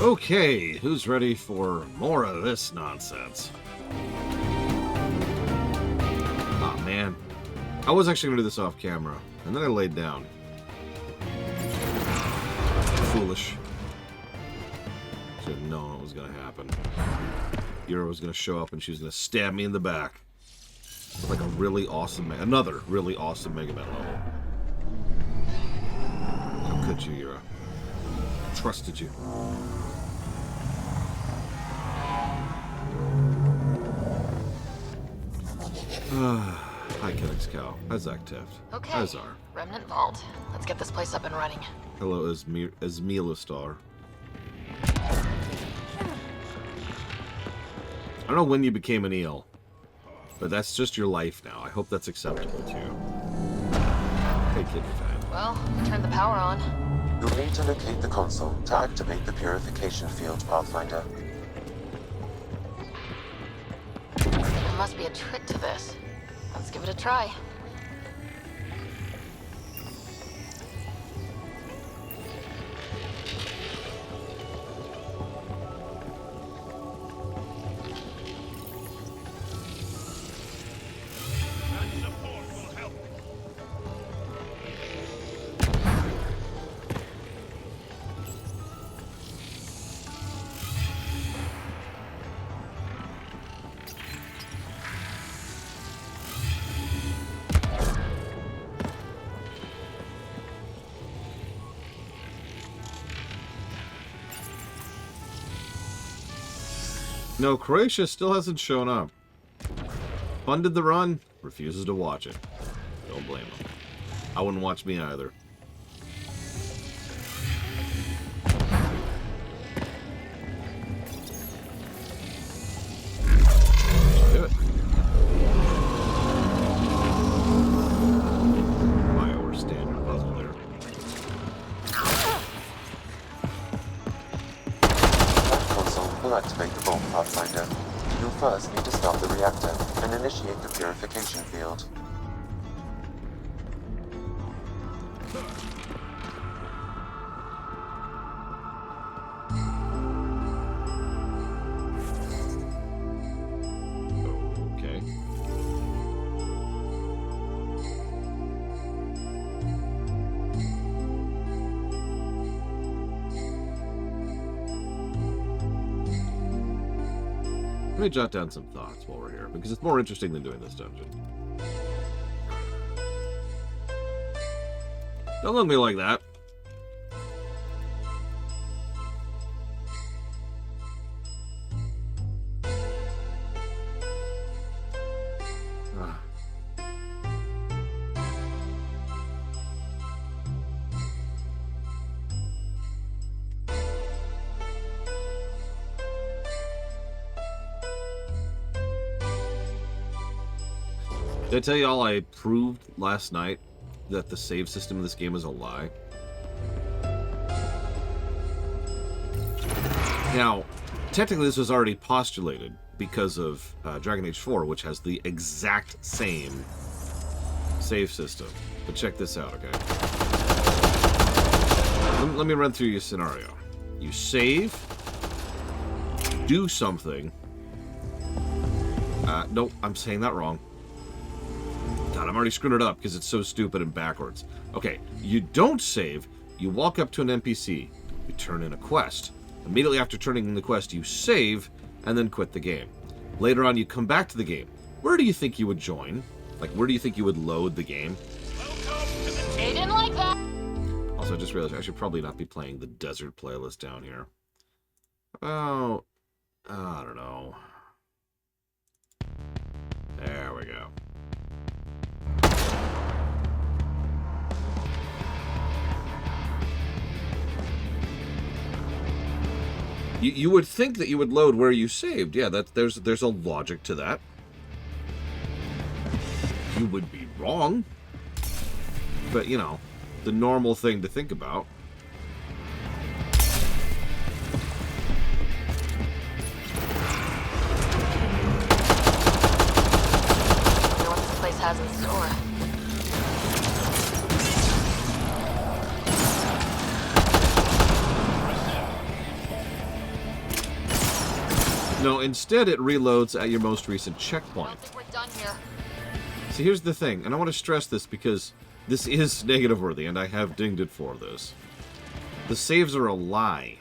Okay, who's ready for more of this nonsense? Aw, man. I was actually going to do this off camera, and then I laid down. Foolish. Should have known what was going to happen. Yura was going to show up, and she was going to stab me in the back. It's like a really awesome... Another really awesome Mega Man level. How could you, Yura? Trusted you. Hi, Kennex Cow. How's Acteft? Okay. How's our? Remnant Vault. Let's get this place up and running. Hello, Esmelistar. I don't know when you became an eel, but that's just your life now. I hope that's acceptable to you. Hey, kid fan. Well, turn the power on. You'll need to locate the console to activate the purification field, Pathfinder. There must be a trick to this. Let's give it a try. No, Croatia still hasn't shown up. Funded the run, refuses to watch it. Don't blame him. I wouldn't watch me either. Do it. BioWare standard puzzle there. Will activate the vault, Pathfinder. You'll first need to start the reactor and initiate the purification field. Okay. Let me jot down some thoughts while we're here, because it's more interesting than doing this dungeon. Don't look at me like that. Ah. Did I tell y'all I proved last night that the save system in this game is a lie? Now, technically this was already postulated because of Dragon Age 4, which has the exact same save system. But check this out, okay? Let me run through your scenario. You save, do something. Nope, I'm saying that wrong. God, I'm already screwing it up because it's so stupid and backwards. Okay, you don't save, you walk up to an NPC, you turn in a quest. Immediately after turning in the quest, you save, and then quit the game. Later on, you come back to the game. Where do you think you would join? Like, where do you think you would load the game? They didn't like that! Also, I just realized I should probably not be playing the desert playlist down here. Oh, I don't know. There we go. You would think that you would load where you saved. Yeah, there's a logic to that. You would be wrong. But, you know, the normal thing to think about. I know what this place has in store. No, instead it reloads at your most recent I checkpoint. don't think we're done here. See, here's the thing, and I want to stress this because this is negative worthy, and I have dinged it for this. The saves are a lie.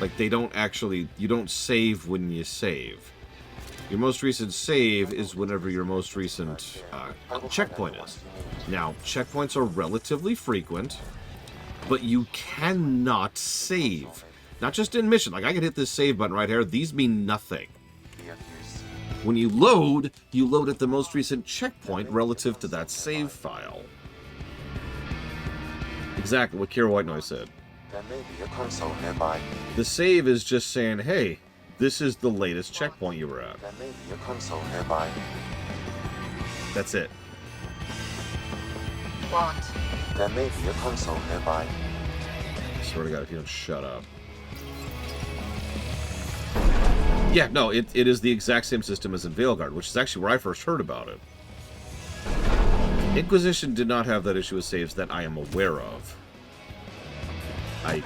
Like, they don't actually... You don't save when you save. Your most recent save is whenever your most recent checkpoint is. Now, checkpoints are relatively frequent, but you cannot save. Not just in mission. Like, I can hit this save button right here. These mean nothing. When you load at the most recent checkpoint relative to that save file. Exactly what Kira White Noise said. There may be a console nearby. The save is just saying, hey, this is the latest checkpoint you were at. There may be a console nearby. That's it. Won't. There may be a console nearby. I swear to God, if you don't shut up. Yeah, no, it is the exact same system as in Veilguard, which is actually where I first heard about it. Inquisition did not have that issue with saves that I am aware of. I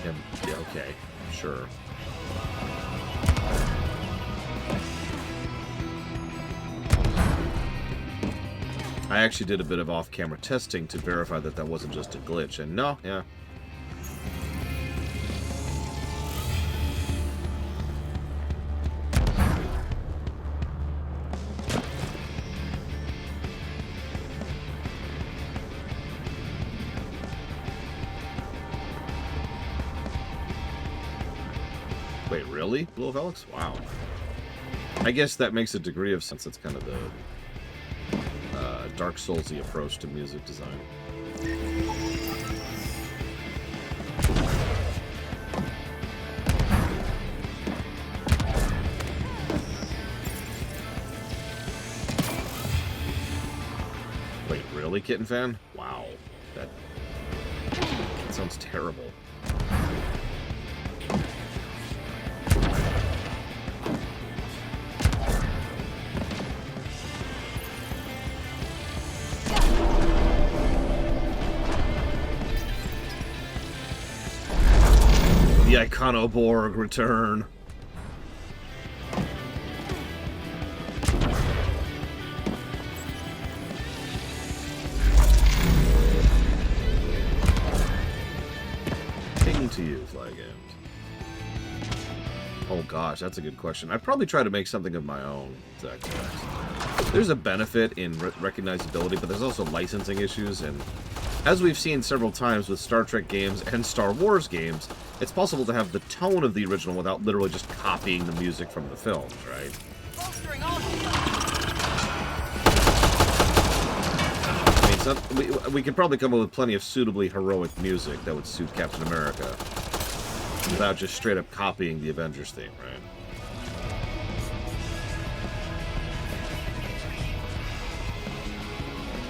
am... Yeah, okay. Sure. I actually did a bit of off-camera testing to verify that that wasn't just a glitch, and no, yeah. Wait, really? Blue of Alex? Wow. I guess that makes a degree of sense. It's kind of the Dark Souls-y approach to music design. Wait, really, Kitten Fan? Wow. That sounds terrible. The Iconoborg return. Ping to you, Flag End. Oh gosh, that's a good question. I'd probably try to make something of my own. There's a benefit in recognizability, but there's also licensing issues, and as we've seen several times with Star Trek games and Star Wars games, it's possible to have the tone of the original without literally just copying the music from the films, right? I mean, we could probably come up with plenty of suitably heroic music that would suit Captain America without just straight up copying the Avengers theme, right?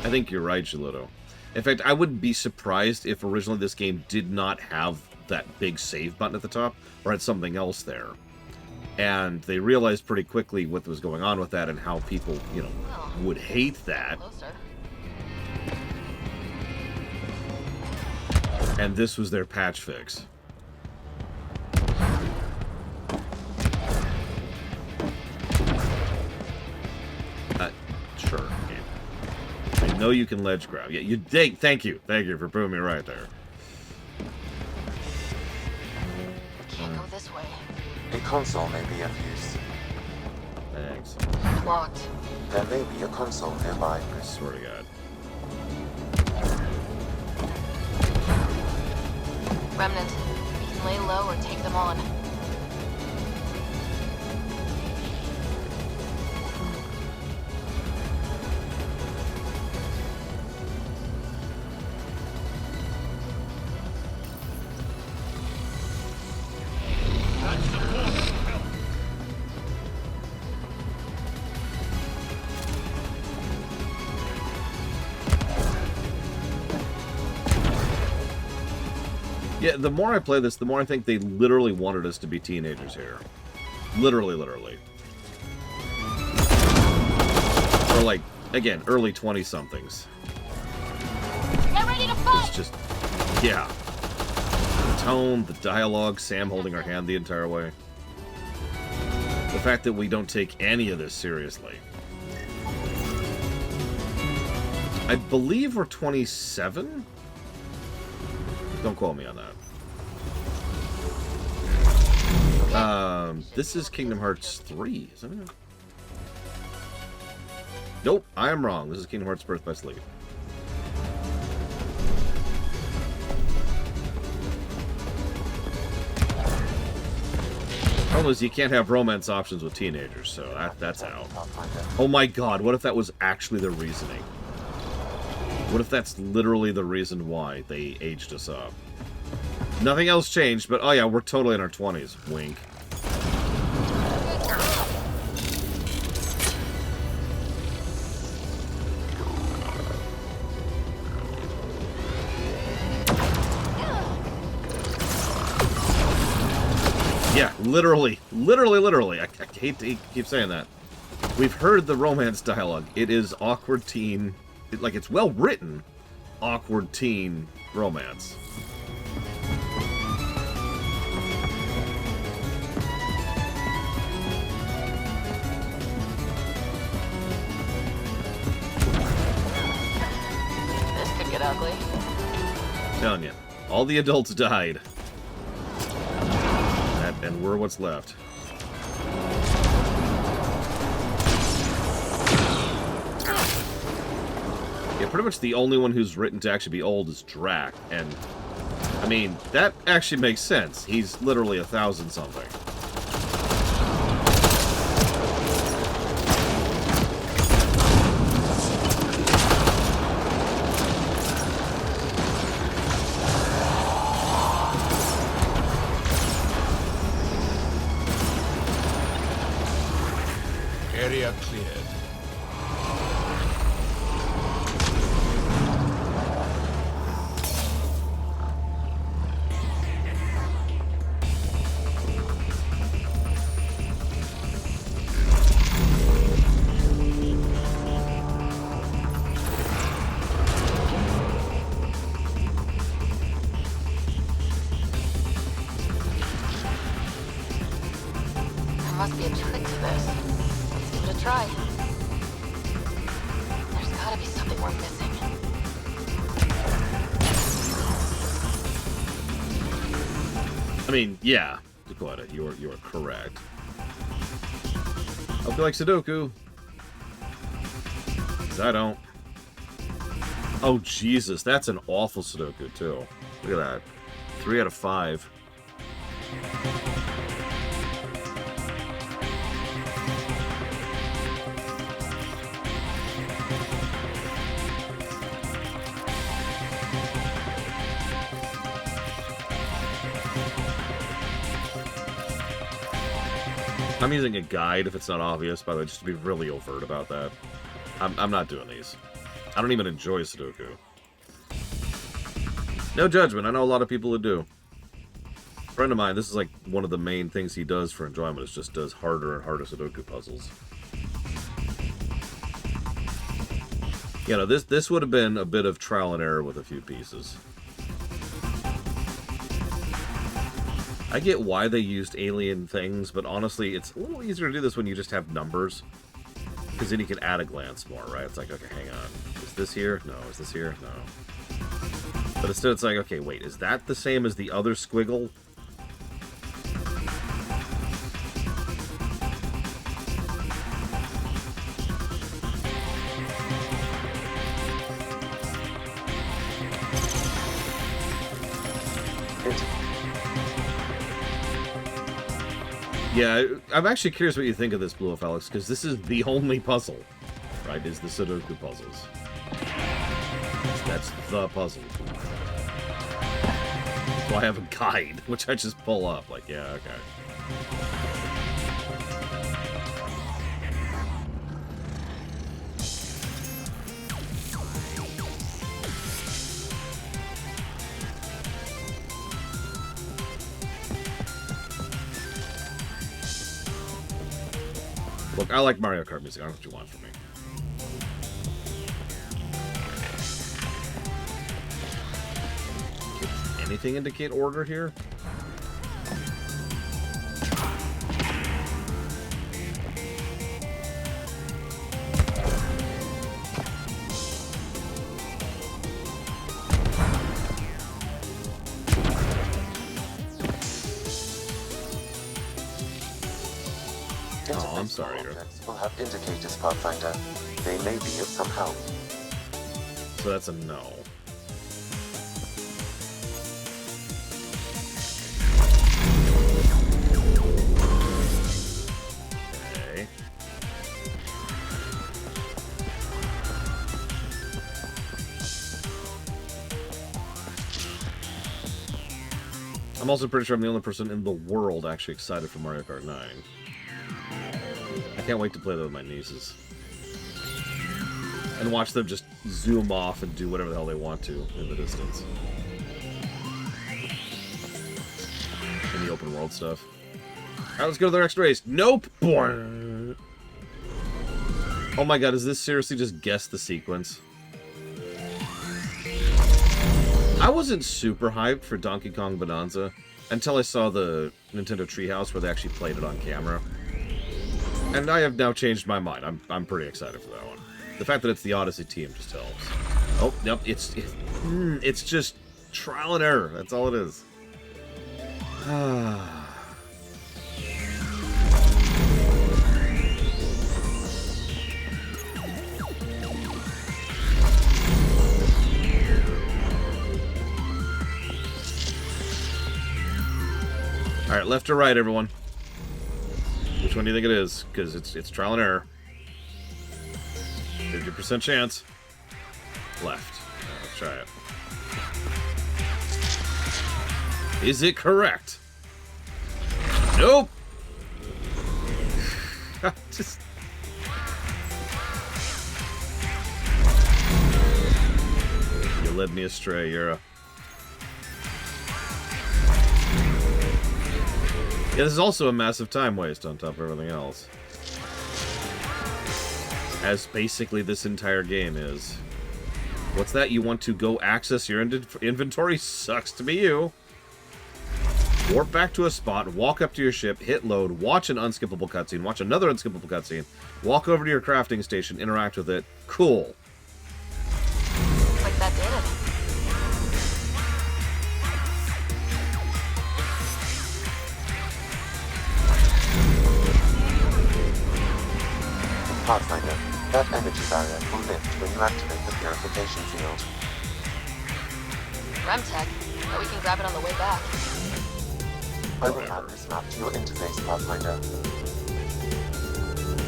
I think you're right, Gelato. In fact, I wouldn't be surprised if originally this game did not have that big save button at the top, or had something else there. And they realized pretty quickly what was going on with that and how people, you know, would hate that. Closer. And this was their patch fix. Sure. I know you can ledge grab. Yeah, you dig. Thank you for proving me right there. Can't go this way. A console may be of use. Thanks. Locked. There may be a console nearby. I swear to God. Remnant. We can lay low or take them on. Yeah, the more I play this, the more I think they literally wanted us to be teenagers here. Literally. Or like, again, early 20-somethings. Get ready to fight! It's just, yeah. The tone, the dialogue, Sam holding her hand the entire way. The fact that we don't take any of this seriously. I believe we're 27? Don't quote me on that. This is Kingdom Hearts 3, isn't it? Nope, I am wrong. This is Kingdom Hearts Birth by Sleep. Problem is, you can't have romance options with teenagers, so that's out. Oh my god, what if that was actually the reasoning? What if that's literally the reason why they aged us up? Nothing else changed, but oh yeah, we're totally in our 20s. Wink. Yeah, literally. I hate to keep saying that. We've heard the romance dialogue. It is awkward teen... like, it's well written, awkward teen romance. This could get ugly. I'm telling you, all the adults died. And we're what's left. Yeah, pretty much the only one who's written to actually be old is Drac, and I mean, that actually makes sense. He's literally 1,000-something. Area cleared. There must be a trick to this. Let's give it a try. There's gotta be something we're missing. I mean, yeah, Dakota, you are correct. Hope you like Sudoku. 'Cause I don't. Oh, Jesus, that's an awful Sudoku, too. Look at that. 3 out of 5. I'm using a guide if it's not obvious, by the way, just to be really overt about that. I'm not doing these. I don't even enjoy Sudoku. No judgment, I know a lot of people who do. A friend of mine, this is like one of the main things he does for enjoyment, is just does harder and harder Sudoku puzzles. You know, this would have been a bit of trial and error with a few pieces. I get why they used alien things, but honestly, it's a little easier to do this when you just have numbers. Because then you can add a glance more, right? It's like, okay, hang on. Is this here? No. Is this here? No. But instead it's like, okay, wait, is that the same as the other squiggle? Yeah, I'm actually curious what you think of this, Blue Alex, because this is the only puzzle, right, is the Sudoku puzzles. That's the puzzle. So I have a guide, which I just pull up, like, yeah, okay. Look, I like Mario Kart music. I don't know what you want from me. Does anything indicate order here? Interface I'm sorry, door Hero. objects will have indicators, Pathfinder. They may be of some help. So that's a no. Okay. I'm also pretty sure I'm the only person in the world actually excited for Mario Kart 9. I can't wait to play that with my nieces. And watch them just zoom off and do whatever the hell they want to in the distance. In the open world stuff. Alright, let's go to the next race. Nope! Oh my god, is this seriously just guess the sequence? I wasn't super hyped for Donkey Kong Bonanza until I saw the Nintendo Treehouse where they actually played it on camera. And I have now changed my mind. I'm pretty excited for that one. The fact that it's the Odyssey team just helps. Oh, yep, it's just trial and error. That's all it is. Alright, left or right, everyone? Which one do you think it is? Because it's trial and error. 50% chance. Left. Let's try it. Is it correct? Nope! Just... You led me astray, Yura. Yeah, this is also a massive time waste on top of everything else. As basically this entire game is. What's that? You want to go access your inventory? Sucks to be you. Warp back to a spot, walk up to your ship, hit load, watch an unskippable cutscene, watch another unskippable cutscene, walk over to your crafting station, interact with it. Cool. Like that did it. Pathfinder, that energy barrier will lift when you activate the purification field. Remtech, but we can grab it on the way back. I will add this map to your interface, Pathfinder.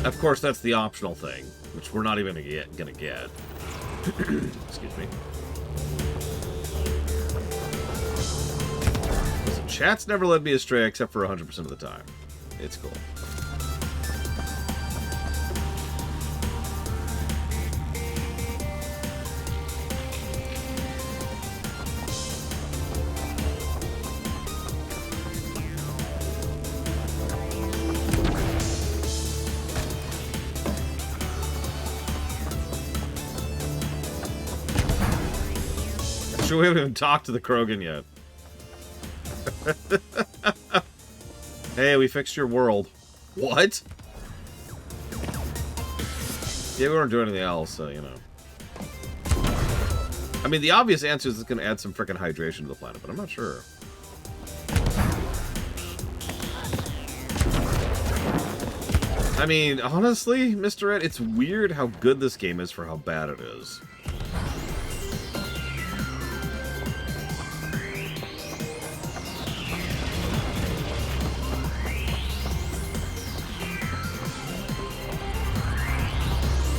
Of course, that's the optional thing, which we're not even gonna get. Excuse me. Listen, chat's never led me astray except for 100% of the time. It's cool. Sure, we haven't even talked to the Krogan yet. Hey, we fixed your world. What? Yeah, we weren't doing anything else, so, you know. I mean, the obvious answer is it's going to add some freaking hydration to the planet, but I'm not sure. I mean, honestly, Mr. Ed, it's weird how good this game is for how bad it is.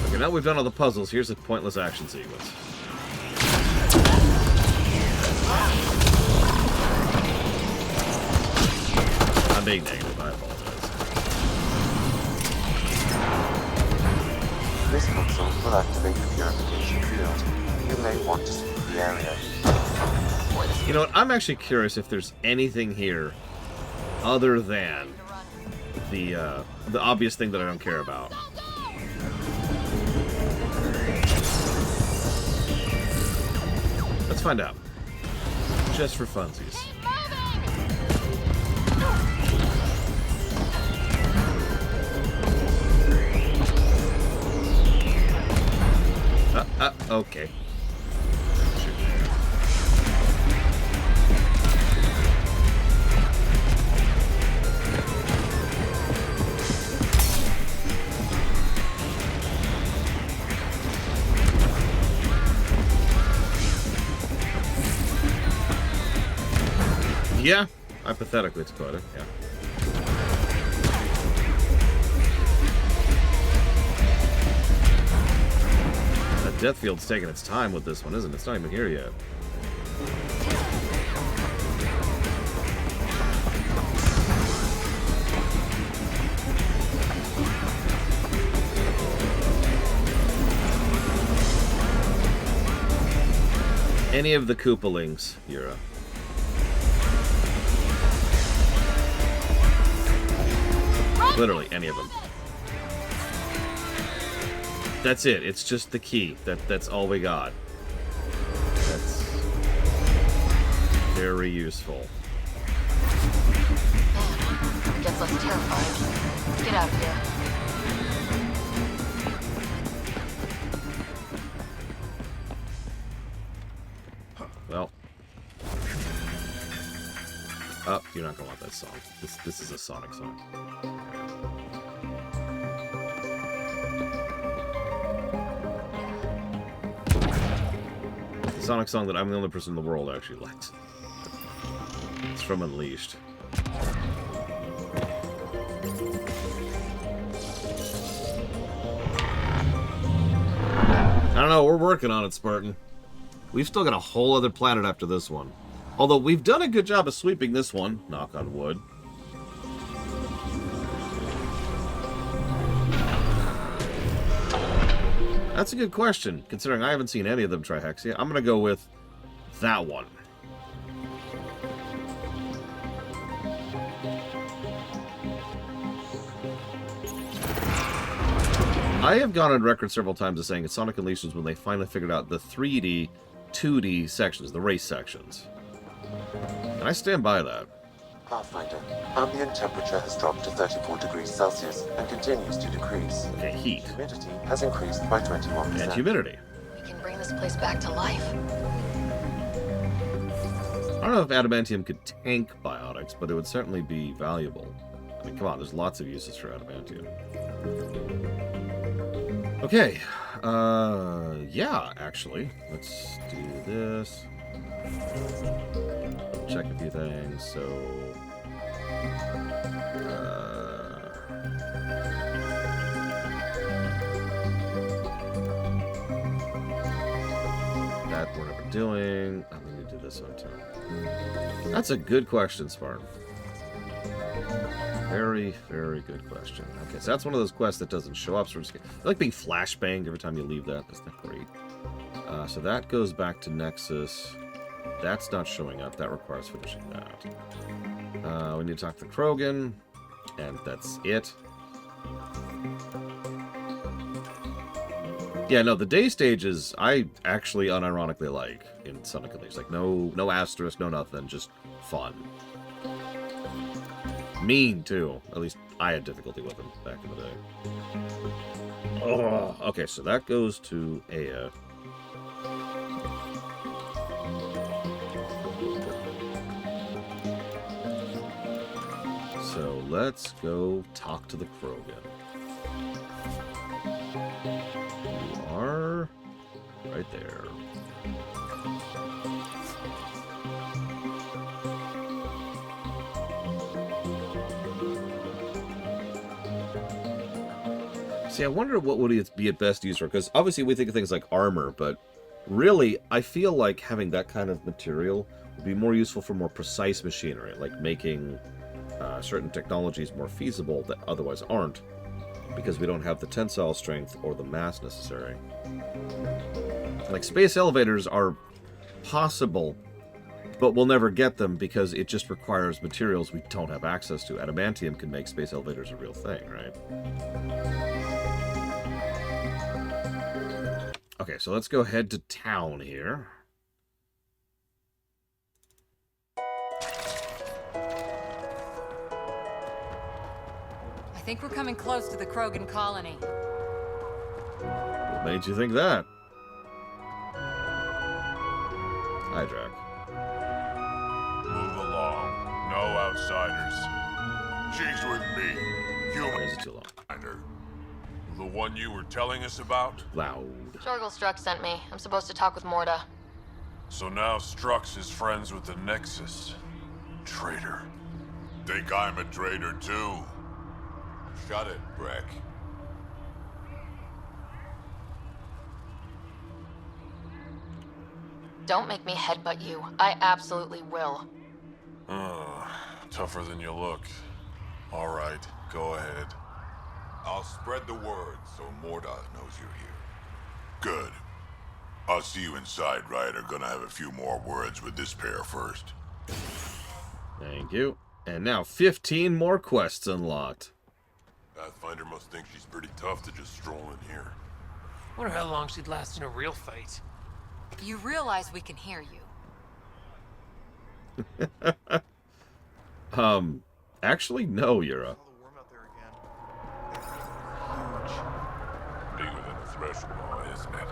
Okay, now we've done all the puzzles, here's a pointless action sequence. I'm being negative, I apologize. This console will activate the purification field. You may want to sweep the area. You know what, I'm actually curious if there's anything here other than the obvious thing that I don't care about. Let's find out. Just for funsies. Okay. Hypothetically, it's quota, yeah. That death field's taking its time with this one, isn't it? It's not even here yet. Any of the Koopalings, Yura. Literally, any of them. That's it. It's just the key. That's all we got. That's very useful. Man, it gets less terrifying. Let's get out of here. Well. Oh, you're not gonna want that song. This is a Sonic song. The Sonic song that I'm the only person in the world who actually likes. It's from Unleashed. I don't know, we're working on it, Spartan. We've still got a whole other planet after this one. Although we've done a good job of sweeping this one, knock on wood. That's a good question, considering I haven't seen any of them try Hexia. I'm going to go with that one. I have gone on record several times as saying it's Sonic Unleashed was when they finally figured out the 3D, 2D sections, the race sections. And I stand by that. Pathfinder, ambient temperature has dropped to 34 degrees Celsius and continues to decrease. Okay, heat. Humidity has increased by 21%. And humidity. We can bring this place back to life. I don't know if adamantium could tank biotics, but it would certainly be valuable. I mean, come on, there's lots of uses for adamantium. Okay, yeah, actually, let's do this. Check a few things, so... that we're never doing. I'm going to do this one, too. That's a good question, Spartan. Very, very good question. Okay, so that's one of those quests that doesn't show up. So we're just I like being flashbanged every time you leave that. That's not great. So that goes back to Nexus. That's not showing up. That requires finishing that. We need to talk to Krogan. And that's it. Yeah, no, the day stages I actually unironically like in Sonic Unleashed. Like, no asterisk, no nothing. Just fun. Mean, too. At least I had difficulty with them back in the day. Oh, okay, so that goes to Aya. So let's go talk to the Krogan. You are right there. See, I wonder what would be at best used for, because obviously we think of things like armor, but really, I feel like having that kind of material would be more useful for more precise machinery, like making certain technologies more feasible that otherwise aren't, because we don't have the tensile strength or the mass necessary. Like, space elevators are possible, but we'll never get them because it just requires materials we don't have access to. Adamantium can make space elevators a real thing, right? Okay, so let's go head to town here. I think we're coming close to the Krogan colony. What made you think that? Hi, Jack. Move along. No outsiders. She's with me. Human. Is it too long? The one you were telling us about? Loud. Jorgel Strux sent me. I'm supposed to talk with Morda. So now Strux is friends with the Nexus. traitor. Think I'm a traitor too? Shut it, Breck. Don't make me headbutt you. I absolutely will. Tougher than you look. All right, go ahead. I'll spread the word so Mordot knows you're here. Good. I'll see you inside, Ryder. Gonna have a few more words with this pair first. Thank you. And now 15 more quests unlocked. Pathfinder must think she's pretty tough to just stroll in here. Wonder how long she'd last in a real fight. You realize we can hear you. Actually, no, Yura. Bigger than a threshold, isn't it?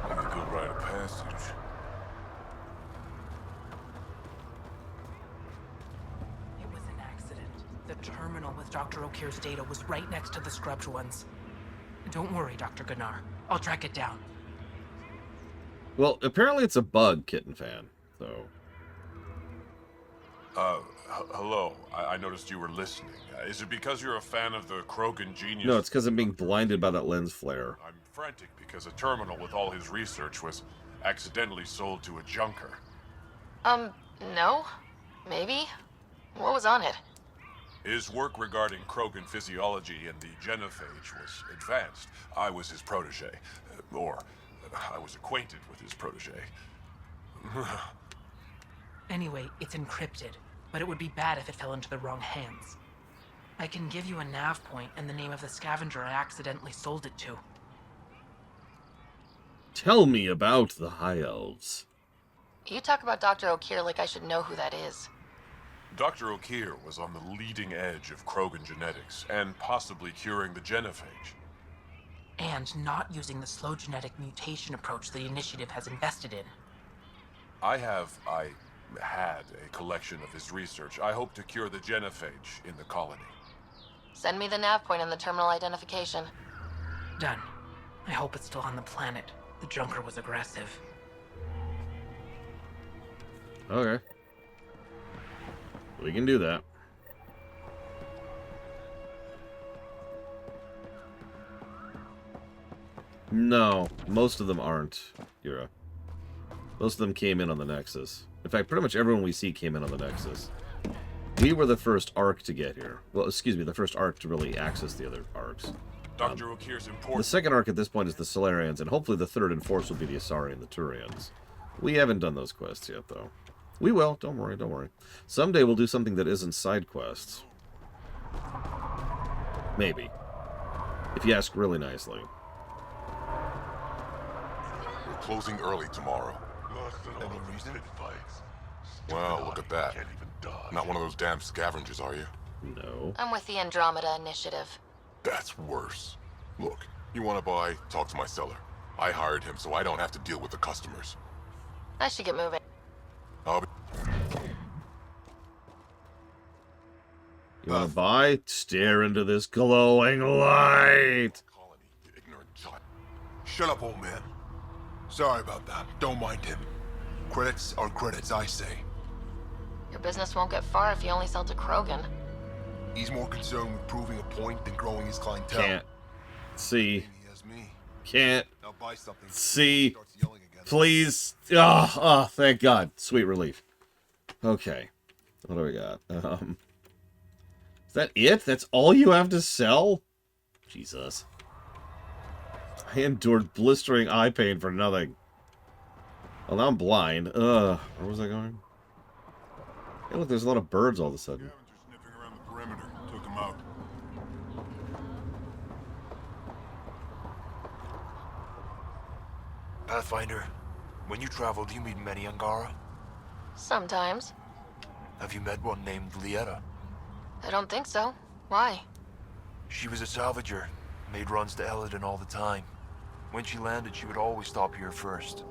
Like a good rite of passage. It was an accident. The terminal with Dr. O'Keefe's data was right next to the scrubbed ones. Don't worry, Dr. Gunnar. I'll track it down. Well, apparently it's a bug, Kitten Fan. So. Hello. I noticed you were listening. Is it because you're a fan of the Krogan genius? No, it's because I'm being blinded by that lens flare. I'm frantic because a terminal with all his research was accidentally sold to a junker. No? Maybe? What was on it? His work regarding Krogan physiology and the genophage was advanced. I was his protege. Or, I was acquainted with his protege. Anyway, it's encrypted, but it would be bad if it fell into the wrong hands. I can give you a nav point and the name of the scavenger I accidentally sold it to. Tell me about the High Elves. You talk about Dr. O'Keefe like I should know who that is. Dr. O'Keefe was on the leading edge of Krogan genetics, and possibly curing the genophage. And not using the slow genetic mutation approach the Initiative has invested in. I had a collection of his research. I hope to cure the genophage in the colony. Send me the nav point and the terminal identification. Done. I hope it's still on the planet. The junker was aggressive. Okay. We can do that. No, most of them aren't, Yura. Most of them came in on the Nexus. In fact, pretty much everyone we see came in on the Nexus. We were the first arc to get here. Well, excuse me, the first arc to really access the other arcs. Dr. O'Keefe's important. The second arc at this point is the Solarians, and hopefully the third and fourth will be the Asari and the Turians. We haven't done those quests yet, though. We will. Don't worry, don't worry. Someday we'll do something that isn't side quests. Maybe. If you ask really nicely. We're closing early tomorrow. Any reason? Well, look at that. Not one of those damn scavengers, are you? No. I'm with the Andromeda Initiative. That's worse. Look, you want to buy? Talk to my seller. I hired him so I don't have to deal with the customers. I should get moving. I'll be... You want to buy? Stare into this glowing light! Colony, you ignorant child. Shut up, old man. Sorry about that. Don't mind him. Credits are credits, I say. Your business won't get far if you only sell to Krogan. He's more concerned with proving a point than growing his clientele. Can't see. He has me. Can't Now buy something. see. Starts yelling again. Please. Oh, thank God. Sweet relief. Okay. What do we got? Is that it? That's all you have to sell? Jesus. I endured blistering eye pain for nothing. Well, now I'm blind. Where was I going? Hey, look, there's a lot of birds all of a sudden. Scavengers sniffing around the perimeter. Took him out. Pathfinder, when you travel, do you meet many Angara? Sometimes. Have you met one named Lieta? I don't think so. Why? She was a salvager, made runs to Elaaden all the time. When she landed, she would always stop here first.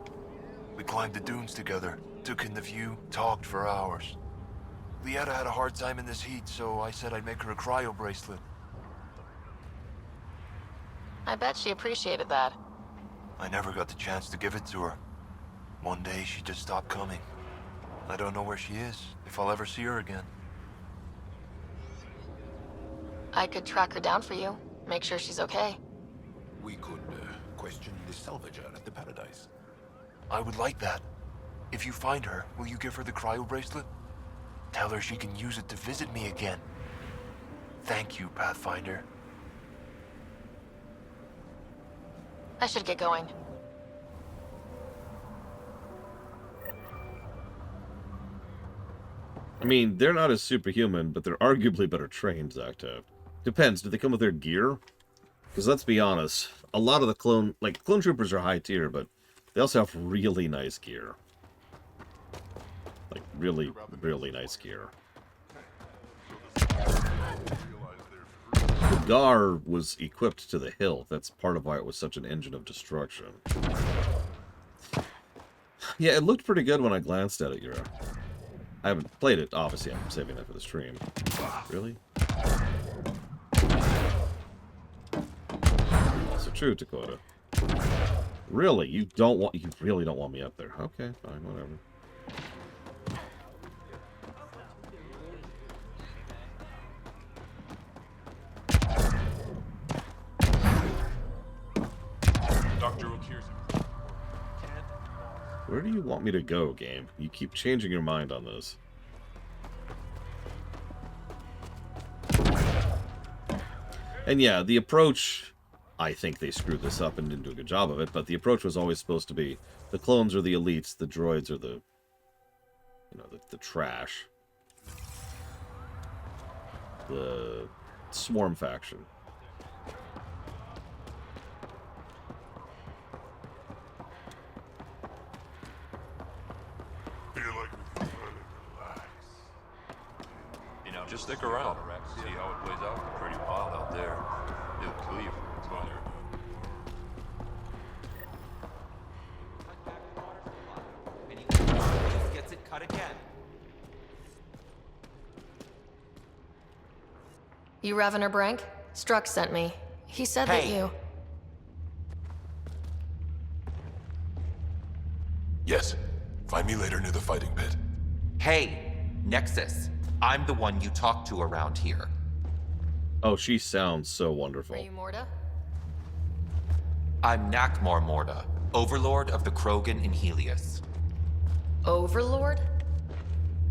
We climbed the dunes together, took in the view, talked for hours. Lieta had a hard time in this heat, so I said I'd make her a cryo bracelet. I bet she appreciated that. I never got the chance to give it to her. One day, she just stopped coming. I don't know where she is, if I'll ever see her again. I could track her down for you. Make sure she's okay. We could question the salvager at the Paradise. I would like that. If you find her, will you give her the cryo bracelet? Tell her she can use it to visit me again. Thank you, Pathfinder. I should get going. I mean, they're not as superhuman, but they're arguably better trained, Zacto. Depends. Do they come with their gear? Because let's be honest, a lot of the clone troopers are high tier, but they also have really nice gear. Like, really, really nice gear. The Gar was equipped to the hilt. That's part of why it was such an engine of destruction. Yeah, it looked pretty good when I glanced at it, Yura. I haven't played it, obviously. I'm saving that for the stream. Really? Also true, Dakota. Really? You really don't want me up there. Okay, fine, whatever. Where do you want me to go, game? You keep changing your mind on this. And yeah, the approach, I think they screwed this up and didn't do a good job of it, but the approach was always supposed to be the clones are the elites, the droids are the, you know, the trash. The swarm faction. Just stick around. See how it plays out. Pretty wild out there. It'll kill you for it's on there. Gets it cut again. You Ravener Brank? Struck sent me. He said that you... Yes. Find me later near the fighting pit. Hey, Nexus. I'm the one you talk to around here. Oh, she sounds so wonderful. Are you Morda? I'm Nakmor Morda, Overlord of the Krogan in Helios. Overlord?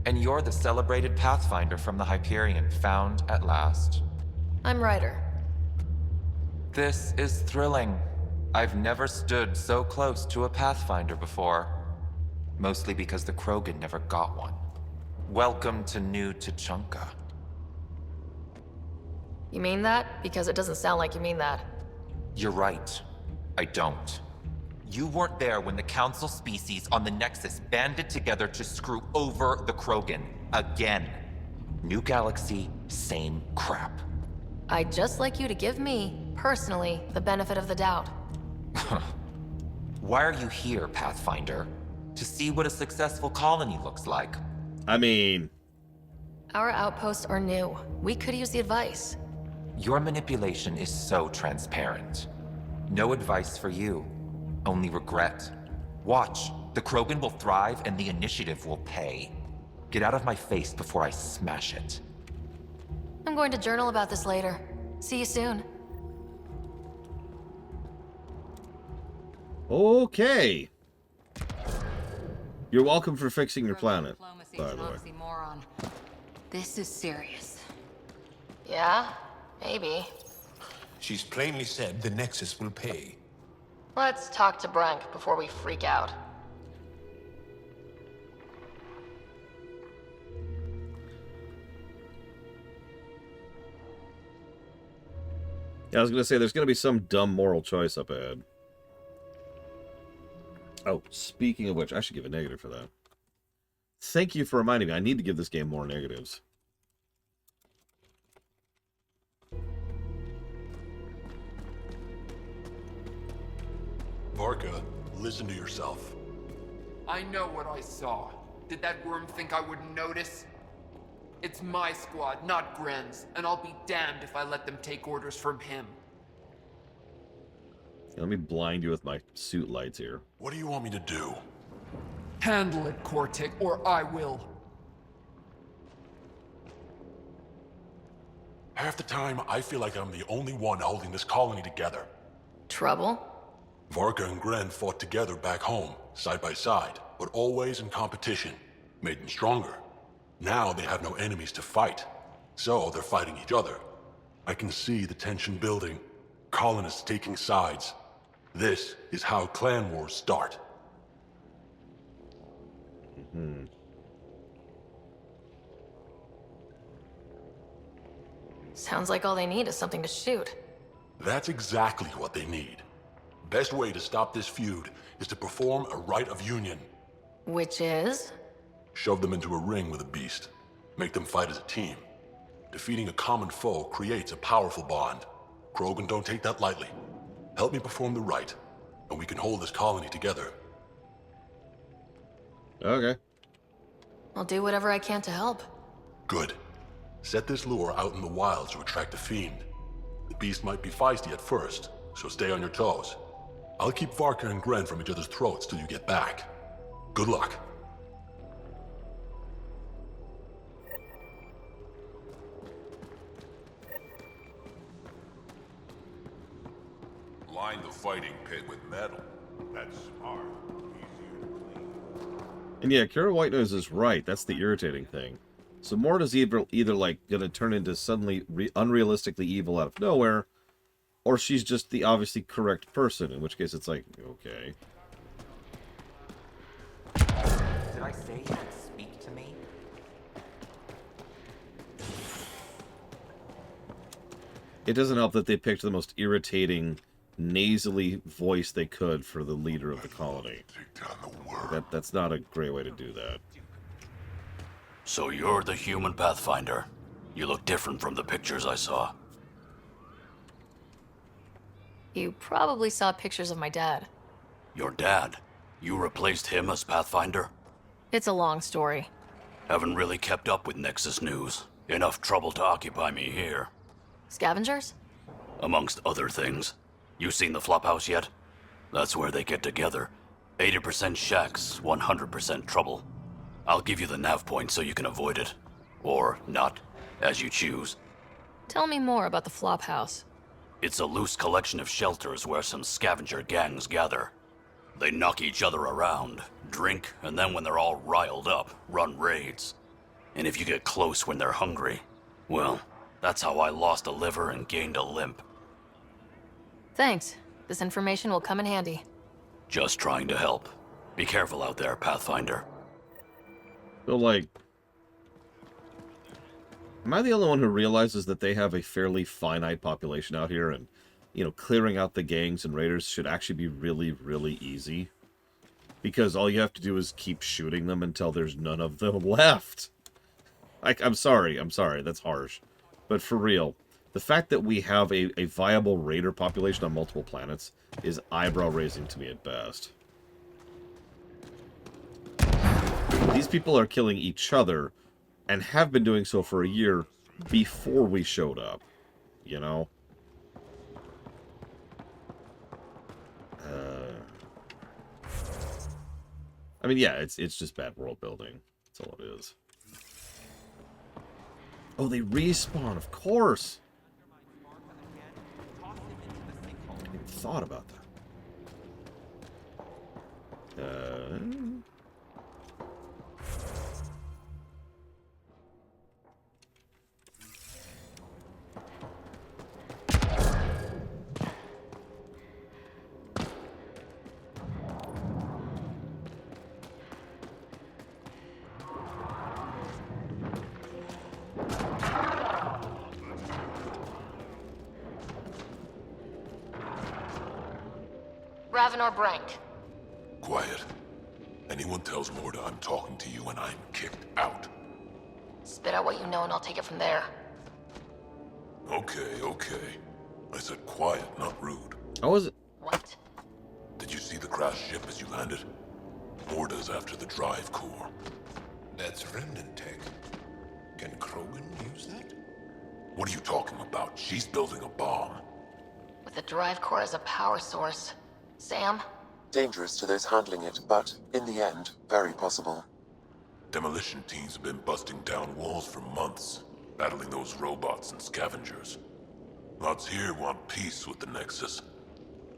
And you're the celebrated Pathfinder from the Hyperion, found at last. I'm Ryder. This is thrilling. I've never stood so close to a Pathfinder before. Mostly because the Krogan never got one. Welcome to New Tuchanka. You mean that? Because it doesn't sound like you mean that. You're right. I don't. You weren't there when the Council species on the Nexus banded together to screw over the Krogan. Again. New galaxy, same crap. I'd just like you to give me, personally, the benefit of the doubt. Why are you here, Pathfinder? To see what a successful colony looks like. I mean... Our outposts are new. We could use the advice. Your manipulation is so transparent. No advice for you. Only regret. Watch. The Krogan will thrive and the initiative will pay. Get out of my face before I smash it. I'm going to journal about this later. See you soon. Okay. You're welcome for fixing your planet, by the way. This is serious. Yeah? Maybe. She's plainly said the Nexus will pay. Let's talk to Brank before we freak out. Yeah, I was going to say, there's going to be some dumb moral choice up ahead. Oh, speaking of which, I should give a negative for that. Thank you for reminding me. I need to give this game more negatives. Varka, listen to yourself. I know what I saw. Did that worm think I wouldn't notice? It's my squad, not Gren's, and I'll be damned if I let them take orders from him. Let me blind you with my suit lights here. What do you want me to do? Handle it, Cortic, or I will. Half the time, I feel like I'm the only one holding this colony together. Trouble? Varka and Gren fought together back home, side by side, but always in competition. Made them stronger. Now they have no enemies to fight, so they're fighting each other. I can see the tension building, colonists taking sides. This is how clan wars start. Sounds like all they need is something to shoot. That's exactly what they need. Best way to stop this feud is to perform a rite of union. Which is? Shove them into a ring with a beast. Make them fight as a team. Defeating a common foe creates a powerful bond. Krogan don't take that lightly. Help me perform the rite, and we can hold this colony together. Okay. I'll do whatever I can to help. Good. Set this lure out in the wilds to attract a fiend. The beast might be feisty at first, so stay on your toes. I'll keep Varka and Gren from each other's throats till you get back. Good luck. Line the fighting pit with metal. That's smart. Easier to clean. And yeah, Kara Whitenose is right. That's the irritating thing. So Morta's either like gonna turn into suddenly unrealistically evil out of nowhere, or she's just the obviously correct person. In which case, it's like, okay. Did I say you could speak to me? It doesn't help that they picked the most irritating, nasally voice they could for the leader of the colony. Take down the worm. That's not a great way to do that. So you're the human Pathfinder. You look different from the pictures I saw. You probably saw pictures of my dad. Your dad? You replaced him as Pathfinder? It's a long story. Haven't really kept up with Nexus news. Enough trouble to occupy me here. Scavengers? Amongst other things. You seen the Flophouse yet? That's where they get together. 80% shacks, 100% trouble. I'll give you the nav point so you can avoid it. Or not, as you choose. Tell me more about the Flophouse. It's a loose collection of shelters where some scavenger gangs gather. They knock each other around, drink, and then when they're all riled up, run raids. And if you get close when they're hungry, well, that's how I lost a liver and gained a limp. Thanks. This information will come in handy. Just trying to help. Be careful out there, Pathfinder. So, like, am I the only one who realizes that they have a fairly finite population out here, and, you know, clearing out the gangs and raiders should actually be really, really easy? Because all you have to do is keep shooting them until there's none of them left. Like, I'm sorry, that's harsh. But for real, the fact that we have a viable raider population on multiple planets is eyebrow-raising to me at best. These people are killing each other, and have been doing so for a year before we showed up, you know? I mean, yeah, it's just bad world building. That's all it is. Oh, they respawn, of course! I hadn't even thought about that. Raven or Brank? Quiet. Anyone tells Morta I'm talking to you and I'm kicked out. Spit out what you know and I'll take it from there. Okay, okay. I said quiet, not rude. How was it? What? Did you see the crashed ship as you landed? Morta's after the drive core. That's remnant tech. Can Krogan use that? What are you talking about? She's building a bomb. With the drive core as a power source. Sam, Dangerous to those handling it, but, in the end, very possible. Demolition teams have been busting down walls for months, battling those robots and scavengers. Lots here want peace with the Nexus.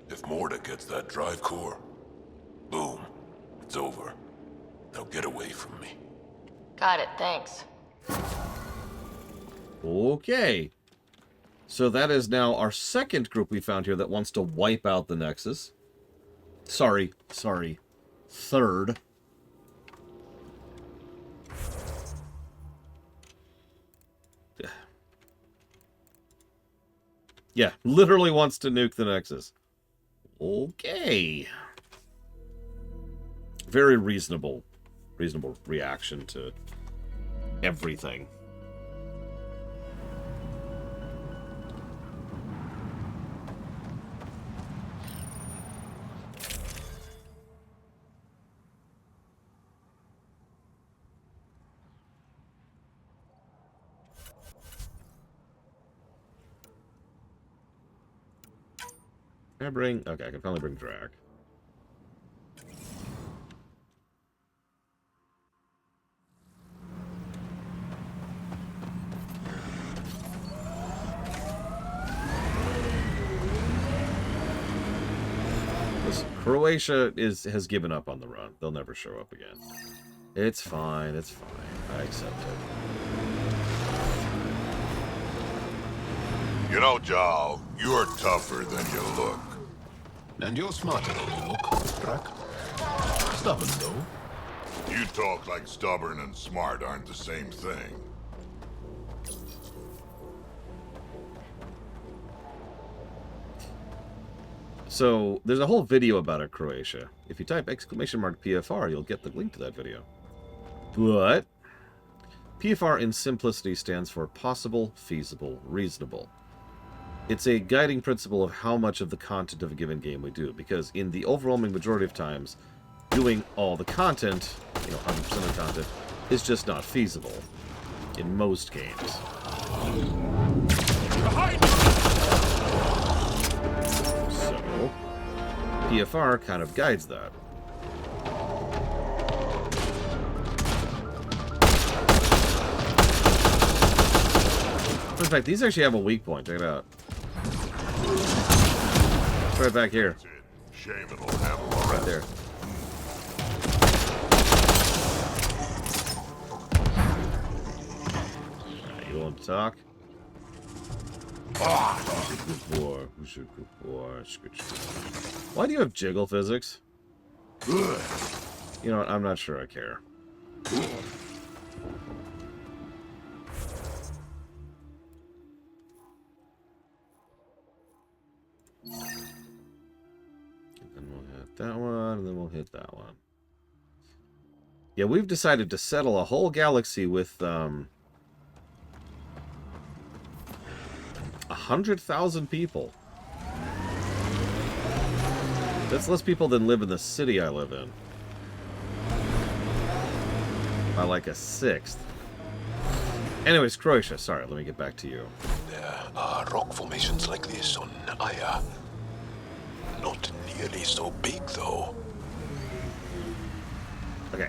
If Morda gets that drive core, boom, it's over. Now get away from me. Got it, thanks. Okay. So that is now our second group we found here that wants to wipe out the Nexus. Sorry. Third. Yeah, literally wants to nuke the Nexus. Okay. Very reasonable reaction to everything. Can I bring... Okay, I can finally bring Drac. Listen, Croatia has given up on the run. They'll never show up again. It's fine, it's fine. I accept it. You know, Jal, you're tougher than you look. And you're smarter than you look, Drac. Stubborn, though. You talk like stubborn and smart aren't the same thing. So, there's a whole video about it, Croatia. If you type !PFR, you'll get the link to that video. But, PFR in simplicity stands for possible, feasible, reasonable. It's a guiding principle of how much of the content of a given game we do, because in the overwhelming majority of times, doing all the content, 100% of the content, is just not feasible in most games. So, PFR kind of guides that. In fact, these actually have a weak point. Check it out. It's right back here. Shame it'll handle the Right rest. there. Right, you want to talk? Good boy. Good boy. Why do you have jiggle physics? You know what? I'm not sure I care. And then we'll hit that one, and then we'll hit that one. Yeah, we've decided to settle a whole galaxy with 100,000 people. That's less people than live in the city I live in. By like a sixth. Anyways, Croatia, sorry, let me get back to you. There are rock formations like this on Aya. Not nearly so big, though. Okay,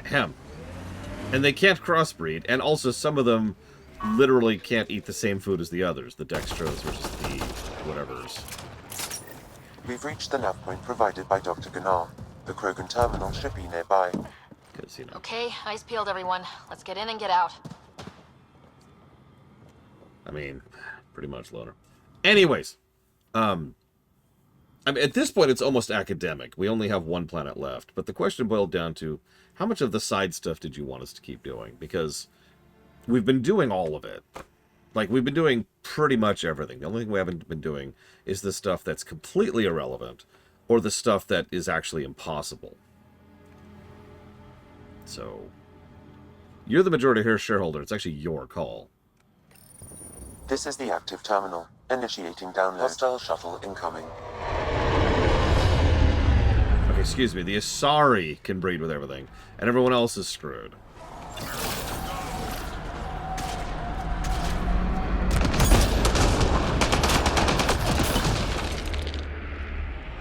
and they can't crossbreed, and also some of them literally can't eat the same food as the others, the dextrose versus the whatevers. We've reached the nav point provided by Dr. Gunnar. The Krogan terminal should be nearby. Because, Okay, eyes peeled, everyone. Let's get in and get out. I mean, pretty much, Loner. Anyways, I mean, at this point, it's almost academic. We only have one planet left. But the question boiled down to, how much of the side stuff did you want us to keep doing? Because we've been doing all of it. Like, we've been doing pretty much everything. The only thing we haven't been doing is the stuff that's completely irrelevant, or the stuff that is actually impossible. So, you're the majority here shareholder. It's actually your call. This is the active terminal. Initiating download. Hostile shuttle incoming. Okay, excuse me. The Asari can breed with everything, and everyone else is screwed.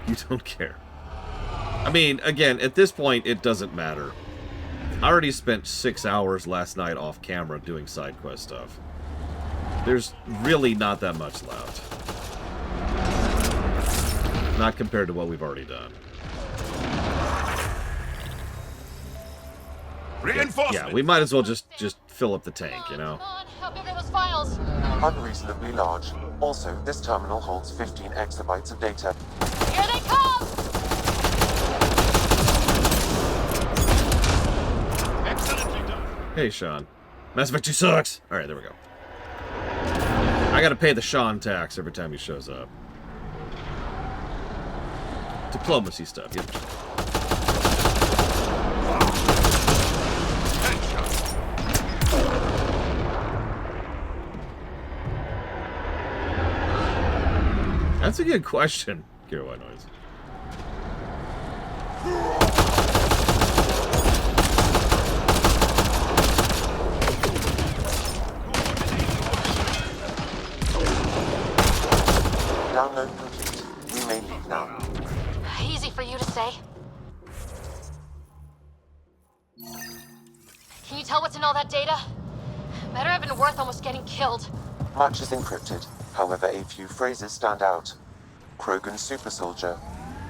You don't care. I mean, again, at this point, it doesn't matter. I already spent 6 hours last night off camera doing side quest stuff. There's really not that much left. Not compared to what we've already done. Reinforcements! Yeah, we might as well just fill up the tank, you know? Come on, how big are those files? Unreasonably large. Also, this terminal holds 15 exabytes of data. Here they come! Excellently done. Hey, Sean. Mass Effect 2 sucks! Alright, there we go. I gotta pay the Sean tax every time he shows up. Diplomacy stuff, yep. That's a good question. Hear what noise? Download complete. We may leave now. Easy for you to say. Can you tell what's in all that data? Better have been worth almost getting killed. Much is encrypted. However, a few phrases stand out. Krogan super soldier,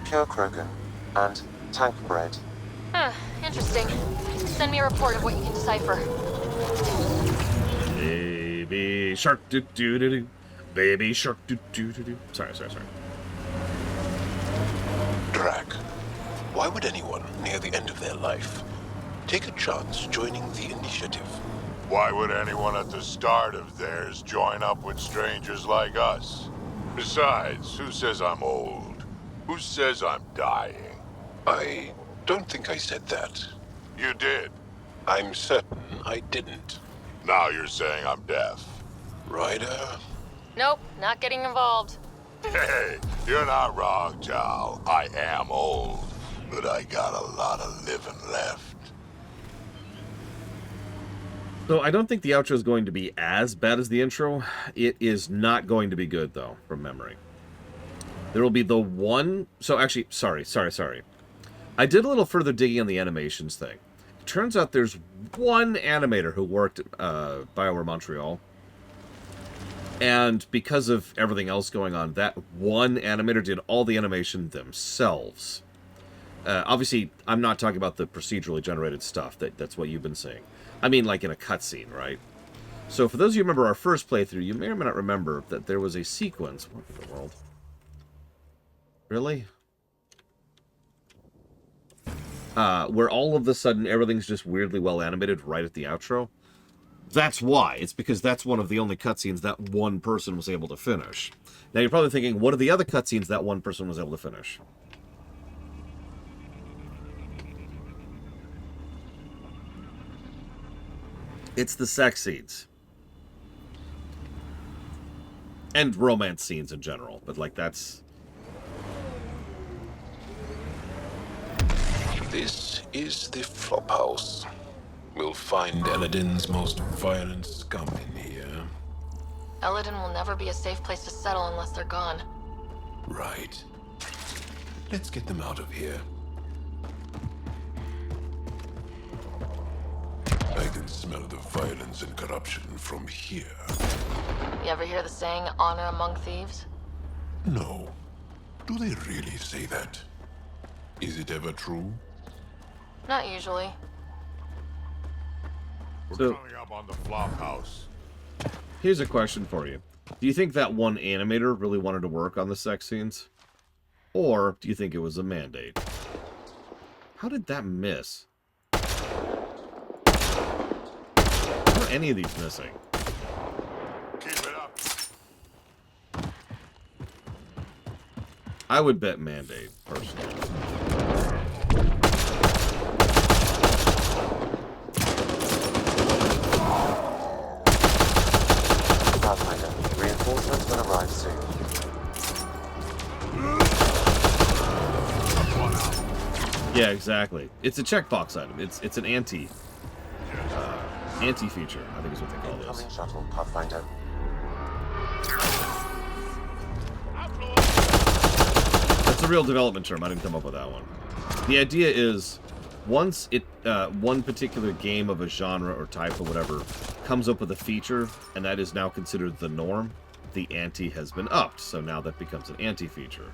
pure Krogan, and tank bread. Interesting. Send me a report of what you can decipher. Baby shark doo doo doo doo. Baby shark doo doo doo doo. Sorry. Drac, why would anyone near the end of their life take a chance joining the initiative? Why would anyone at the start of theirs join up with strangers like us? Besides, who says I'm old? Who says I'm dying? I don't think I said that. You did. I'm certain I didn't. Now you're saying I'm deaf. Ryder? Nope, not getting involved. Hey, you're not wrong, Jal. I am old, but I got a lot of living left. So I don't think the outro is going to be as bad as the intro. It is not going to be good, though, from memory. There will be the one... So actually, sorry. I did a little further digging on the animations thing. It turns out there's one animator who worked at BioWare Montreal. And because of everything else going on, that one animator did all the animation themselves. Obviously, I'm not talking about the procedurally generated stuff. That's what you've been seeing. I mean, like in a cutscene, right? So for those of you who remember our first playthrough, you may or may not remember that there was a sequence... What in the world? Really? Where all of a sudden everything's just weirdly well animated right at the outro. That's why. It's because that's one of the only cutscenes that one person was able to finish. Now you're probably thinking, what are the other cutscenes that one person was able to finish? It's the sex scenes. And romance scenes in general. But, like, that's... This is the Flophouse. We'll find Elaaden's most violent scum in here. Elaaden will never be a safe place to settle unless they're gone. Right. Let's get them out of here. I can smell the violence and corruption from here. You ever hear the saying, honor among thieves? No. Do they really say that? Is it ever true? Not usually. We're coming up on the Flophouse. Here's a question for you. Do you think that one animator really wanted to work on the sex scenes? Or do you think it was a mandate? How did that miss? How are any of these missing? Keep it up. I would bet mandate, personally. Reinforcements will arrive soon. Yeah, exactly. It's a checkbox item. It's an anti feature, I think is what they call this. Incoming shuttle, Pathfinder. That's a real development term. I didn't come up with that one. The idea is, once one particular game of a genre or type or whatever comes up with a feature, and that is now considered the norm, the ante has been upped. So now that becomes an anti-feature.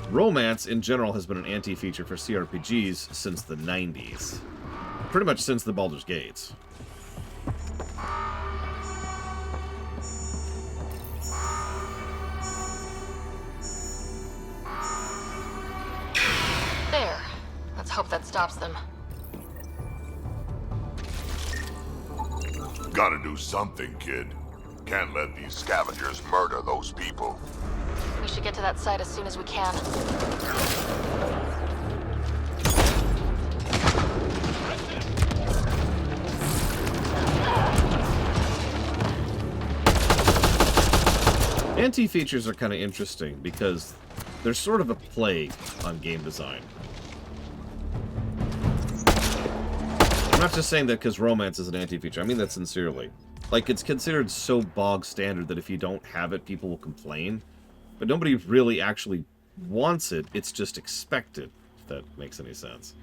Romance, in general, has been an anti-feature for CRPGs since the 90s. Pretty much since the Baldur's Gates. There. Let's hope that stops them. Gotta do something, kid. Can't let these scavengers murder those people. We should get to that site as soon as we can. Anti-features are kind of interesting because they're sort of a plague on game design. I'm not just saying that because romance is an anti-feature. I mean that sincerely. Like, it's considered so bog standard that if you don't have it, people will complain. But nobody really actually wants it. It's just expected, if that makes any sense.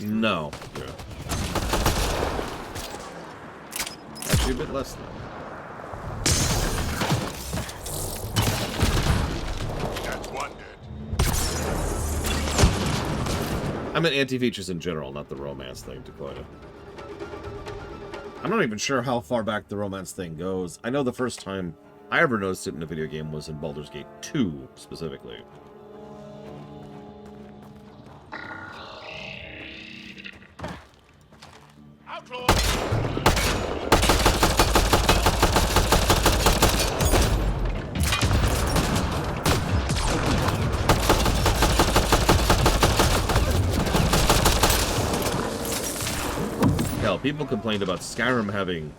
No. Yeah. Actually, a bit less than that. That's one dead. I meant anti-features in general, not the romance thing, Dakota. I'm not even sure how far back the romance thing goes. I know the first time I ever noticed it in a video game was in Baldur's Gate 2, specifically. Hell, people complained about Skyrim having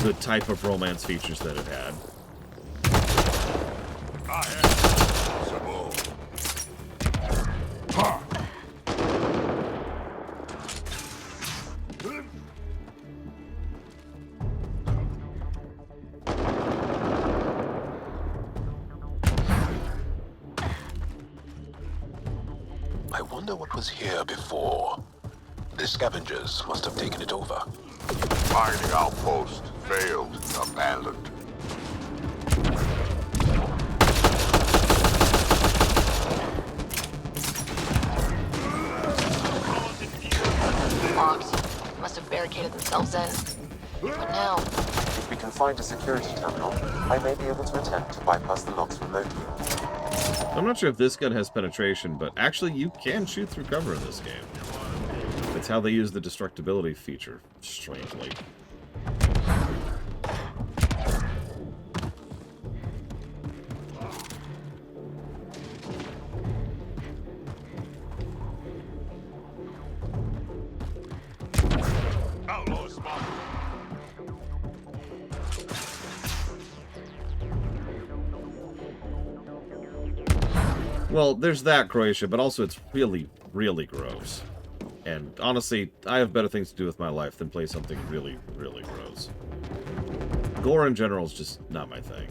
the type of romance features that it had. I wonder what was here before. The scavengers must have taken it over. Mining outpost. Failed. Abandoned. Locked. Must have barricaded themselves in. What now? If we can find a security terminal, I may be able to attempt to bypass the locks remotely. I'm not sure if this gun has penetration, but actually you can shoot through cover in this game. It's how they use the destructibility feature, strangely. Well, there's that, Croatia, but also it's really, really gross. And honestly, I have better things to do with my life than play something really, really gross. Gore in general is just not my thing.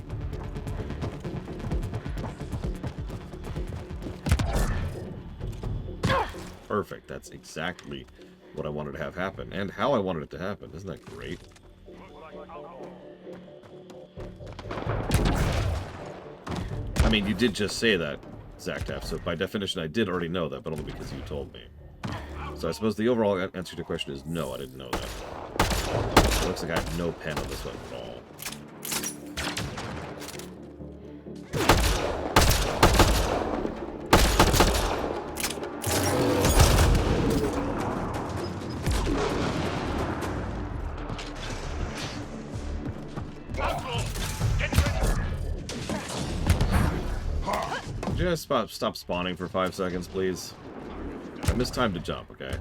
Perfect. That's exactly what I wanted to have happen, and how I wanted it to happen. Isn't that great? I mean, you did just say that, Zactaf, so by definition I did already know that, but only because you told me. So I suppose the overall answer to your question is no, I didn't know that. It looks like I have no pen on this one at all. Could you guys stop spawning for 5 seconds, please? I missed time to jump, okay?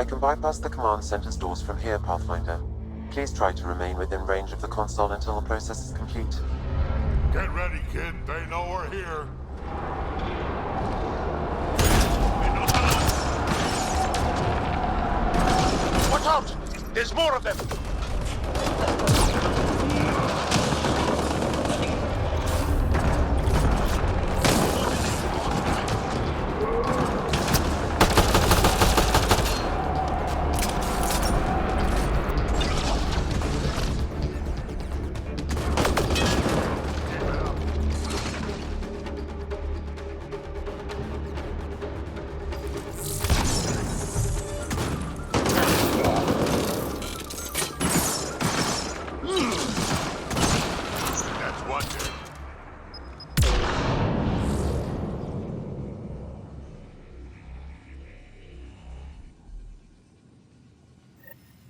I can bypass the command center's doors from here, Pathfinder. Please try to remain within range of the console until the process is complete. Get ready, kid. They know we're here. Watch out! There's more of them!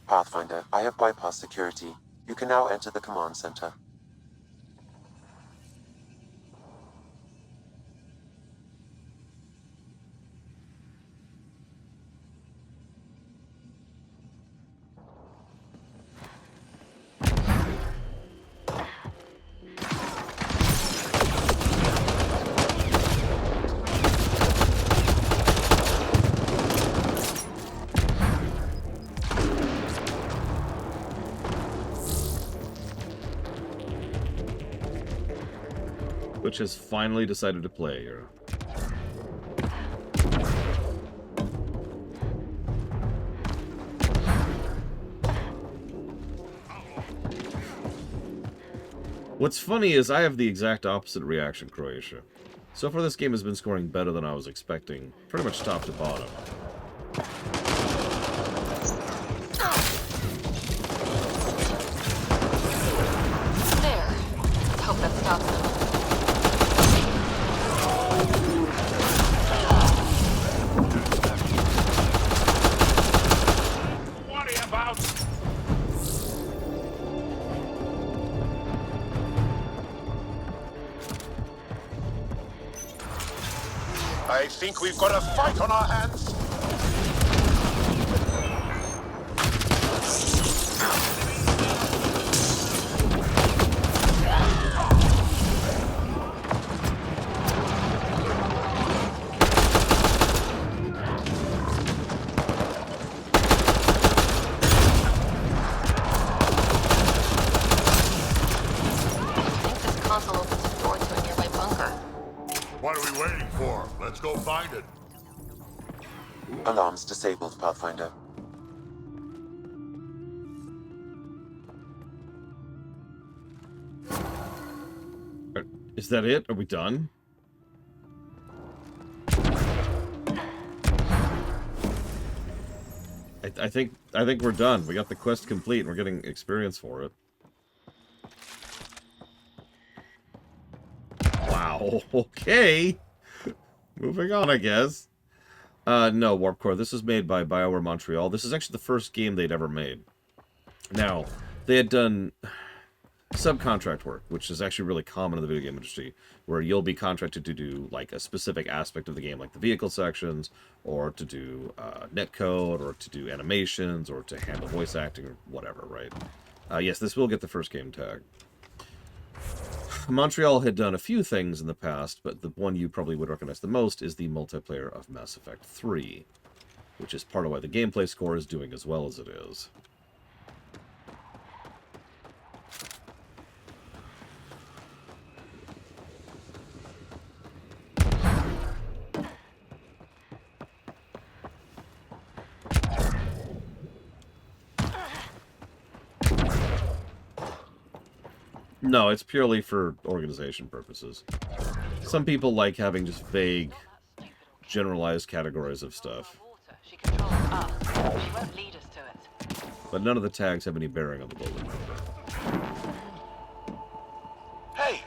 Pathfinder, I have bypassed security. You can now enter the command center. Which has finally decided to play here. What's funny is I have the exact opposite reaction, Croatia. So far this game has been scoring better than I was expecting, pretty much top to bottom. There. Let's hope that stops them. Worry about! I think we've got a fight on our hands. Let's go find it. Alarms disabled, Pathfinder. Is that it? Are we done? I think we're done. We got the quest complete and we're getting experience for it. Wow, okay. Moving on, I guess. No, Warp Core. This was made by BioWare Montreal. This is actually the first game they'd ever made. Now, they had done subcontract work, which is actually really common in the video game industry, where you'll be contracted to do like a specific aspect of the game, like the vehicle sections, or to do netcode, or to do animations, or to handle voice acting, or whatever, right? Yes, this will get the first game tag. Montreal had done a few things in the past, but the one you probably would recognize the most is the multiplayer of Mass Effect 3, which is part of why the gameplay score is doing as well as it is. No, it's purely for organization purposes. Some people like having just vague, generalized categories of stuff. But none of the tags have any bearing on the building number. Hey!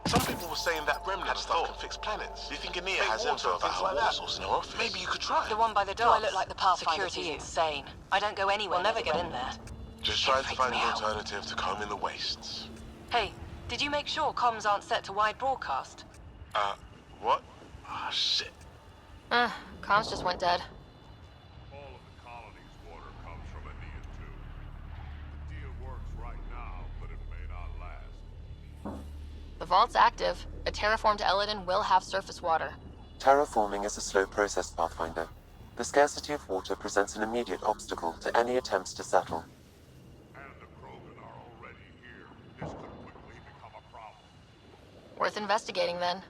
Some people were saying that remnant stuff can fix planets. Do you think Ania has info about how water source in her office? Maybe you could try. The one by the door. I look like the Pathfinder. Security's insane. I don't go anywhere. We'll never get in there. Just trying to find an alternative to combing the wastes. Hey, did you make sure comms aren't set to wide broadcast? What? Ah, shit. Comms just went dead. All of the colony The vault's active. A terraformed Elaaden will have surface water. Terraforming is a slow process, Pathfinder. The scarcity of water presents an immediate obstacle to any attempts to settle. And the Krogan are already here. This could quickly become a problem. Worth investigating, then.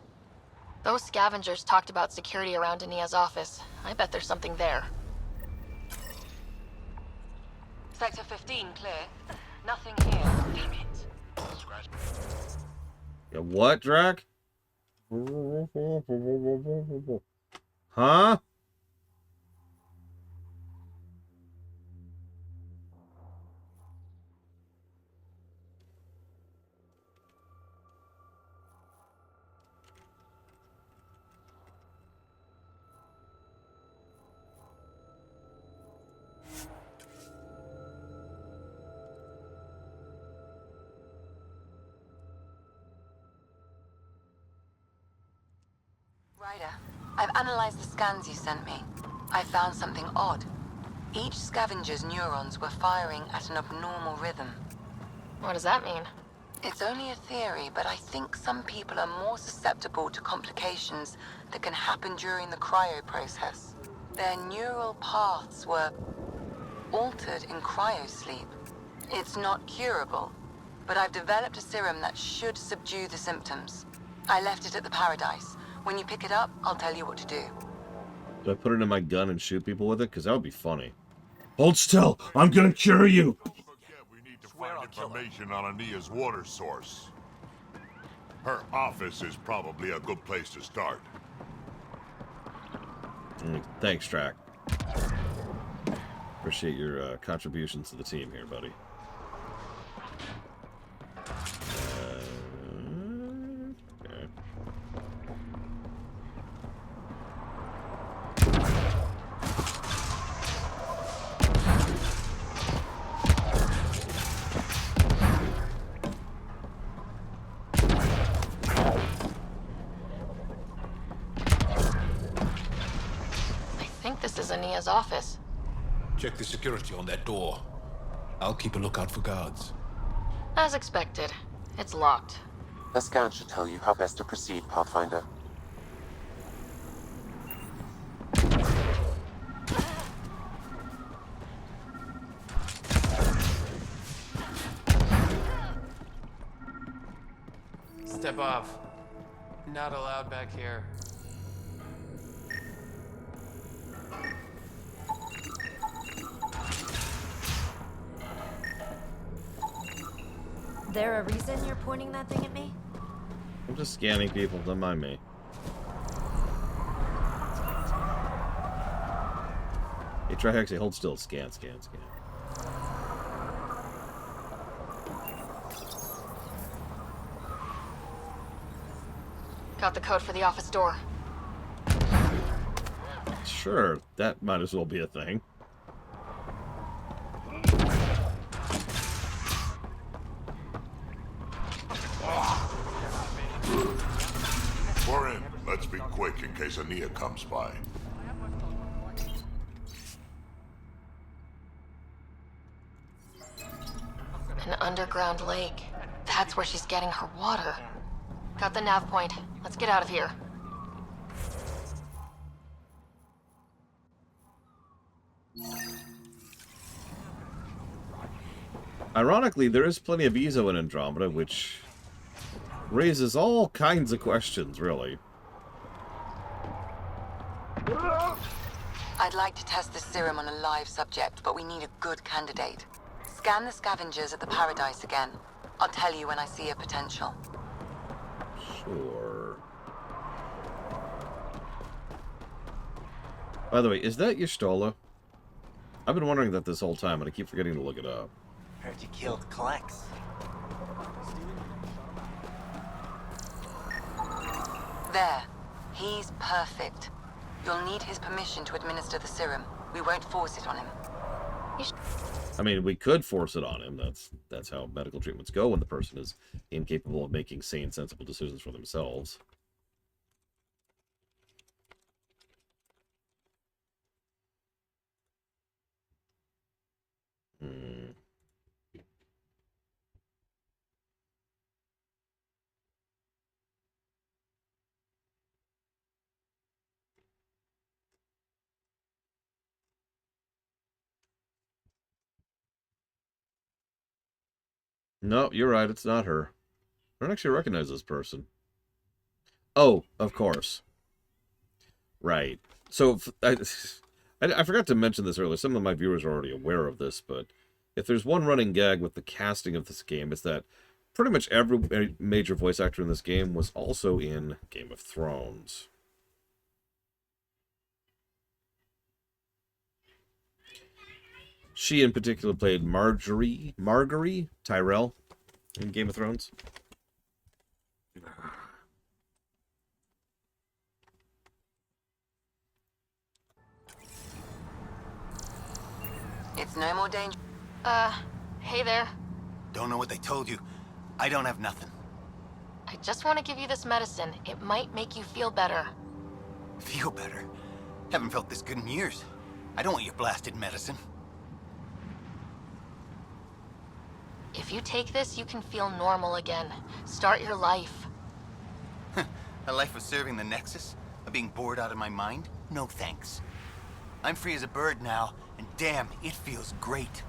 Those scavengers talked about security around Ania's office. I bet there's something there. Sector 15 clear. Nothing here. Damn it. Yeah, what, Drac? Huh? Ryder, I've analyzed the scans you sent me. I found something odd. Each scavenger's neurons were firing at an abnormal rhythm. What does that mean? It's only a theory, but I think some people are more susceptible to complications that can happen during the cryo process. Their neural paths were altered in cryosleep. It's not curable, but I've developed a serum that should subdue the symptoms. I left it at the Paradise. When you pick it up, I'll tell you what to do. Do I put it in my gun and shoot people with it? Because that would be funny. Hold still! I'm gonna cure you! Don't forget we need to find information on Ania's water source. Her office is probably a good place to start. Thanks, Track. Appreciate your contributions to the team here, buddy. Okay. I think this is Ania's office. Check the security on that door. I'll keep a lookout for guards. As expected. It's locked. The scan should tell you how best to proceed, Pathfinder. Step off. Not allowed back here. There a reason you're pointing that thing at me? I'm just scanning people, don't mind me. Hey, try actually hold still. Scan. Got the code for the office door. Sure, that might as well be a thing. We're in. Let's be quick in case Ania comes by. An underground lake. That's where she's getting her water. Got the nav point. Let's get out of here. Ironically, there is plenty of Ezo in Andromeda, which raises all kinds of questions, really. I'd like to test this serum on a live subject, but we need a good candidate. Scan the scavengers at the Paradise again. I'll tell you when I see a potential. Sure. By the way, is that Y'shtola? I've been wondering that this whole time, and I keep forgetting to look it up. Heard you killed Klex. There. He's perfect. You'll need his permission to administer the serum. We won't force it on him. I mean, we could force it on him. That's how medical treatments go when the person is incapable of making sane, sensible decisions for themselves. No, you're right. It's not her. I don't actually recognize this person. Oh, of course. Right. So, I forgot to mention this earlier. Some of my viewers are already aware of this, but if there's one running gag with the casting of this game, it's that pretty much every major voice actor in this game was also in Game of Thrones. She in particular played Marjorie Tyrell in Game of Thrones. It's no more danger. Hey there. Don't know what they told you. I don't have nothing. I just want to give you this medicine. It might make you feel better. Feel better? Haven't felt this good in years. I don't want your blasted medicine. If you take this, you can feel normal again. Start your life. A life of serving the Nexus? Of being bored out of my mind? No thanks. I'm free as a bird now, and damn, it feels great.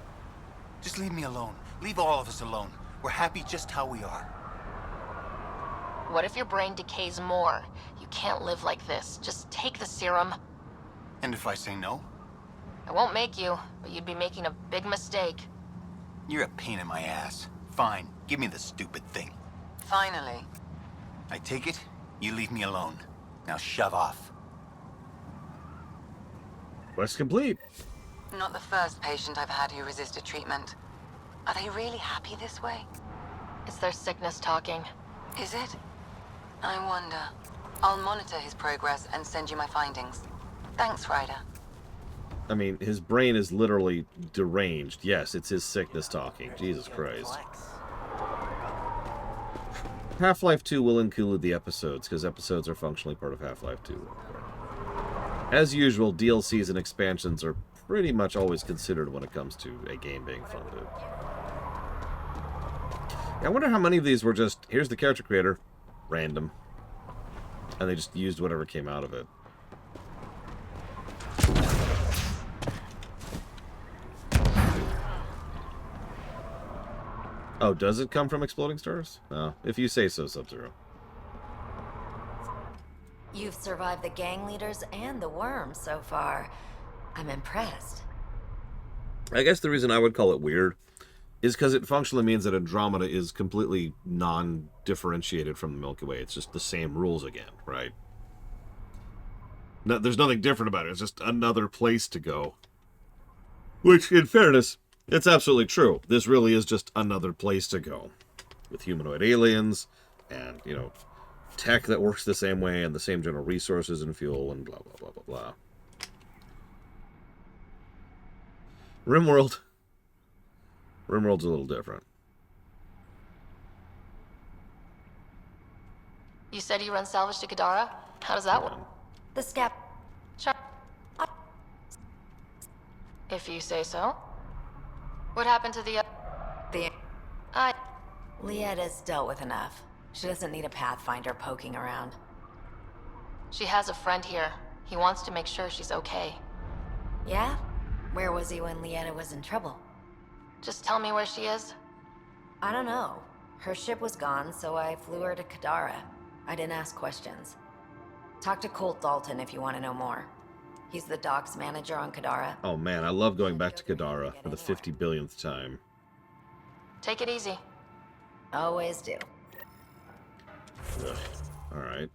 Just leave me alone. Leave all of us alone. We're happy just how we are. What if your brain decays more? You can't live like this. Just take the serum. And if I say no? I won't make you, but you'd be making a big mistake. You're a pain in my ass. Fine, give me the stupid thing. Finally. I take it, you leave me alone. Now shove off. Quest complete. Not the first patient I've had who resisted treatment. Are they really happy this way? It's their sickness talking. Is it? I wonder. I'll monitor his progress and send you my findings. Thanks, Ryder. I mean, his brain is literally deranged. Yes, it's his sickness talking. Jesus Christ. Half-Life 2 will include the episodes, because episodes are functionally part of Half-Life 2. As usual, DLCs and expansions are pretty much always considered when it comes to a game being funded. I wonder how many of these were just, here's the character creator, random, and they just used whatever came out of it. Oh, does it come from exploding stars? No, if you say so, Sub-Zero. You've survived the gang leaders and the worms so far. I'm impressed. I guess the reason I would call it weird is because it functionally means that Andromeda is completely non-differentiated from the Milky Way. It's just the same rules again, right? No, there's nothing different about it. It's just another place to go. Which, in fairness, it's absolutely true. This really is just another place to go. With humanoid aliens and, you know, tech that works the same way and the same general resources and fuel and blah, blah, blah, blah, blah. RimWorld's a little different. You said you run salvage to Kadara? How does that work? The scap... If you say so. What happened to the... Lieda's dealt with enough. She doesn't need a Pathfinder poking around. She has a friend here. He wants to make sure she's okay. Yeah? Where was he when Lieda was in trouble? Just tell me where she is. I don't know. Her ship was gone, so I flew her to Kadara. I didn't ask questions. Talk to Colt Dalton if you want to know more. He's the docks manager on Kadara. Oh man, I love going back to Kadara for the 50 billionth time. Take it easy. Always do. Ugh. All right.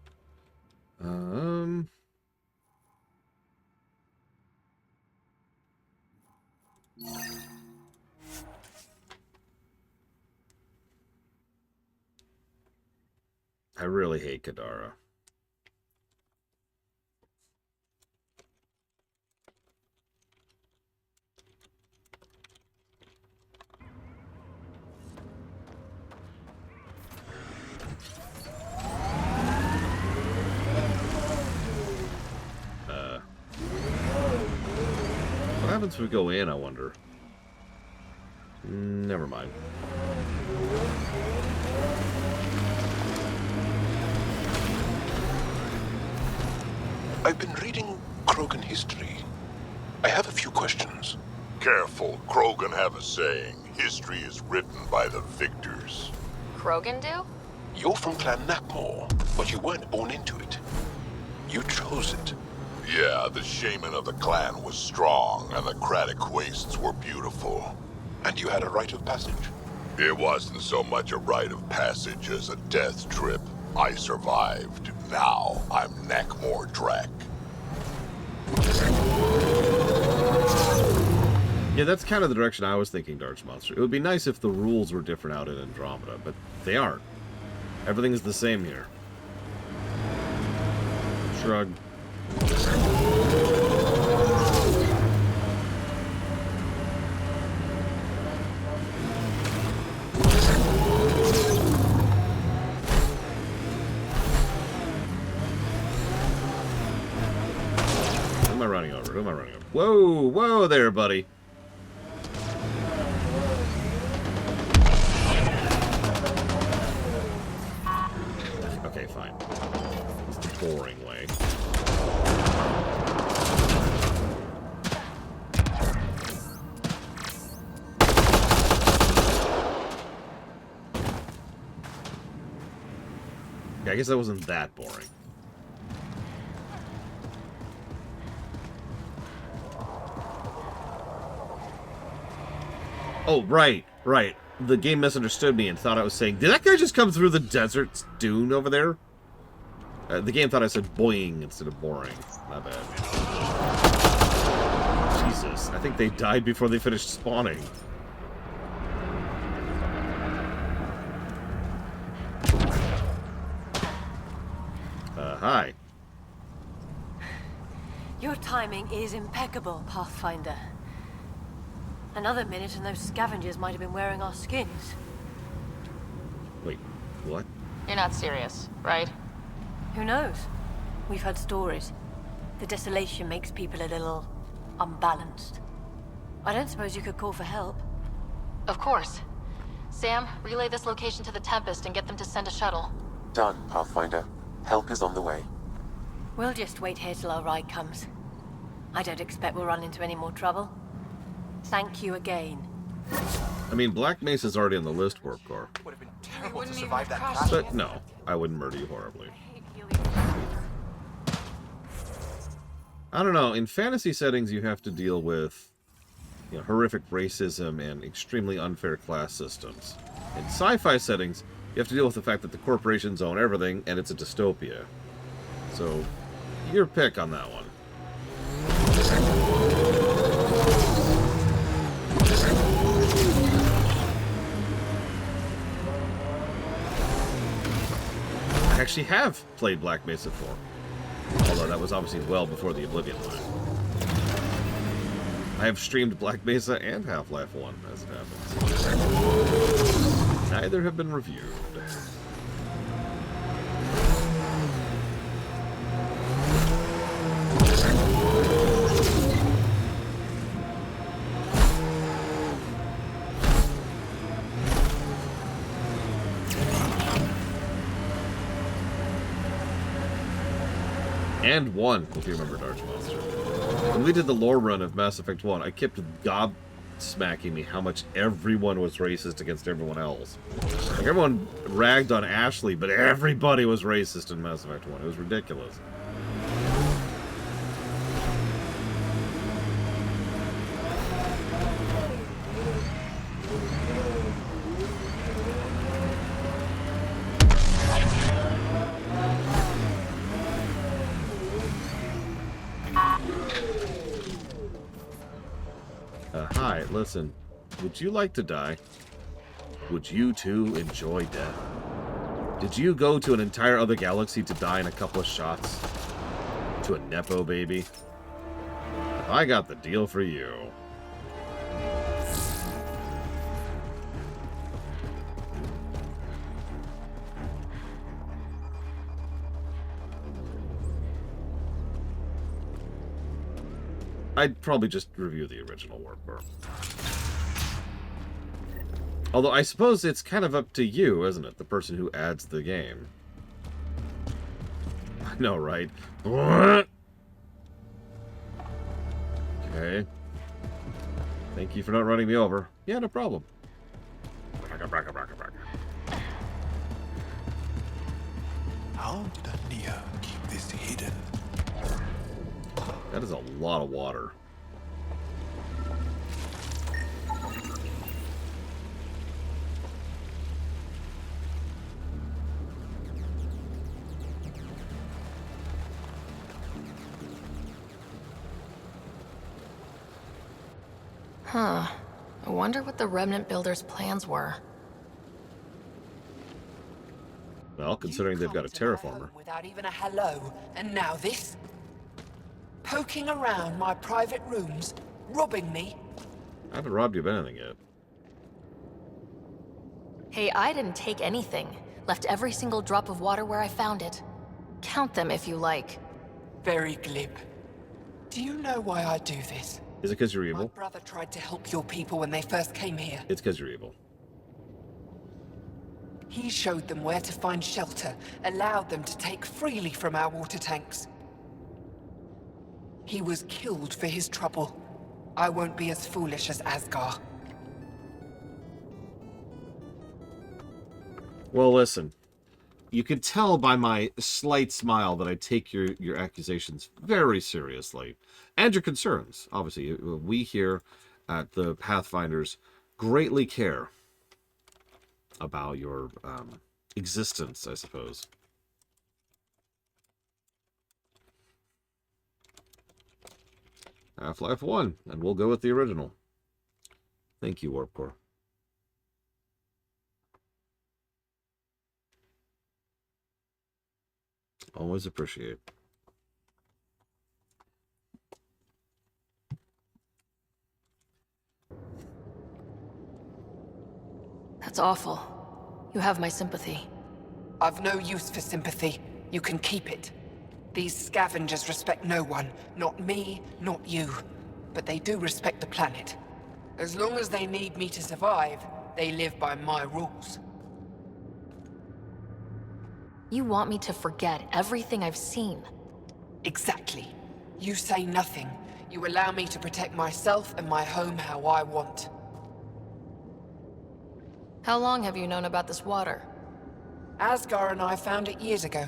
I really hate Kadara. What happens if we go in, I wonder? Never mind. I've been reading Krogan history. I have a few questions. Careful, Krogan have a saying. History is written by the victors. Krogan do? You're from Clan Nakmor, but you weren't born into it. You chose it. Yeah, the shaman of the clan was strong, and the Craddock wastes were beautiful. And you had a rite of passage. It wasn't so much a rite of passage as a death trip. I survived. Now I'm Nakmor Drak. Yeah, that's kind of the direction I was thinking, Darch Monster. It would be nice if the rules were different out in Andromeda, but they aren't. Everything's the same here. Shrug. Who am I running over? Who am I running over? Whoa, whoa there, buddy. Okay, fine. It's the boring way. Yeah, I guess that wasn't that boring. Oh, right. The game misunderstood me and thought I was saying, did that guy just come through the desert dune over there? The game thought I said boing instead of boring. My bad. Jesus, I think they died before they finished spawning. Hi. Your timing is impeccable, Pathfinder. Another minute and those scavengers might have been wearing our skins. Wait, what? You're not serious, right? Who knows? We've heard stories. The desolation makes people a little unbalanced. I don't suppose you could call for help. Of course. Sam, relay this location to the Tempest and get them to send a shuttle. Done, Pathfinder. Help is on the way. We'll just wait here till our ride comes. I don't expect we'll run into any more trouble. Thank you again. I mean, Black Mesa's already on the list, Warp Core. Would have been terrible to survive that crash. But no, I wouldn't murder you horribly. I don't know. In fantasy settings, you have to deal with, you know, horrific racism and extremely unfair class systems. In sci-fi settings, you have to deal with the fact that the corporations own everything, and it's a dystopia. So, your pick on that one. I actually have played Black Mesa 4. Although that was obviously well before the Oblivion line. I have streamed Black Mesa and Half-Life 1, as it happens. Neither have been reviewed. And 1, if you remember Darch Monster. When we did the lore run of Mass Effect 1, I kept gobsmacking me how much everyone was racist against everyone else. Like, everyone ragged on Ashley, but everybody was racist in Mass Effect 1. It was ridiculous. Hi, listen. Would you like to die? Would you too enjoy death? Did you go to an entire other galaxy to die in a couple of shots? To a Nepo baby? I got the deal for you. I'd probably just review the original Warp. Although I suppose it's kind of up to you, isn't it? The person who adds the game. I know, right? Okay. Thank you for not running me over. Yeah, no problem. How did Ania keep this hidden? That is a lot of water. Huh. I wonder what the remnant builders' plans were. Well, considering they've got a terraformer. Without even a hello, and now this? Poking around my private rooms, robbing me? I haven't robbed you of anything yet. Hey, I didn't take anything. Left every single drop of water where I found it. Count them if you like. Very glib. Do you know why I do this? Is it because you're My evil? brother tried to help your people when they first came here. It's because you're evil. He showed them where to find shelter, allowed them to take freely from our water tanks. He was killed for his trouble. I won't be as foolish as Asgar. Well, listen. You can tell by my slight smile that I take your accusations very seriously. And your concerns. Obviously, we here at the Pathfinders greatly care about your existence, I suppose. Half-Life 1, and we'll go with the original. Thank you, Warp Core. Always appreciate. That's awful. You have my sympathy. I've no use for sympathy. You can keep it. These scavengers respect no one. Not me, not you. But they do respect the planet. As long as they need me to survive, they live by my rules. You want me to forget everything I've seen. Exactly. You say nothing. You allow me to protect myself and my home how I want. How long have you known about this water? Asgar and I found it years ago.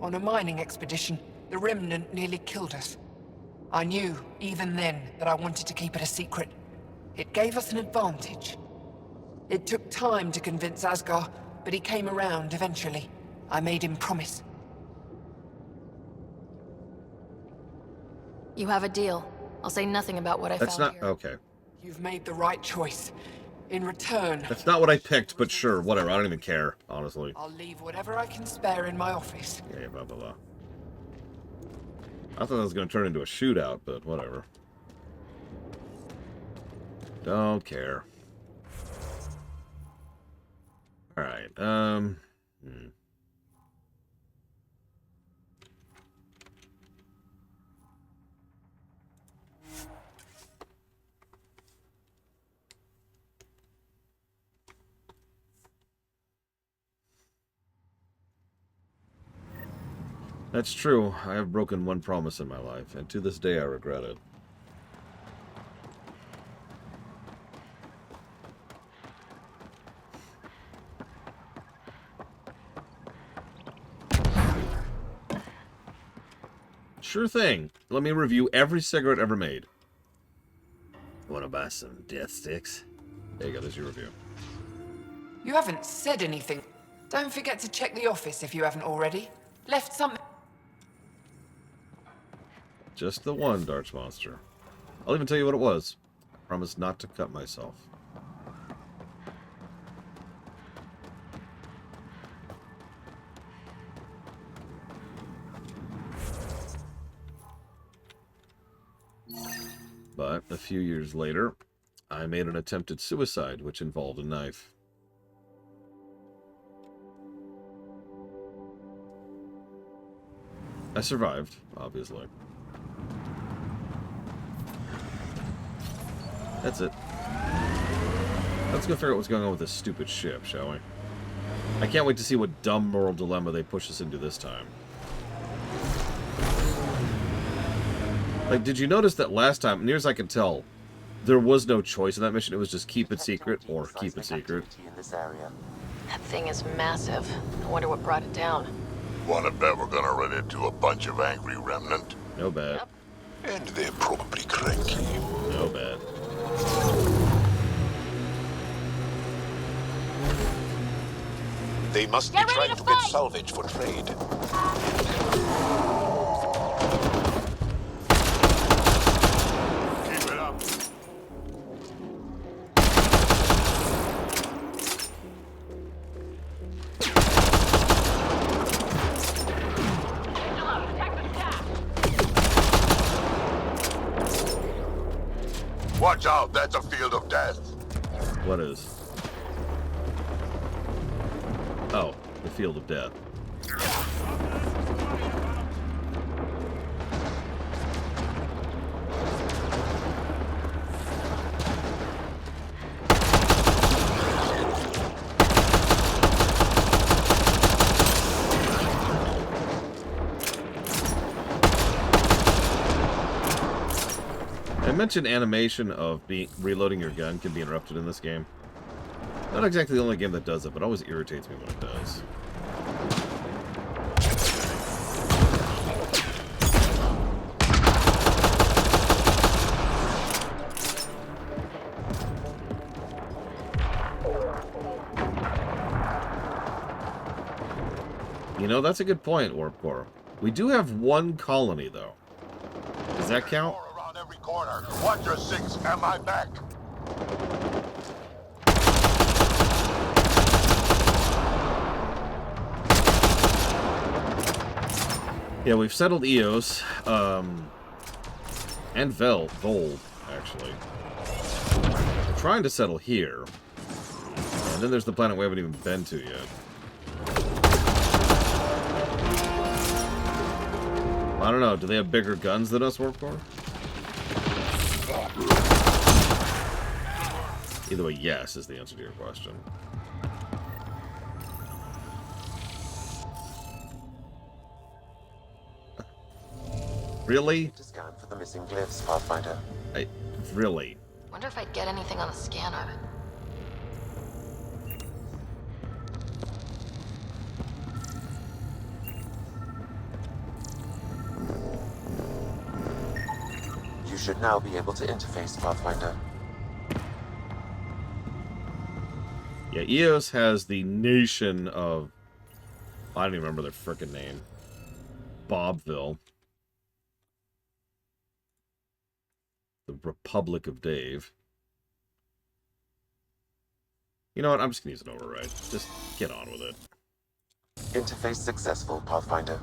On a mining expedition, the remnant nearly killed us. I knew, even then, that I wanted to keep it a secret. It gave us an advantage. It took time to convince Asgar, but he came around eventually. I made him promise. You have a deal. I'll say nothing about what I That's found not here. okay. You've made the right choice. In return, That's not what I picked, but sure, whatever. I don't even care, honestly. I'll leave whatever I can spare in my office. Yeah, blah, blah, blah. I thought that was going to turn into a shootout, but whatever. Don't care. Alright, That's true. I have broken one promise in my life, and to this day I regret it. Sure thing. Let me review every cigarette ever made. Want to buy some death sticks? There you go, there's your review. You haven't said anything. Don't forget to check the office if you haven't already. Left something. Just the one, Darts Monster. I'll even tell you what it was. I promise not to cut myself. But a few years later, I made an attempted suicide, which involved a knife. I survived, obviously. That's it. Let's go figure out what's going on with this stupid ship, shall we? I can't wait to see what dumb moral dilemma they push us into this time. Like, did you notice that last time, near as I can tell, there was no choice in that mission. It was just keep it secret or keep it secret. In this area. That thing is massive. I wonder what brought it down. Wanna bet we're gonna run into a bunch of angry remnant? No bet. And they're probably cranky. No bet. They must be trying to get salvage for trade. Keep it up. Watch out, that's a field of death. What is? Oh, the field of death. I mentioned animation of reloading your gun can be interrupted in this game. Not exactly the only game that does it, but it always irritates me when it does. You know, that's a good point, Warp Core. We do have one colony, though. Does that count? Around every corner. Watch your six. Am I back? Yeah, we've settled Eos, and Vold, actually. We're trying to settle here. And then there's the planet we haven't even been to yet. I don't know, do they have bigger guns than us, Warp Core? Either way, yes is the answer to your question. Really? To scan for the missing glyphs, Pathfinder. Really? Wonder if I'd get anything on the scanner. You should now be able to interface, Pathfinder. Yeah, Eos has the nation of... I don't even remember their frickin' name. Bobville. The Republic of Dave. You know what? I'm just gonna use an override. Just get on with it. Interface successful, Pathfinder.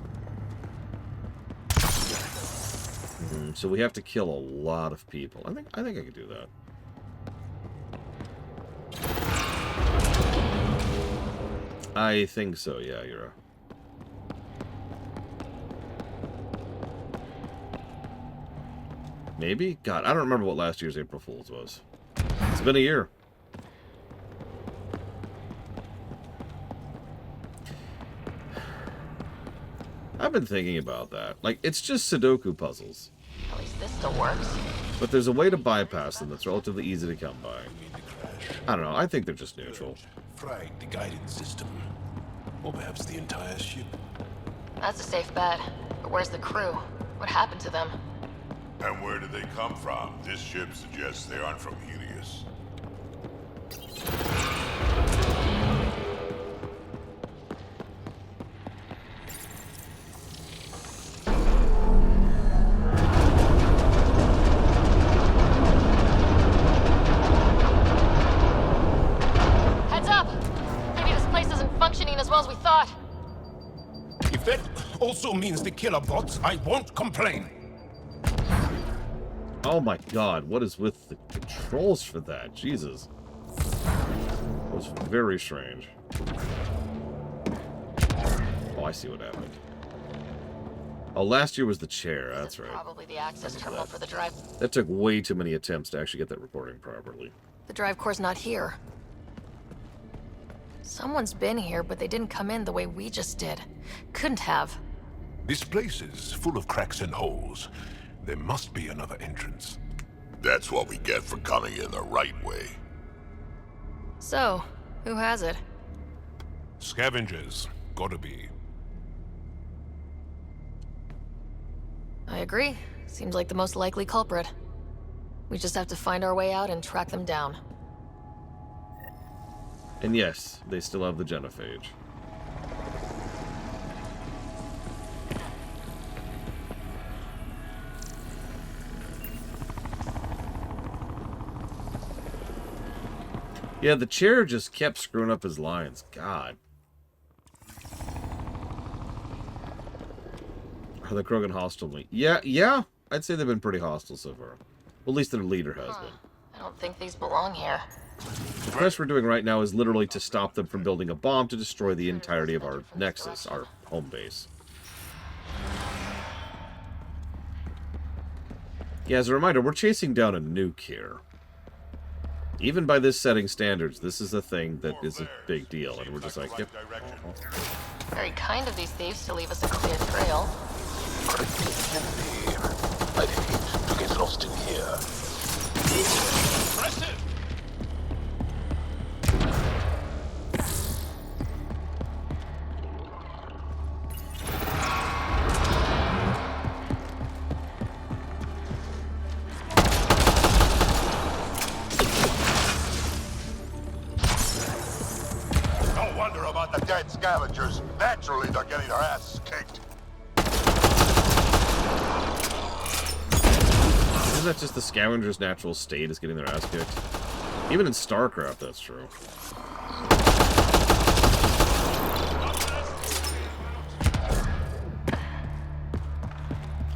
So we have to kill a lot of people. I think I could do that. I think so, yeah, Yura. Maybe? God, I don't remember what last year's April Fool's was. It's been a year. I've been thinking about that. Like, it's just Sudoku puzzles. At least this still works. But there's a way to bypass them that's relatively easy to come by. I don't know, I think they're just neutral. Fried the guidance system. Or perhaps the entire ship. That's a safe bet. But where's the crew? What happened to them? And where did they come from? This ship suggests they aren't from Helios. Heads up! Maybe this place isn't functioning as well as we thought. If that also means the killer bots, I won't complain. Oh my god, what is with the controls for that? Jesus. That was very strange. Oh, I see what happened. Oh, last year was the chair, that's right. Probably the access terminal for the drive. That took way too many attempts to actually get that recording properly. The drive core's not here. Someone's been here, but they didn't come in the way we just did. Couldn't have. This place is full of cracks and holes. There must be another entrance. That's what we get for coming in the right way. So, who has it? Scavengers. Gotta be. I agree. Seems like the most likely culprit. We just have to find our way out and track them down. And yes, they still have the genophage. Yeah, the chair just kept screwing up his lines. God. Are the Krogan hostile to me? Yeah. I'd say they've been pretty hostile so far. Well, at least their leader has been. I don't think these belong here. The quest we're doing right now is literally to stop them from building a bomb to destroy the entirety of our nexus, our home base. Yeah, as a reminder, we're chasing down a nuke here. Even by this setting standards, this is a thing that is a big deal, and we're just like, yep. Very kind of these thieves to leave us a clear trail. I'd hate to get lost in here. Impressive! No wonder about the dead scavengers. Naturally, they're getting their asses kicked. Isn't that just the scavenger's natural state, is getting their ass kicked? Even in StarCraft, that's true.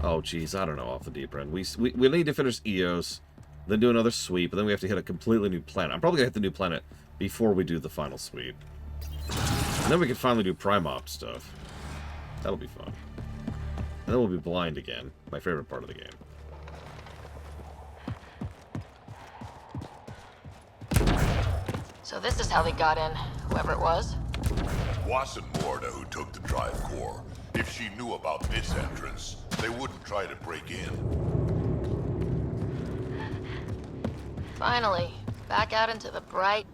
Oh, geez, I don't know, off the deep end. We need to finish EOS, then do another sweep, and then we have to hit a completely new planet. I'm probably going to hit the new planet before we do the final sweep. And then we can finally do Prime Op stuff. That'll be fun. And then we'll be blind again, my favorite part of the game. So this is how they got in, whoever it was. Wasn't Morda who took the drive core. If she knew about this entrance, they wouldn't try to break in. Finally, back out into the bright,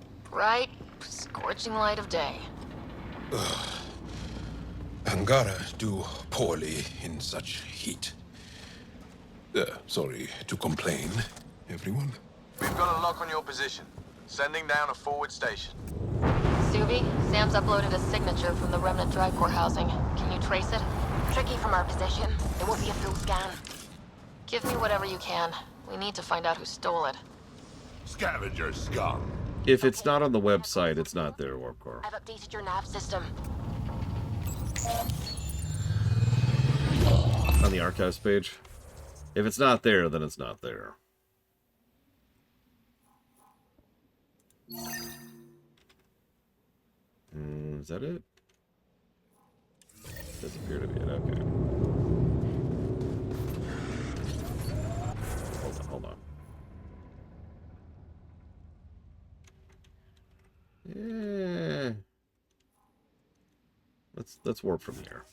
scorching light of day. Angara do poorly in such heat. Sorry to complain, everyone. We've got a lock on your position. Sending down a forward station. Suvi, Sam's uploaded a signature from the remnant drive core housing. Can you trace it? Tricky from our position. It won't be a full scan. Give me whatever you can. We need to find out who stole it. Scavenger scum. If it's not on the website, it's not there, Warp Core. I've updated your nav system. On the archives page. If it's not there, then it's not there. Is that it? Does appear to be it. Okay. Hold on. Yeah. Let's warp from here.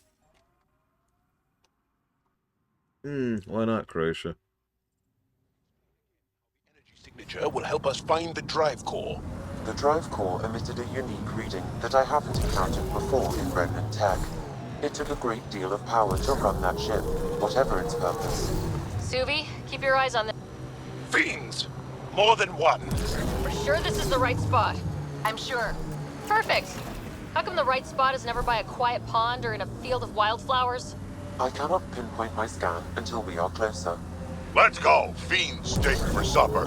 Why not, Croatia? Signature will help us find the drive core. The drive core emitted a unique reading that I haven't encountered before in remnant tech. It took a great deal of power to run that ship, whatever its purpose. Suvi, keep your eyes on the... Fiends! More than one! We're sure this is the right spot. I'm sure. Perfect. How come the right spot is never by a quiet pond or in a field of wildflowers? I cannot pinpoint my scan until we are closer. Let's go! Fiend steak for supper.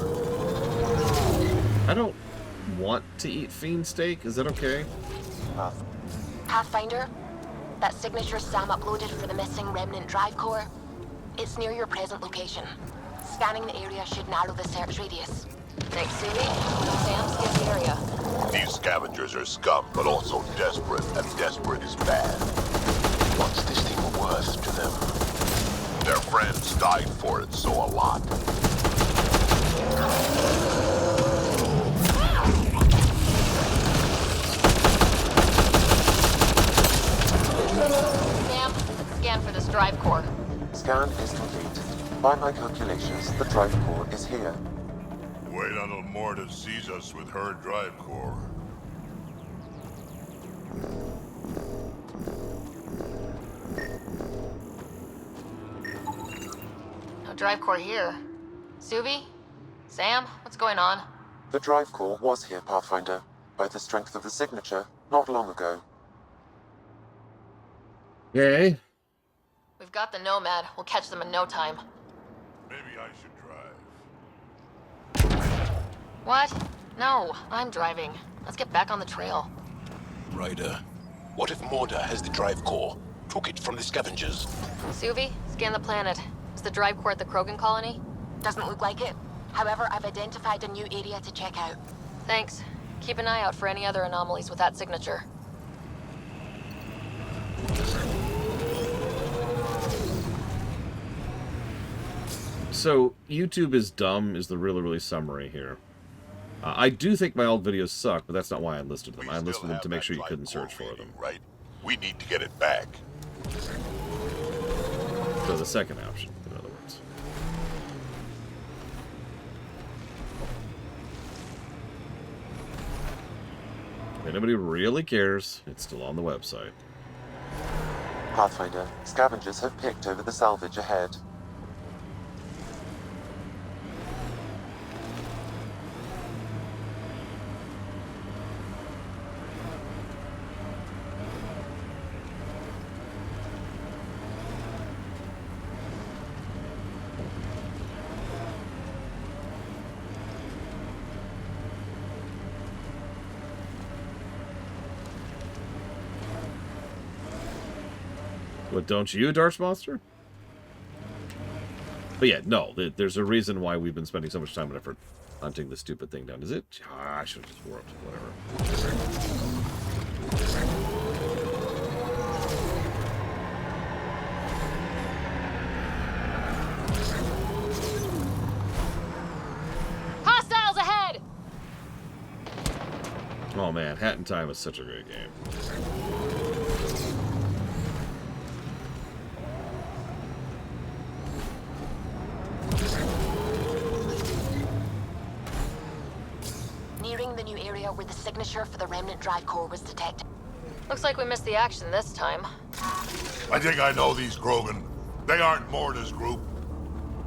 I don't want to eat fiend steak. Is that okay? Pathfinder, that signature Sam uploaded for the missing remnant drive core, it's near your present location. Scanning the area should narrow the search radius. Thanks, Suvi. Sam scans the area. These scavengers are scum, but also desperate, and desperate is bad. What's this thing worth to them? Their friends died for it, so a lot. Sam, scan for this drive core. Scan is complete. By my calculations, the drive core is here. Wait until Morta sees us with her drive core. No drive core here. Suvi? Sam? What's going on? The drive core was here, Pathfinder, by the strength of the signature, not long ago. Okay. We've got the Nomad. We'll catch them in no time. Maybe I should drive. What? No, I'm driving. Let's get back on the trail. Ryder, what if Morda has the drive core? Took it from the scavengers. Suvi, scan the planet. Is the drive core at the Krogan colony? Doesn't look like it. However, I've identified a new area to check out. Thanks. Keep an eye out for any other anomalies with that signature. So, YouTube is dumb is the really summary here. I do think my old videos suck, but that's not why I enlisted them. I enlisted them to make sure you couldn't search for them. Right? We need to get it back. So the second option, in other words. If anybody really cares, it's still on the website. Pathfinder, scavengers have picked over the salvage ahead. What, don't you, Dark Monster? But yeah, no, there's a reason why we've been spending so much time and effort hunting this stupid thing down. Is it? I should have just warped. Whatever. Hostiles ahead! Oh man, Hat in Time is such a great game. Nearing the new area where the signature for the remnant drive core was detected. Looks like we missed the action this time. I think I know these Krogan. They aren't Morta's group.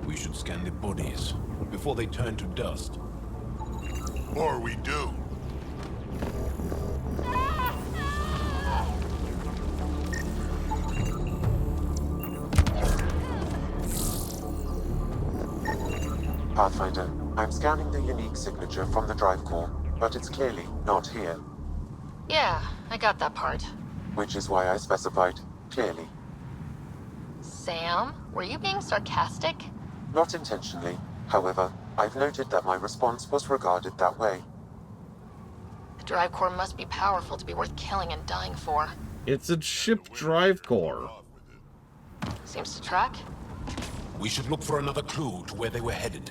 We should scan the bodies before they turn to dust. Or we do. Pathfinder, I'm scanning the unique signature from the drive core, but it's clearly not here. Yeah, I got that part. Which is why I specified clearly. Sam, were you being sarcastic? Not intentionally. However, I've noted that my response was regarded that way. The drive core must be powerful to be worth killing and dying for. It's a ship drive core. Seems to track. We should look for another clue to where they were headed.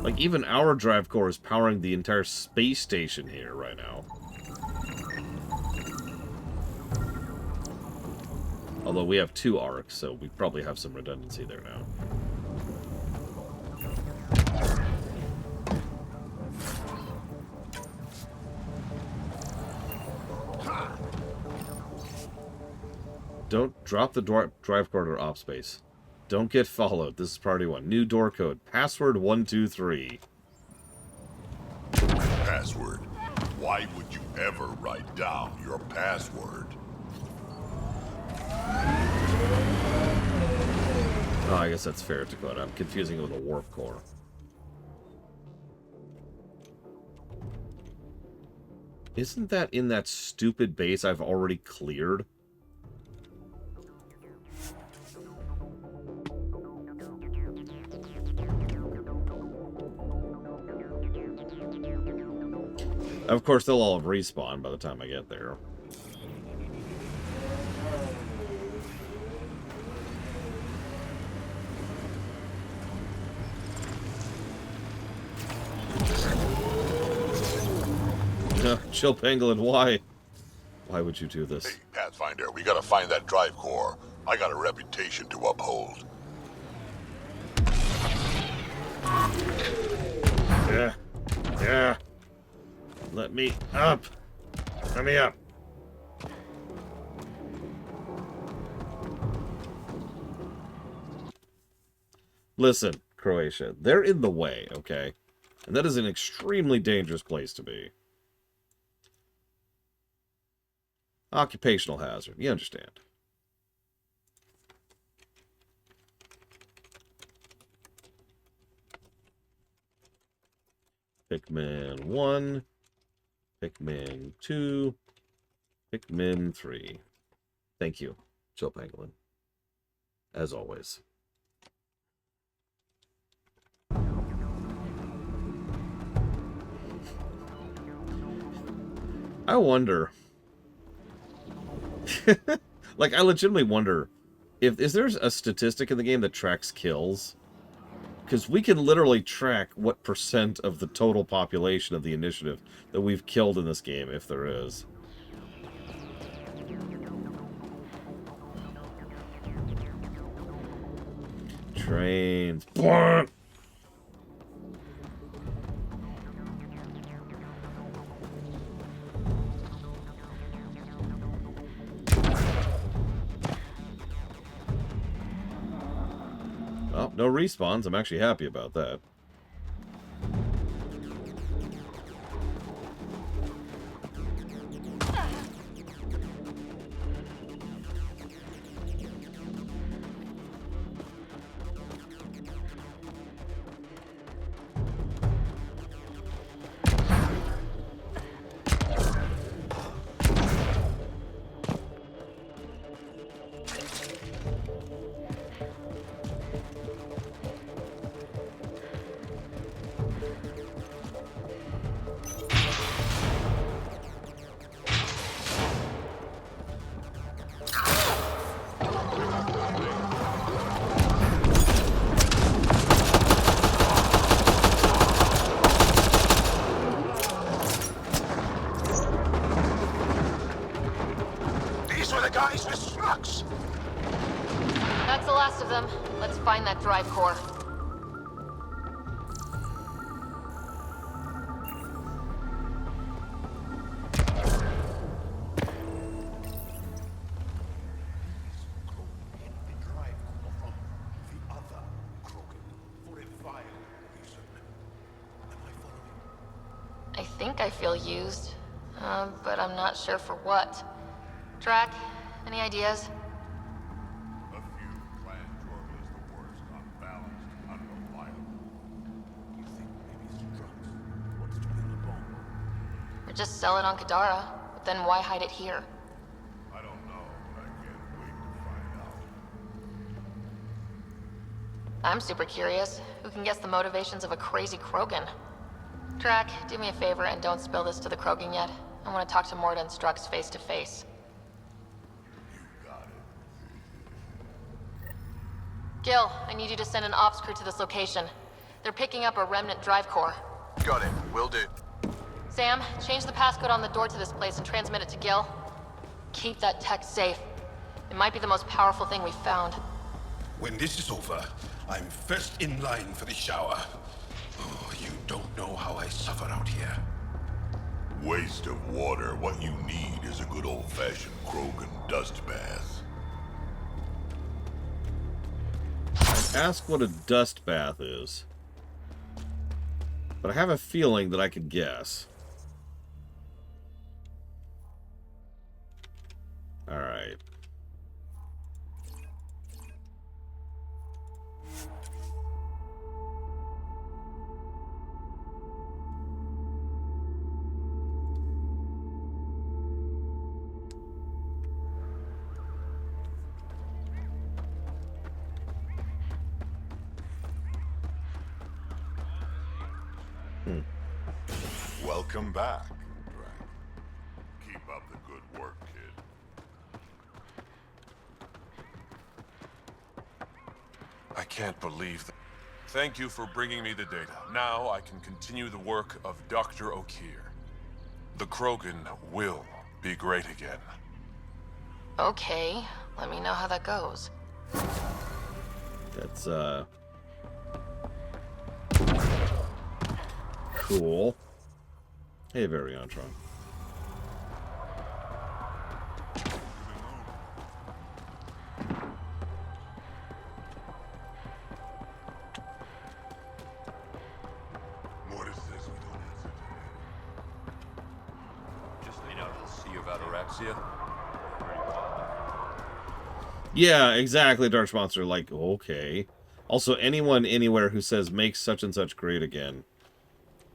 Like, even our drive core is powering the entire space station here right now. Although we have 2 arcs, so we probably have some redundancy there now. Don't drop the drive core to op space. Don't get followed. This is party 1. New door code. Password 123. Password? Why would you ever write down your password? Oh, I guess that's fair, Dakota. I'm confusing it with a warp core. Isn't that in that stupid base I've already cleared? Of course, they'll all have respawned by the time I get there. Oh, Chill Pangolin, why? Why would you do this? Hey, Pathfinder, we gotta find that drive core. I got a reputation to uphold. Yeah. Yeah. Let me up. Let me up. Listen, Croatia, they're in the way, okay? And that is an extremely dangerous place to be. Occupational hazard, you understand. Pikmin 1, Pikmin 2, Pikmin 3. Thank you, Chill Pangolin. As always. I wonder. Like, I legitimately wonder if is there a statistic in the game that tracks kills? Because we can literally track what percent of the total population of the initiative that we've killed in this game, if there is. Trains. Oh, no respawns. I'm actually happy about that. That's the last of them. Let's find that drive core. I think I feel used, but I'm not sure for what. Drac, any ideas? Or just sell it on Kadara, but then why hide it here? I don't know, but I can't wait to find out. I'm super curious. Who can guess the motivations of a crazy Krogan? Drac, do me a favor and don't spill this to the Krogan yet. I want to talk to Morta and Strux face to face. Gil, I need you to send an ops crew to this location. They're picking up a remnant drive core. Got it. Will do. Sam, change the passcode on the door to this place and transmit it to Gil. Keep that tech safe. It might be the most powerful thing we've found. When this is over, I'm first in line for the shower. Oh, you don't know how I suffer out here. Waste of water. What you need is a good old-fashioned Krogan dust bath. Ask what a dust bath is. But I have a feeling that I could guess. Alright. Welcome back, Drac. Keep up the good work, kid. I can't believe that. Thank you for bringing me the data. Now I can continue the work of Dr. O'Keir. The Krogan will be great again. Okay, let me know how that goes. That's, cool. Hey, Variantron. What is this? We don't answer to. Just made out of the Sea of Ataraxia. Yeah, exactly, Dark Monster. Like, okay. Also, anyone anywhere who says make such and such great again.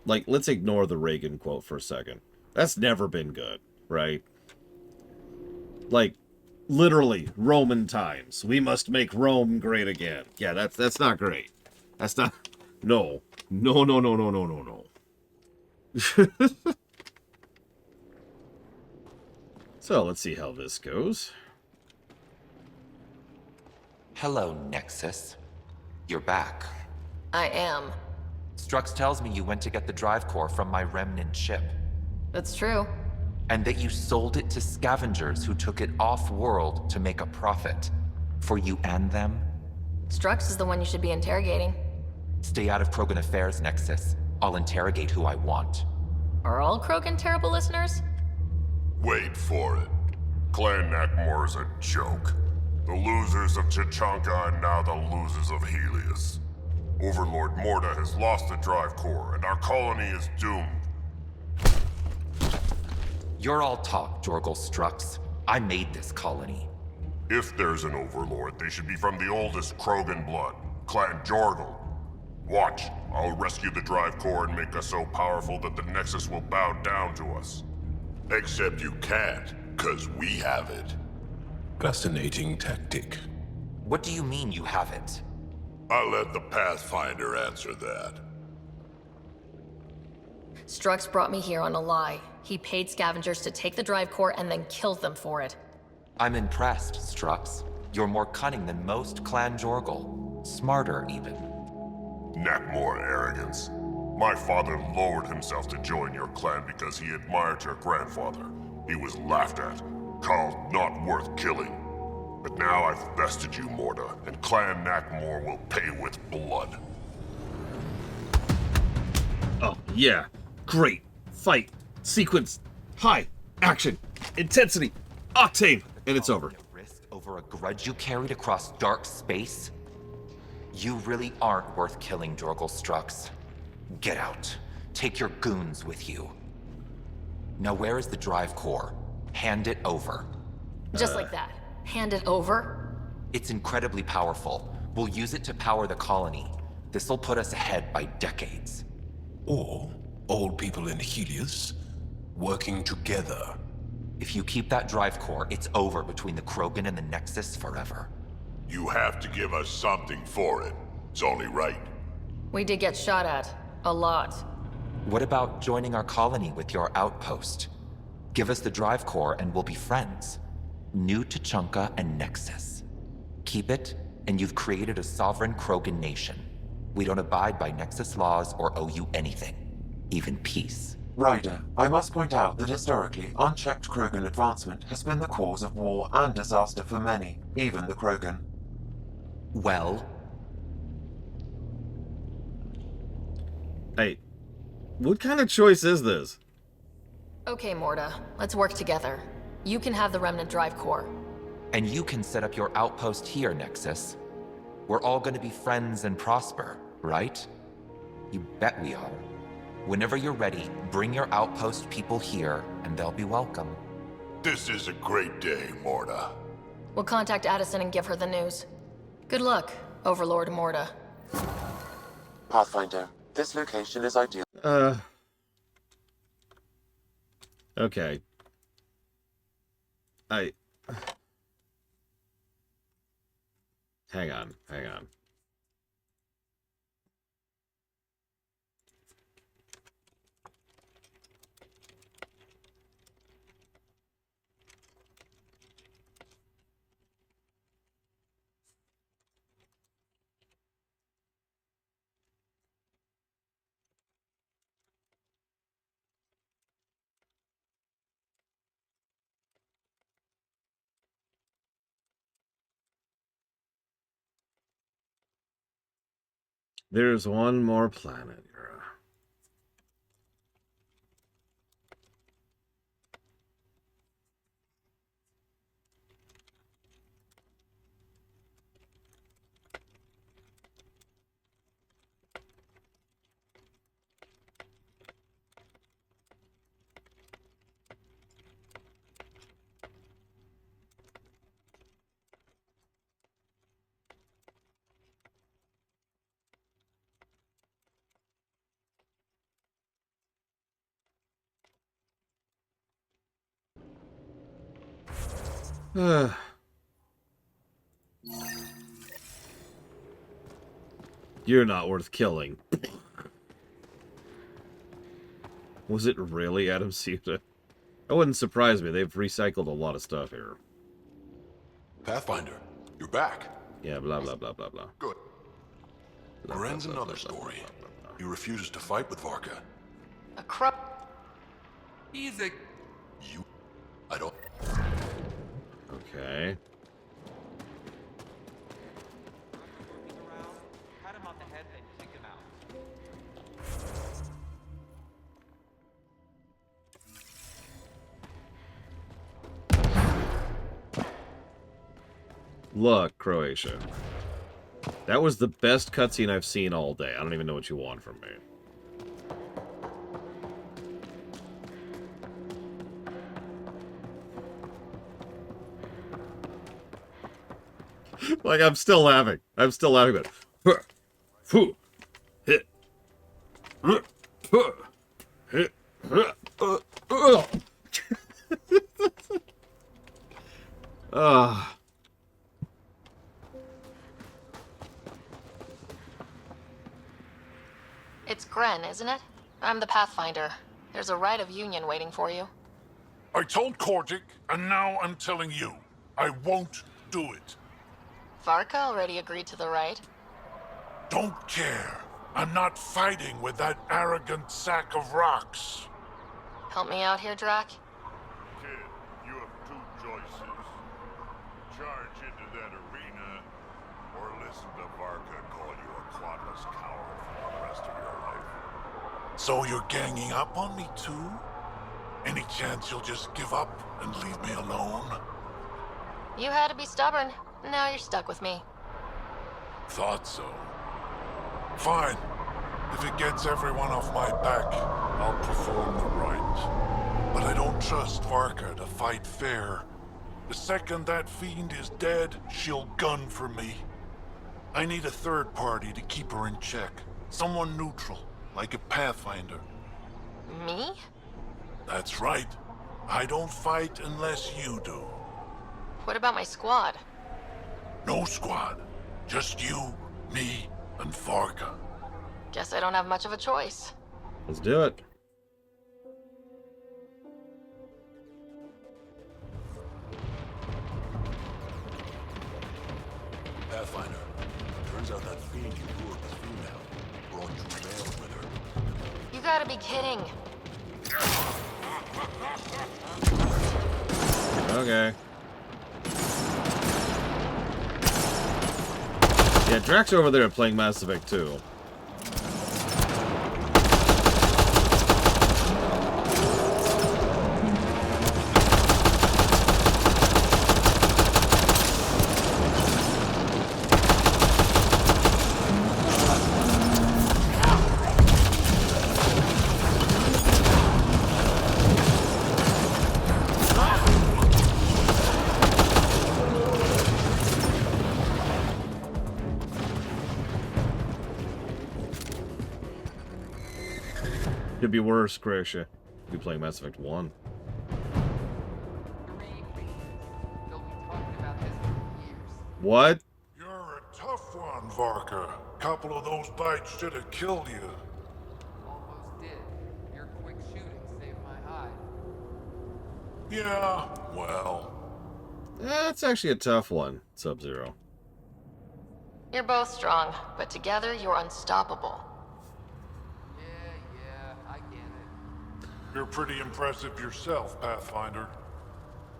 Like, let's ignore the Reagan quote for a second. That's never been good, right? Like, literally, Roman times. We must make Rome great again. Yeah, that's not great. That's not... No. No, no, no, no, no, no, no. So, let's see how this goes. Hello, Nexus. You're back. I am. Strux tells me you went to get the drive core from my remnant ship. That's true. And that you sold it to scavengers who took it off-world to make a profit. For you and them? Strux is the one you should be interrogating. Stay out of Krogan affairs, Nexus. I'll interrogate who I want. Are all Krogan terrible listeners? Wait for it. Clan Nakmor's a joke. The losers of Chichanka and now the losers of Helios. Overlord Morda has lost the drive core, and our colony is doomed. You're all talk, Jorgal Strux. I made this colony. If there's an overlord, they should be from the oldest Krogan blood, Clan Jorgal. Watch, I'll rescue the drive core and make us so powerful that the Nexus will bow down to us. Except you can't, 'cause we have it. Fascinating tactic. What do you mean you have it? I'll let the Pathfinder answer that. Strux brought me here on a lie. He paid scavengers to take the drive core and then killed them for it. I'm impressed, Strux. You're more cunning than most Clan Jorgal. Smarter, even. Nakmor arrogance. My father lowered himself to join your clan because he admired your grandfather. He was laughed at, called not worth killing. But now I've bested you, Morda, and Clan Nakmor will pay with blood. Oh, yeah. Great. Fight. Sequence. High. Action. Intensity. Octane. And it's over. Risk over a grudge you carried across dark space? You really aren't worth killing, Jorgal Strux. Get out. Take your goons with you. Now where is the drive core? Hand it over. Just like that. Hand it over? It's incredibly powerful. We'll use it to power the colony. This'll put us ahead by decades. Or old people in Helios working together. If you keep that drive core, it's over between the Krogan and the Nexus forever. You have to give us something for it. It's only right. We did get shot at. A lot. What about joining our colony with your outpost? Give us the drive core and we'll be friends. New Tuchanka and Nexus. Keep it, and you've created a sovereign Krogan nation. We don't abide by Nexus laws or owe you anything. Even peace. Ryder, I must point out that historically, unchecked Krogan advancement has been the cause of war and disaster for many, even the Krogan. Well? Hey, what kind of choice is this? Okay, Morda. Let's work together. You can have the remnant drive core. And you can set up your outpost here, Nexus. We're all gonna be friends and prosper, right? You bet we are. Whenever you're ready, bring your outpost people here, and they'll be welcome. This is a great day, Morda. We'll contact Addison and give her the news. Good luck, Overlord Morda. Pathfinder, this location is ideal. Okay. Hang on. There's one more planet. You're not worth killing. Was it really Adam Suda? That wouldn't surprise me. They've recycled a lot of stuff here. Pathfinder, you're back. Yeah, blah, blah, blah, blah, blah. Good. Gren's another story. He refuses to fight with Varka. A crow. He's a... You... I don't... Okay. Look, Croatia. That was the best cutscene I've seen all day. I don't even know what you want from me. Like, I'm still laughing. I'm still laughing about it. It's Gren, isn't it? I'm the Pathfinder. There's a rite of union waiting for you. I told Kordic, and now I'm telling you. I won't do it. Varka already agreed to the rite. Don't care. I'm not fighting with that arrogant sack of rocks. Help me out here, Drac. Kid, you have two choices. Charge into that arena, or listen to Varka call you a quadless coward for the rest of your life. So you're ganging up on me too? Any chance you'll just give up and leave me alone? You had to be stubborn. Now you're stuck with me. Thought so. Fine. If it gets everyone off my back, I'll perform the rite. But I don't trust Varka to fight fair. The second that fiend is dead, she'll gun for me. I need a third party to keep her in check. Someone neutral, like a Pathfinder. Me? That's right. I don't fight unless you do. What about my squad? No squad. Just you, me, and Varka. Guess I don't have much of a choice. Let's do it. Pathfinder, turns out that fiend you lured was female. Brought you males with her. You gotta be kidding. Okay. Yeah, Drac's over there playing Mass Effect 2. Could be worse, Croatia. Could be playing Mass Effect 1. What? You're a tough one, Varka. Couple of those bites should have killed you. Almost did. Your quick shooting saved my hide. Yeah, well. That's actually a tough one, Sub-Zero. You're both strong, but together you're unstoppable. You're pretty impressive yourself, Pathfinder.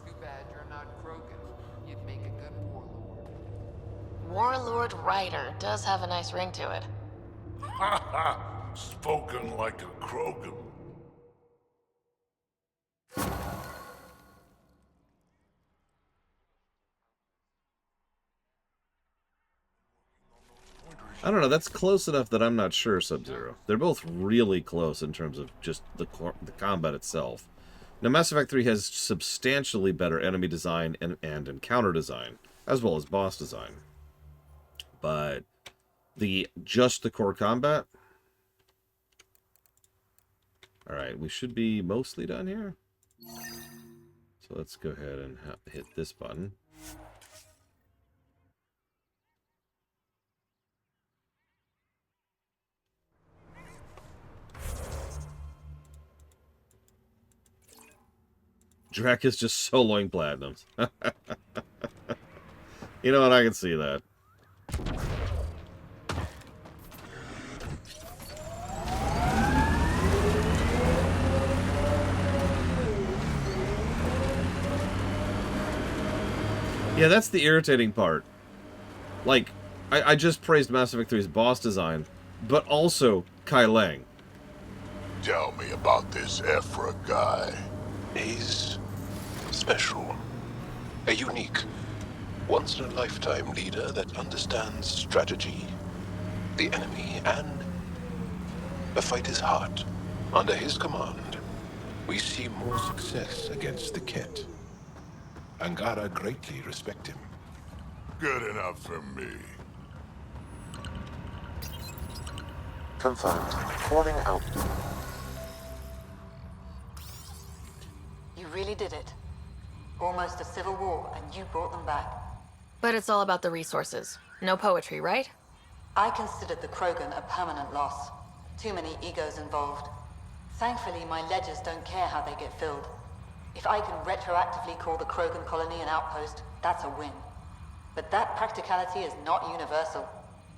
Too bad you're not Krogan. You'd make a good warlord. Warlord Ryder does have a nice ring to it. Ha ha! Spoken like a Krogan. I don't know, that's close enough that I'm not sure, Sub-Zero. They're both really close in terms of just the combat itself. Now, Mass Effect 3 has substantially better enemy design and encounter design, as well as boss design. But just the core combat? Alright, we should be mostly done here. So let's go ahead and hit this button. Drek is just soloing platinums. You know what? I can see that. Yeah, that's the irritating part. Like, I just praised Mass Effect 3's boss design, but also Kai Lang. Tell me about this Ephra guy. He's special. A unique, once-in-a-lifetime leader that understands strategy, the enemy, and the fight is hard. Under his command, we see more success against the Ket. Angara greatly respect him. Good enough for me. Confirmed. Calling out. You really did it. Almost a civil war, and you brought them back. But it's all about the resources. No poetry, right? I considered the Krogan a permanent loss. Too many egos involved. Thankfully, my ledgers don't care how they get filled. If I can retroactively call the Krogan colony an outpost, that's a win. But that practicality is not universal.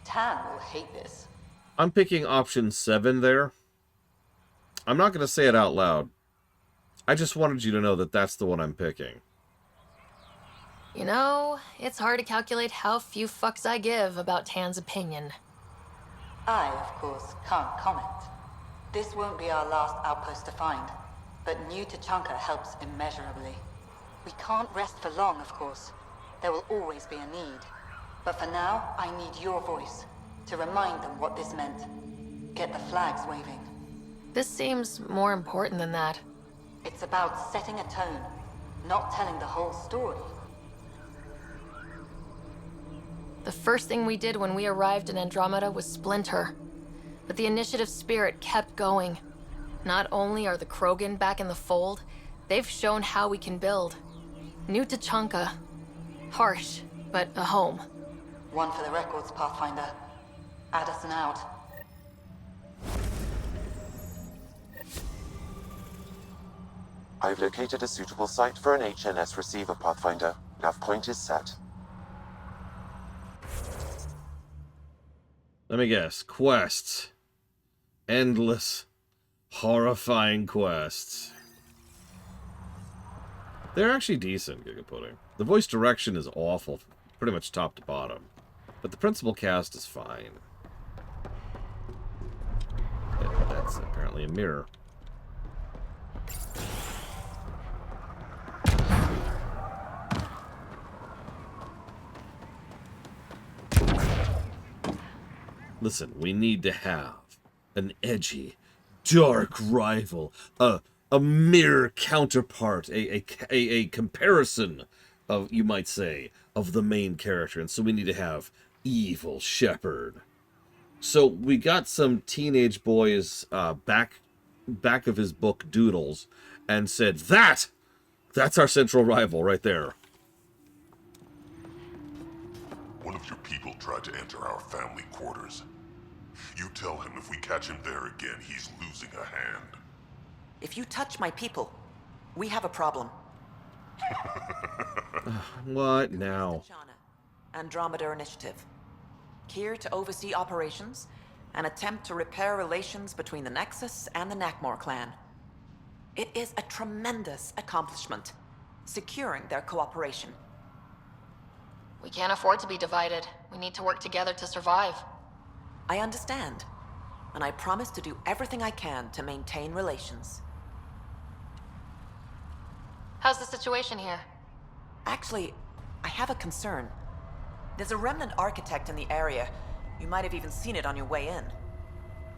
Tan will hate this. I'm picking option 7 there. I'm not going to say it out loud. I just wanted you to know that that's the one I'm picking. You know, it's hard to calculate how few fucks I give about Tan's opinion. I, of course, can't comment. This won't be our last outpost to find, but New Tachanka helps immeasurably. We can't rest for long, of course. There will always be a need. But for now, I need your voice, to remind them what this meant. Get the flags waving. This seems more important than that. It's about setting a tone, not telling the whole story. The first thing we did when we arrived in Andromeda was splinter. But the initiative spirit kept going. Not only are the Krogan back in the fold, they've shown how we can build. New Tachanka. Harsh, but a home. One for the records, Pathfinder. Addison out. I've located a suitable site for an HNS receiver, Pathfinder. Nav point is set. Let me guess. Quests. Endless, horrifying quests. They're actually decent, Gigapudding. The voice direction is awful, pretty much top to bottom. But the principal cast is fine. That's apparently a mirror. Listen, we need to have an edgy, dark rival, a mirror counterpart, a comparison of, you might say, of the main character. And so we need to have Evil Shepherd. So we got some teenage boys back of his book Doodles and said, that's our central rival right there. One of your people tried to enter our family quarters. You tell him if we catch him there again, he's losing a hand. If you touch my people, we have a problem. What now? Andromeda Initiative. Here to oversee operations and attempt to repair relations between the Nexus and the Nakmor clan. It is a tremendous accomplishment, securing their cooperation. We can't afford to be divided. We need to work together to survive. I understand. and I promise to do everything I can to maintain relations. How's the situation here? Actually, I have a concern. There's a remnant architect in the area. You might have even seen it on your way in.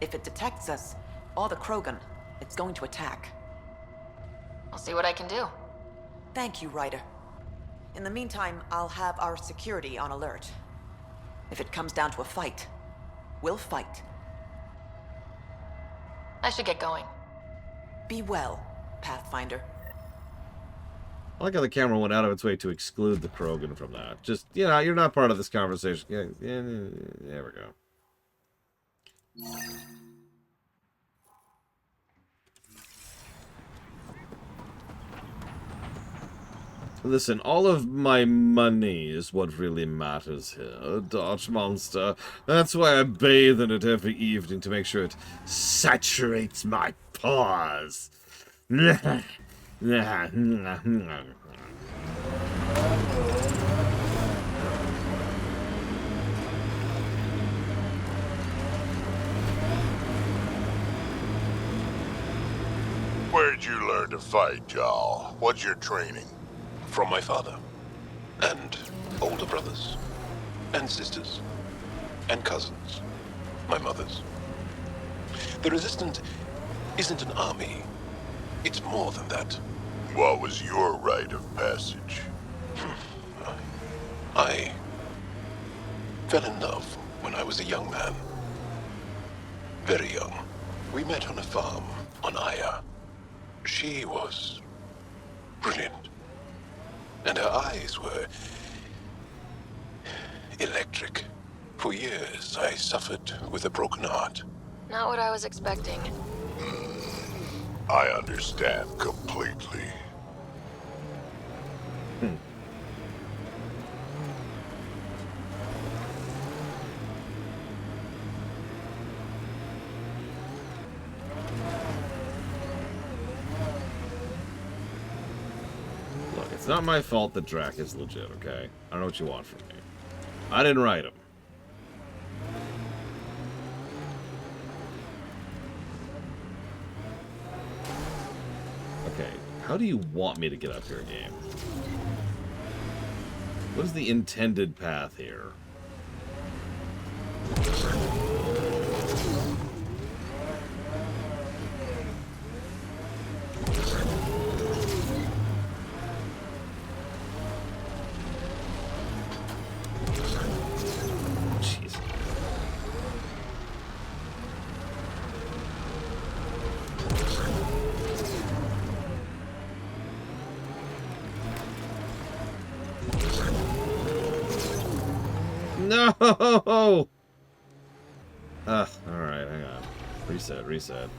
If it detects us, or the Krogan, it's going to attack. I'll see what I can do. Thank you, Ryder. In the meantime, I'll have our security on alert. If it comes down to a fight, we'll fight. I should get going. Be well, Pathfinder. I like how the camera went out of its way to exclude the Krogan from that. Just, you know, you're not part of this conversation. Yeah, there we go. Listen, all of my money is what really matters here, Dodge Monster. That's why I bathe in it every evening to make sure it saturates my pores. Where'd you learn to fight, Jarl? What's your training? From my father. And older brothers. And sisters. And cousins. My mother's. The Resistance isn't an army. It's more than that. What was your rite of passage? I fell in love when I was a young man. Very young. We met on a farm on Aya. She was brilliant. And her eyes were electric. For years, I suffered with a broken heart. Not what I was expecting. I understand completely. Look, it's not my fault that Drac is legit, okay? I don't know what you want from me. I didn't write him. Okay, how do you want me to get up here, game? What is the intended path here? Jeez. No! Alright, hang on. Reset.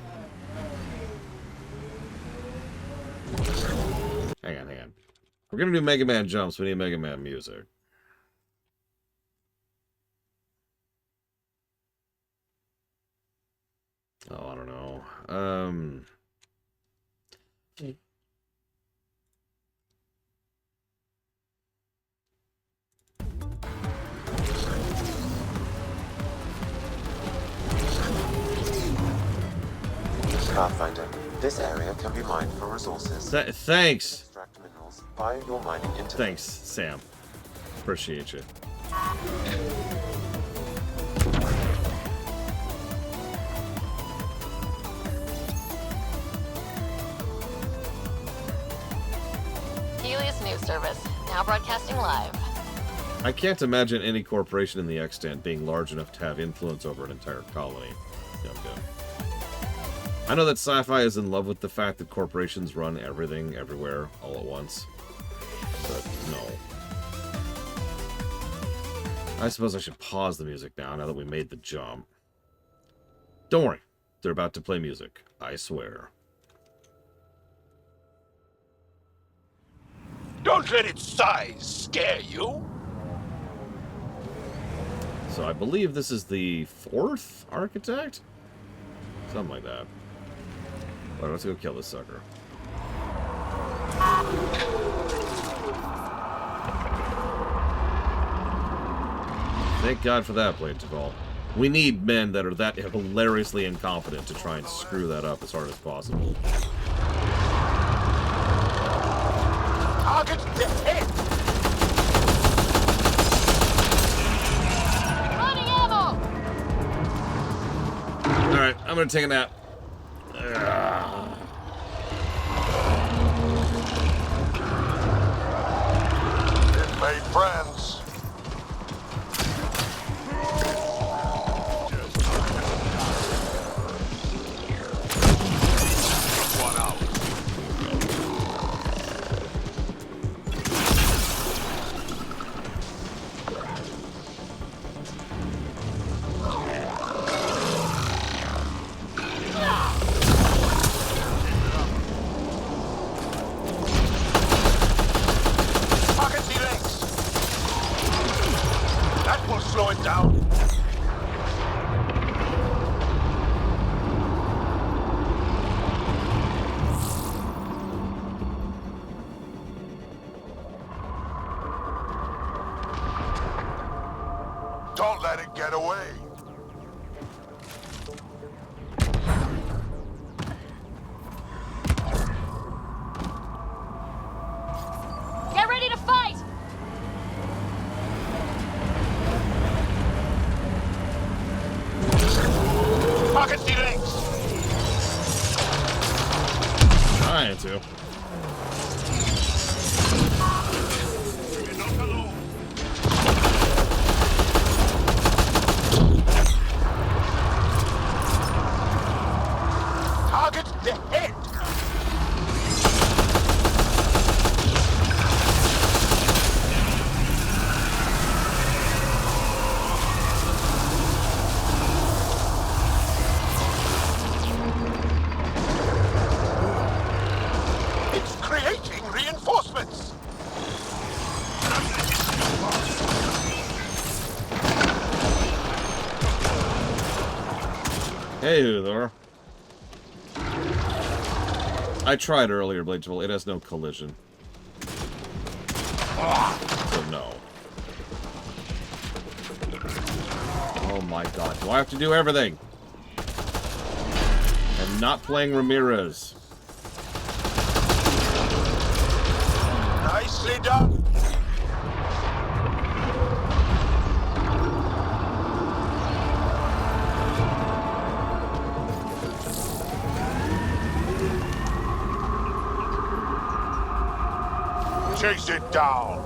Hang on. We're gonna do Mega Man jumps, we need Mega Man music. Oh, I don't know. Pathfinder, this area can be mined for resources. Thanks. Extract minerals via your mining interface. Thanks, Sam. Appreciate you. Helios News Service, now broadcasting live. I can't imagine any corporation in the extant being large enough to have influence over an entire colony. Yeah, I'm good. I know that sci-fi is in love with the fact that corporations run everything, everywhere, all at once. But no. I suppose I should pause the music now that we made the jump. Don't worry. They're about to play music. I swear. Don't let its size scare you. So I believe this is the 4th architect? Something like that. Alright, let's go kill this sucker. Thank God for that, Blade Taval. We need men that are that hilariously incompetent to try and screw that up as hard as possible. Target hit! Running ammo! Alright, I'm gonna take a nap. It made friends. One out. Pocket T-Links! That will slow it down. Don't let it get away. Get ready to fight! Pocket T-Links! Trying to. Target the head! It's creating reinforcements! Hey there. I tried earlier, Bladesville. It has no collision. So no. Oh my god. Do I have to do everything? I'm not playing Ramirez. Nicely done! Chase it down.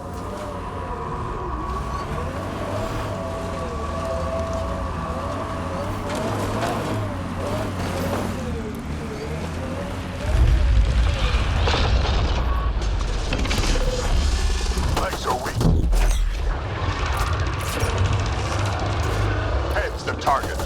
Legs are weak. Head's the target.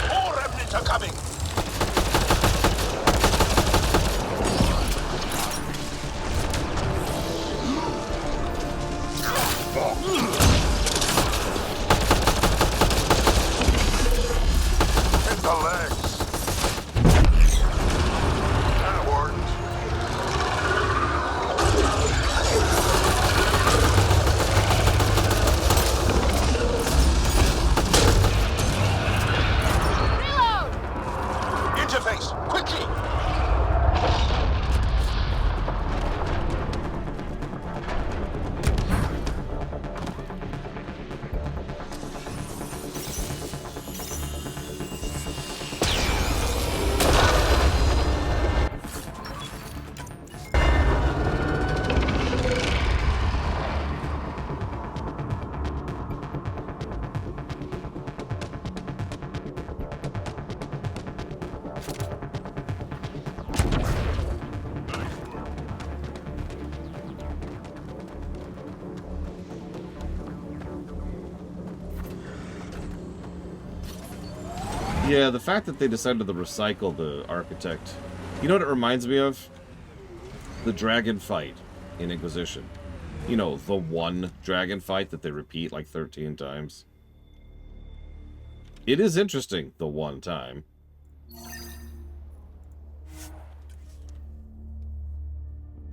More remnants are coming! Hit the legs. That worked. Reload! Interface, quickly! Yeah, the fact that they decided to recycle the architect. You know what it reminds me of? The dragon fight in Inquisition. You know, the one dragon fight that they repeat like 13 times. It is interesting the one time.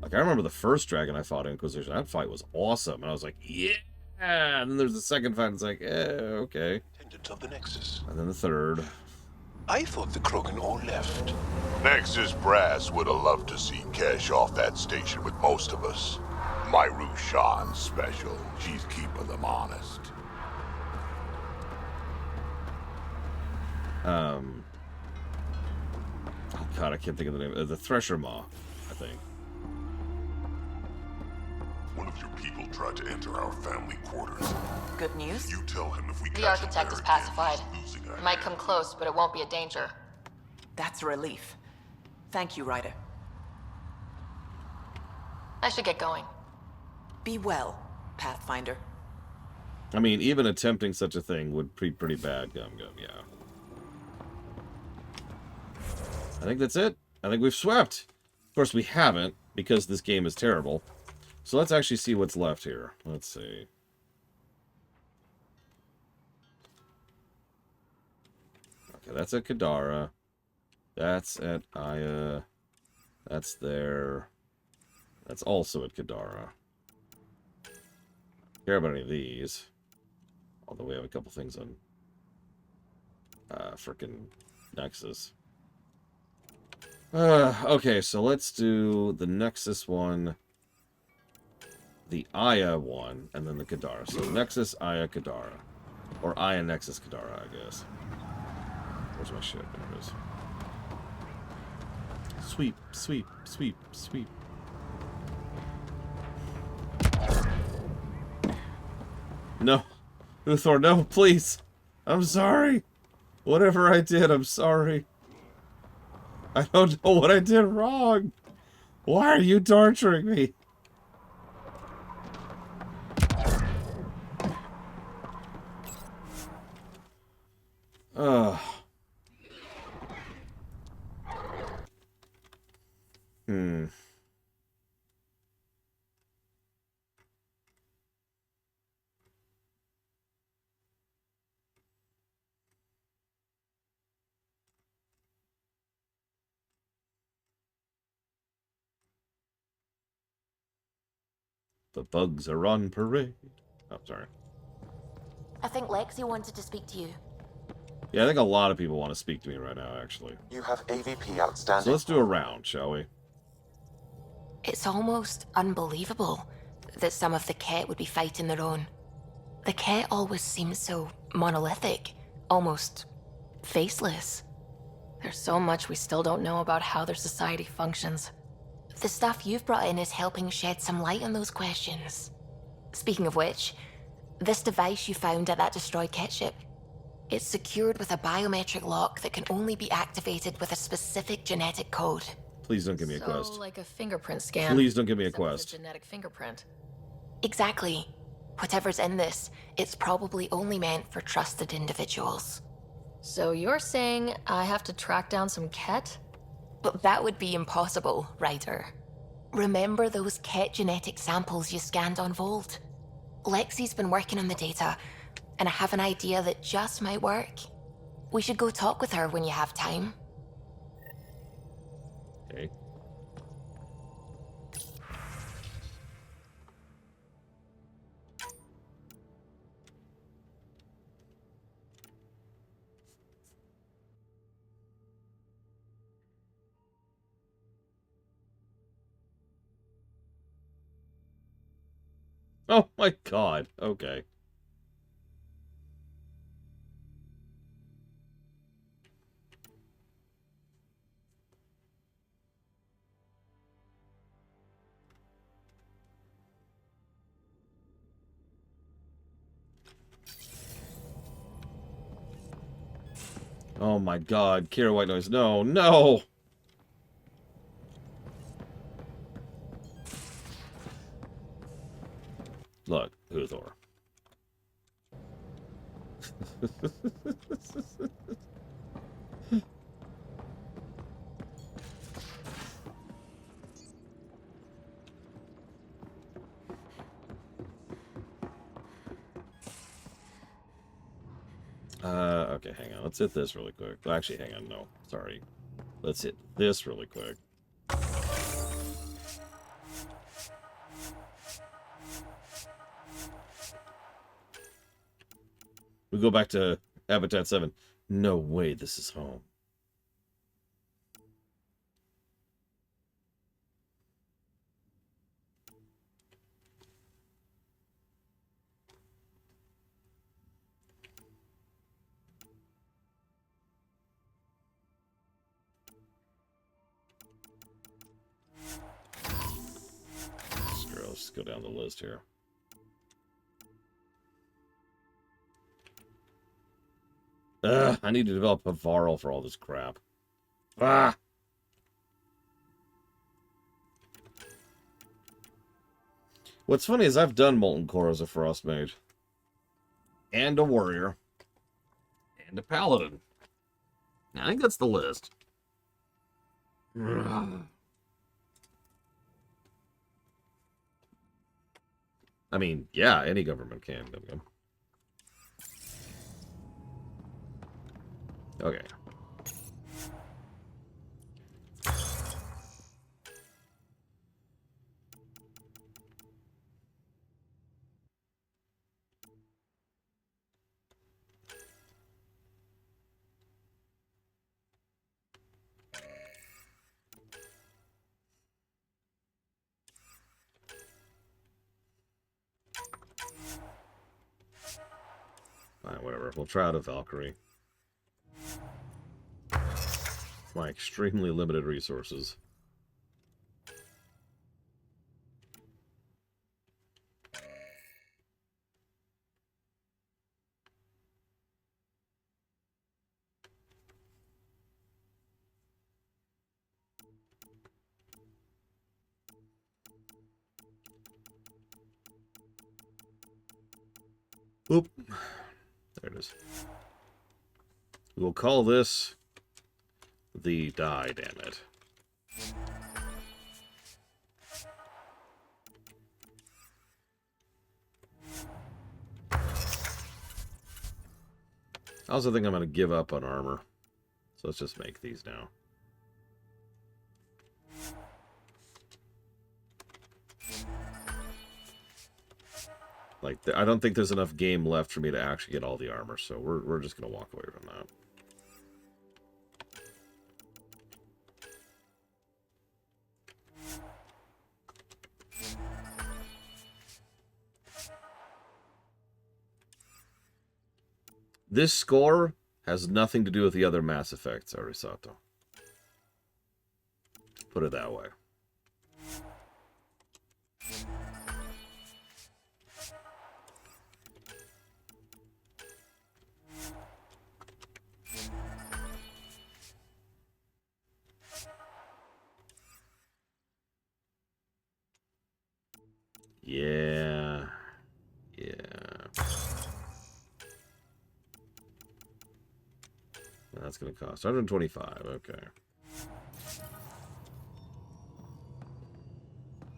Like, I remember the first dragon I fought in Inquisition. That fight was awesome. And I was like, yeah! And then there's the second fight, and it's like, okay. Attendant of the Nexus. And then the third. I thought the Krogan all left. Nexus Brass would have loved to see Cash off that station with most of us. My Rushan's special. She's keeping them honest. Oh god, I can't think of the name. The Thresher Maw, I think. One of your people tried to enter our family quarters. Good news? You tell him if we The catch him architect is there pacified. again, he's losing a It might come close, but it won't be a danger. That's a relief. Thank you, Ryder. I should get going. Be well, Pathfinder. I mean, even attempting such a thing would be pretty bad, Gum, yeah. I think that's it. I think we've swept. Of course, we haven't, because this game is terrible. So let's actually see what's left here. Let's see. Okay, that's at Kadara. That's at Aya. That's there. That's also at Kadara. Care about any of these. Although we have a couple things on frickin' Nexus. Okay, so let's do the Nexus one, the Aya one, and then the Kadara. So Nexus, Aya, Kadara. Or Aya, Nexus, Kadara, I guess. Where's my shit? There it is. Sweep, sweep, sweep, sweep. No. Uthor, no, please. I'm sorry. Whatever I did, I'm sorry. I don't know what I did wrong. Why are you torturing me? Ugh. The bugs are on parade. Oh, sorry. I think Lexi wanted to speak to you. Yeah, I think a lot of people want to speak to me right now, actually. You have AVP outstanding. So let's do a round, shall we? It's almost unbelievable that some of the Ket would be fighting their own. The Ket always seem so monolithic, almost faceless. There's so much we still don't know about how their society functions. The stuff you've brought in is helping shed some light on those questions. Speaking of which, this device you found at that destroyed Ket ship, it's secured with a biometric lock that can only be activated with a specific genetic code. Please don't give me a quest. So, like a fingerprint scan. Please don't give me a except with quest. genetic fingerprint. Exactly. Whatever's in this, it's probably only meant for trusted individuals. So you're saying I have to track down some Ket? But that would be impossible, Ryder. Remember those Ket genetic samples you scanned on Volt? Lexi's been working on the data, and I have an idea that just might work. We should go talk with her when you have time. Okay. Oh my god. Okay. Oh my god. Kira White Noise. No, no! Look, Uthor. Okay, hang on. Let's hit this really quick. Well, actually, hang on. No, sorry. Let's hit this really quick. We go back to Habitat 7. No way this is home. Let's just go down the list here. I need to develop a Varl for all this crap. Ah! What's funny is I've done Molten Core as a Frost Mage. And a Warrior. And a Paladin. I think that's the list. I mean, yeah, any government can. Okay. Fine, whatever. We'll try out a Valkyrie. My extremely limited resources. Oop. There it is. We'll call this the die, damn it. I also think I'm going to give up on armor. So let's just make these now. Like, I don't think there's enough game left for me to actually get all the armor, so we're just going to walk away from that. This score has nothing to do with the other Mass Effects, Arisato. Put it that way. Yeah. Yeah. That's going to cost 125. Okay.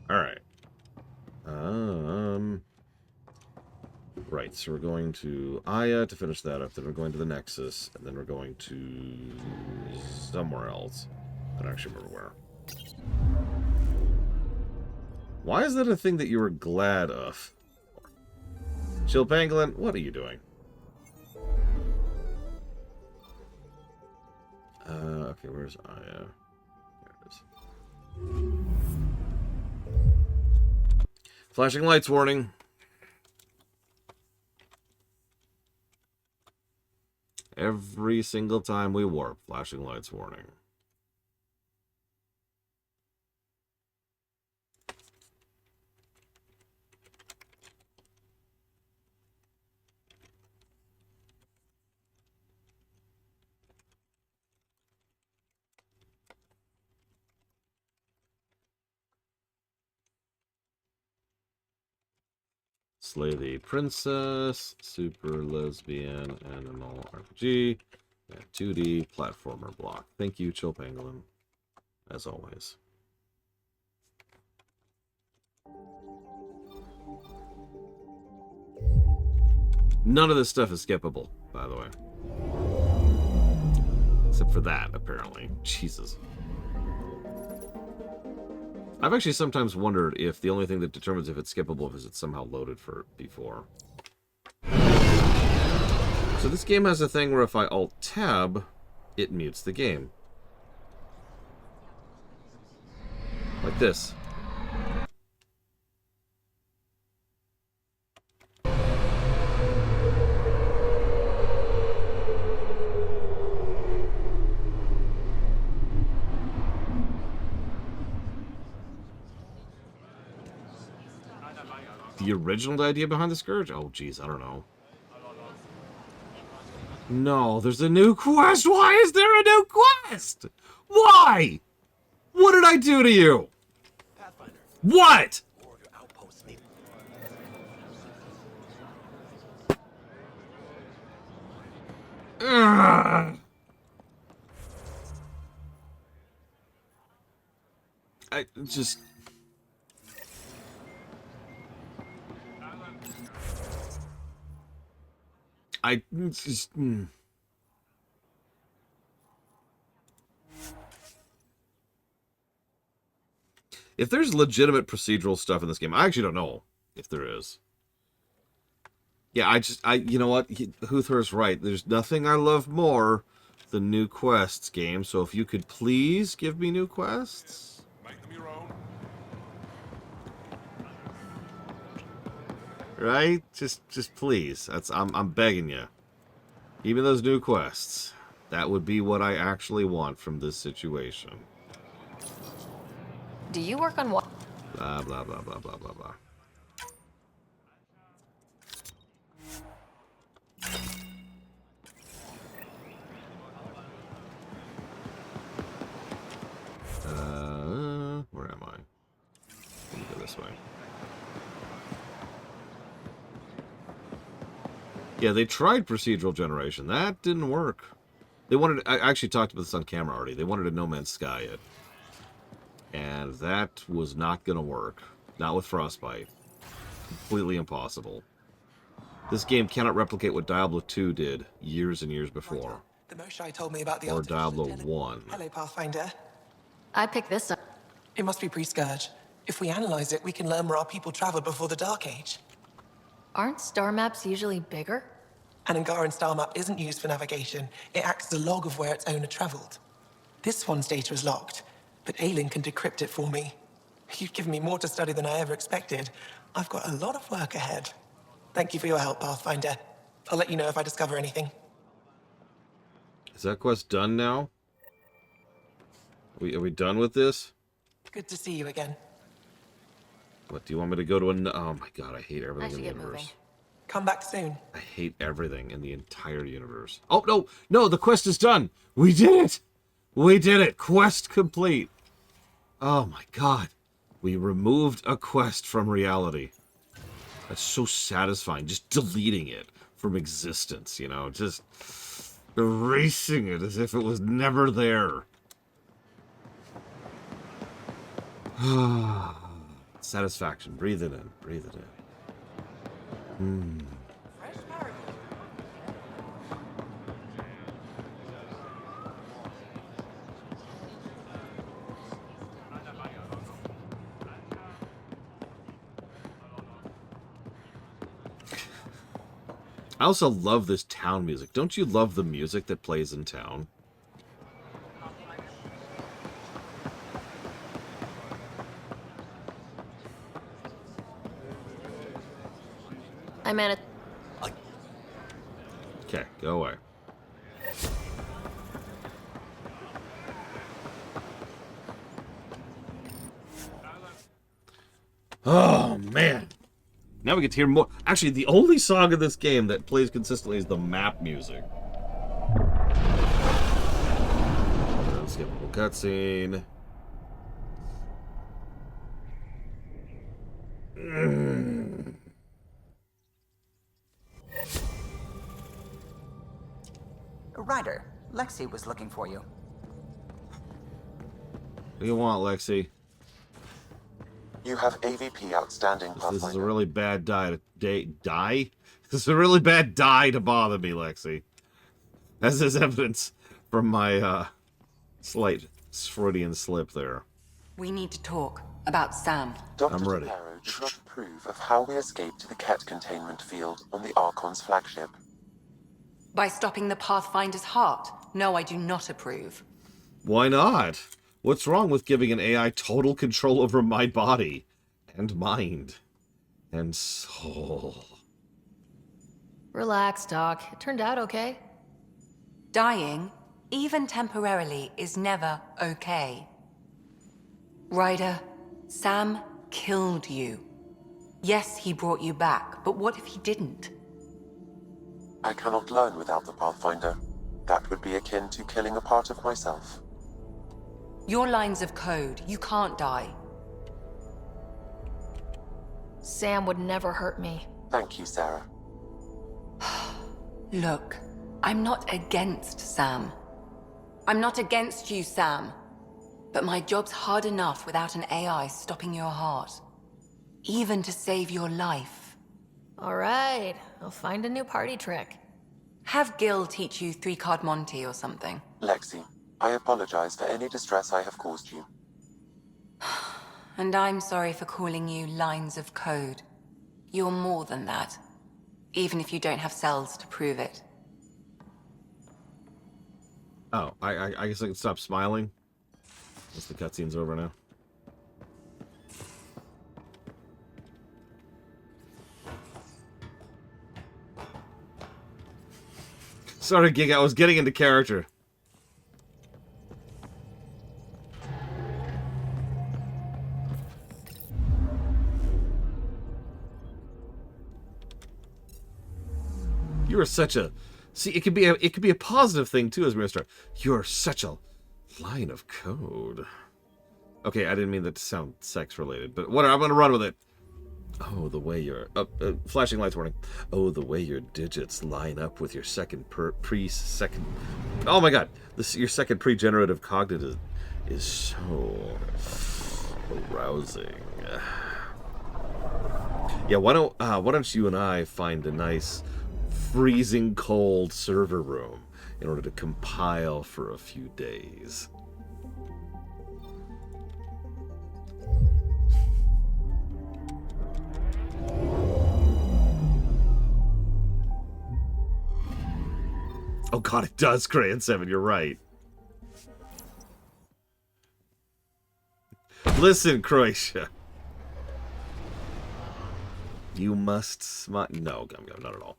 All right. Right, so we're going to Aya to finish that up, then we're going to the Nexus, and then we're going to somewhere else. I don't actually remember where. Why is that a thing that you were glad of? Chill Pangolin, what are you doing? Okay, where's Aya? There it is. Flashing lights warning. Every single time we warp, flashing lights warning. Slay the Princess, Super Lesbian Animal RPG, and 2D platformer block. Thank you, Chill Pangolin, as always. None of this stuff is skippable, by the way. Except for that, apparently. Jesus. I've actually sometimes wondered if the only thing that determines if it's skippable is it's somehow loaded for before. So this game has a thing where if I Alt-Tab, it mutes the game. Like this. The original idea behind the Scourge? Oh, geez, I don't know. No, there's a new quest! Why is there a new quest? Why? What did I do to you? What? Ugh. I just... I just... If there's legitimate procedural stuff in this game, I actually don't know if there is. Yeah, you know what? Huther's right. There's nothing I love more than new quests, game. So if you could please give me new quests. Make them your own. Right? Just please. I'm begging you. Even those new quests. That would be what I actually want from this situation. Do you work on what? Blah, blah, blah, blah, blah, blah, blah. Where am I? Let me go this way. Yeah, they tried procedural generation. That didn't work. They wanted... I actually talked about this on camera already. They wanted a No Man's Sky it. And that was not going to work. Not with Frostbite. Completely impossible. This game cannot replicate what Diablo 2 did years and years before. The Moshae told me about the Or Diablo 1. Hello, Pathfinder. I picked this up. It must be pre-Scourge. If we analyze it, we can learn where our people traveled before the Dark Age. Aren't star maps usually bigger? An Angaran star map isn't used for navigation. It acts as a log of where its owner traveled. This one's data is locked, but Elaaden can decrypt it for me. You've given me more to study than I ever expected. I've got a lot of work ahead. Thank you for your help, Pathfinder. I'll let you know if I discover anything. Is that quest done now? Are we done with this? Good to see you again. What, do you want me to go to oh my god, I hate everything in the universe. Moving. Come back soon. I hate everything in the entire universe. Oh, no! No, the quest is done! We did it! We did it! Quest complete! Oh my god. We removed a quest from reality. That's so satisfying. Just deleting it from existence, you know? Just erasing it as if it was never there. Satisfaction. Breathe it in. Breathe it in. I also love this town music. Don't you love the music that plays in town? I managed. Okay, go away. Oh, man. Now we get to hear more. Actually, the only song in this game that plays consistently is the map music. Skippable cutscene. Ryder, Lexi was looking for you. What do you want, Lexi? You have AVP outstanding, Pathfinder. This is a really bad die. This is a really bad die to bother me, Lexi. As is evidence from my slight Freudian slip there. We need to talk about Sam. Dr. I'm ready. DeParo did not approve of how we escaped to the Ket containment field on the Archon's flagship. By stopping the Pathfinder's heart? No, I do not approve. Why not? What's wrong with giving an AI total control over my body and mind and soul? Relax, Doc. It turned out okay. Dying, even temporarily, is never okay. Ryder, Sam killed you. Yes, he brought you back, but what if he didn't? I cannot learn without the Pathfinder. That would be akin to killing a part of myself. Your lines of code, you can't die. Sam would never hurt me. Thank you, Sarah. Look, I'm not against Sam. I'm not against you, Sam. But my job's hard enough without an AI stopping your heart. Even to save your life. All right, I'll find a new party trick. Have Gil teach you 3-card Monty or something. Lexi, I apologize for any distress I have caused you. And I'm sorry for calling you lines of code. You're more than that. Even if you don't have cells to prove it. Oh, I guess I can stop smiling. Guess the cutscene's over now. Sorry, Gig, I was getting into character. You are such a... See, it could be a positive thing too as we start. You're such a line of code. Okay, I didn't mean that to sound sex related, but whatever, I'm gonna run with it. Oh, the way your flashing lights warning. Oh, the way your digits line up with your second pre-second. Oh my God, your second pre-generative cognitive is so arousing. Yeah, why don't you and I find a nice freezing cold server room in order to compile for a few days. Oh God, it does, Crayon 7, you're right. Listen, Croatia. You must smile. No, not at all.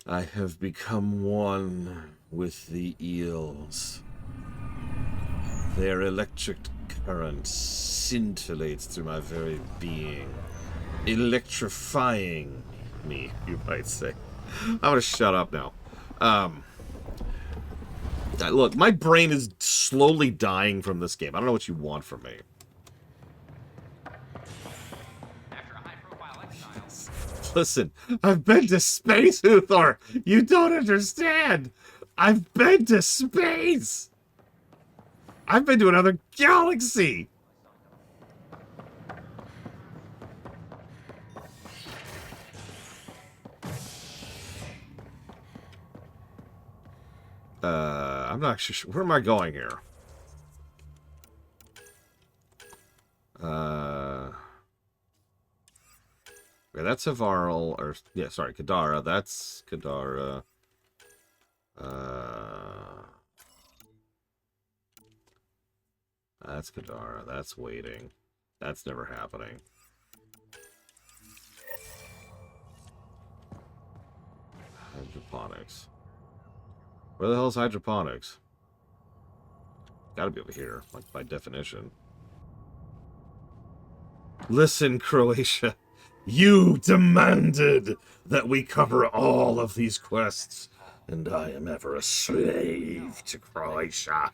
I have become one with the eels. Their electric current scintillates through my very being, electrifying me, you might say. I'm gonna shut up now. Look, my brain is slowly dying from this game. I don't know what you want from me. Listen, I've been to space, Uthor! You don't understand! I've been to space! I've been to another galaxy! I'm not sure. Where am I going here? Okay, that's Havarl, or yeah, sorry, Kadara. That's Kadara. That's Kadara. That's waiting. That's never happening. Hydroponics. Where the hell is hydroponics? Gotta be over here, like by definition. Listen, Croatia. You demanded that we cover all of these quests, and I am ever a slave to Croatia.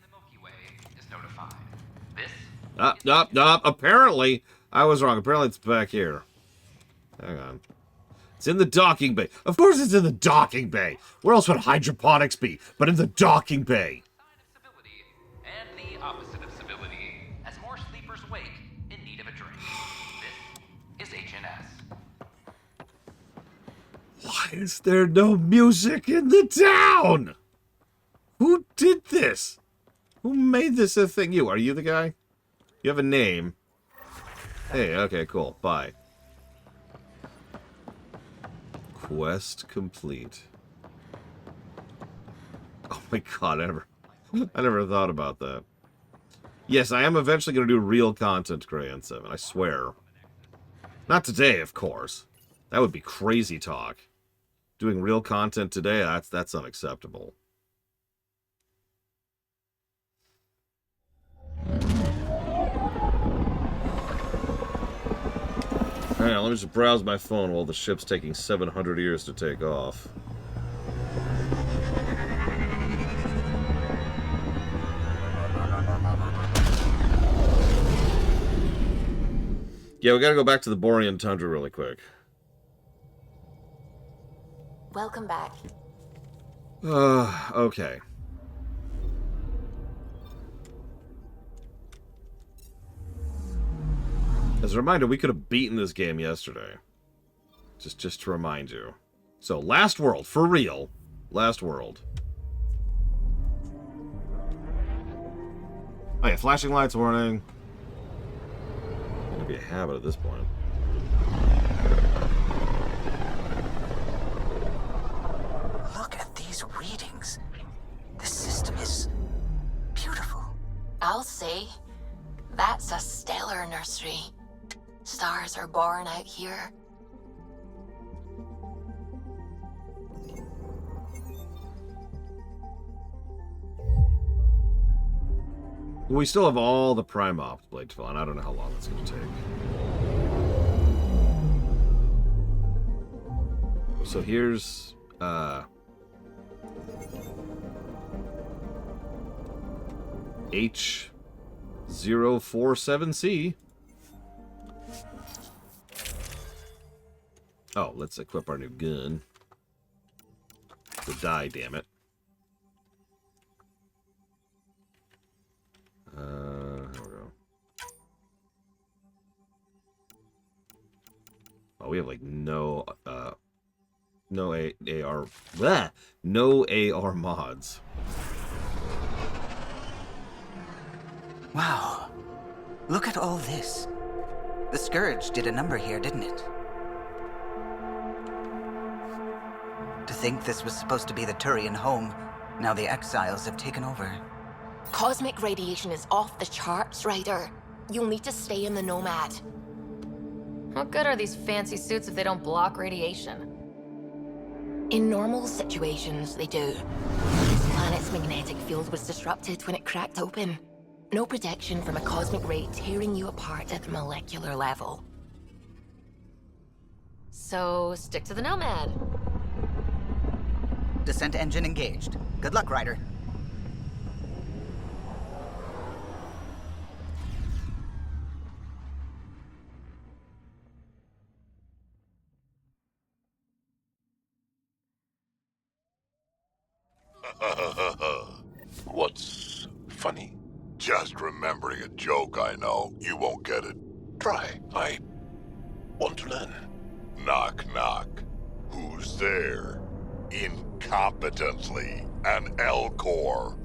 Apparently, I was wrong. Apparently, it's back here. Hang on. It's in the docking bay. Of course it's in the docking bay. Where else would hydroponics be but in the docking bay? And the opposite of civility, as more sleepers wake in need of a drink. This is HNS. What? Why is there no music in the town? Who did this? Who made this a thing? Are you the guy? You have a name. Hey, okay, cool. Bye. Quest complete. Oh my god, I never thought about that. Yes, I am eventually going to do real content, Crayon 7, I swear. Not today, of course. That would be crazy talk. Doing real content today, that's unacceptable. Alright, let me just browse my phone while the ship's taking 700 years to take off. Yeah, we gotta go back to the Borean Tundra really quick. Welcome back. Okay. As a reminder, we could have beaten this game yesterday. Just to remind you. So, last world, for real. Last world. Oh yeah, flashing lights warning. Gonna be a habit at this point. Look at these readings. This system is beautiful. I'll say, that's a stellar nursery. Stars are born out here. We still have all the Prime Ops Blade to fill, and I don't know how long that's going to take. So here's, H047C. Oh, let's equip our new gun. To die, damn it. Here we go. Oh, we have like no AR, bleh, no AR mods. Wow. Look at all this. The Scourge did a number here, didn't it? To think this was supposed to be the Turian home, now the exiles have taken over. Cosmic radiation is off the charts, Ryder. You'll need to stay in the Nomad. What good are these fancy suits if they don't block radiation? In normal situations, they do. This planet's magnetic field was disrupted when it cracked open. No protection from a cosmic ray tearing you apart at the molecular level. So, stick to the Nomad. Descent engine engaged. Good luck, Ryder. What's funny? Just remembering a joke I know. You won't get it. Try. I want to learn. Knock, knock. Who's there? Incompetently, an L-Core.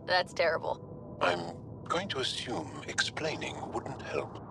That's terrible. I'm going to assume explaining wouldn't help.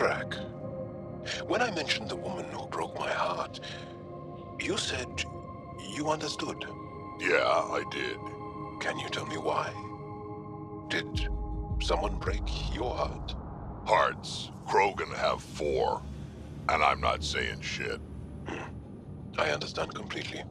Drac, when I mentioned the woman who broke my heart, you said you understood. Yeah, I did. Can you tell me why? Did someone break your heart? Hearts. Krogan have 4. And I'm not saying shit. I understand completely.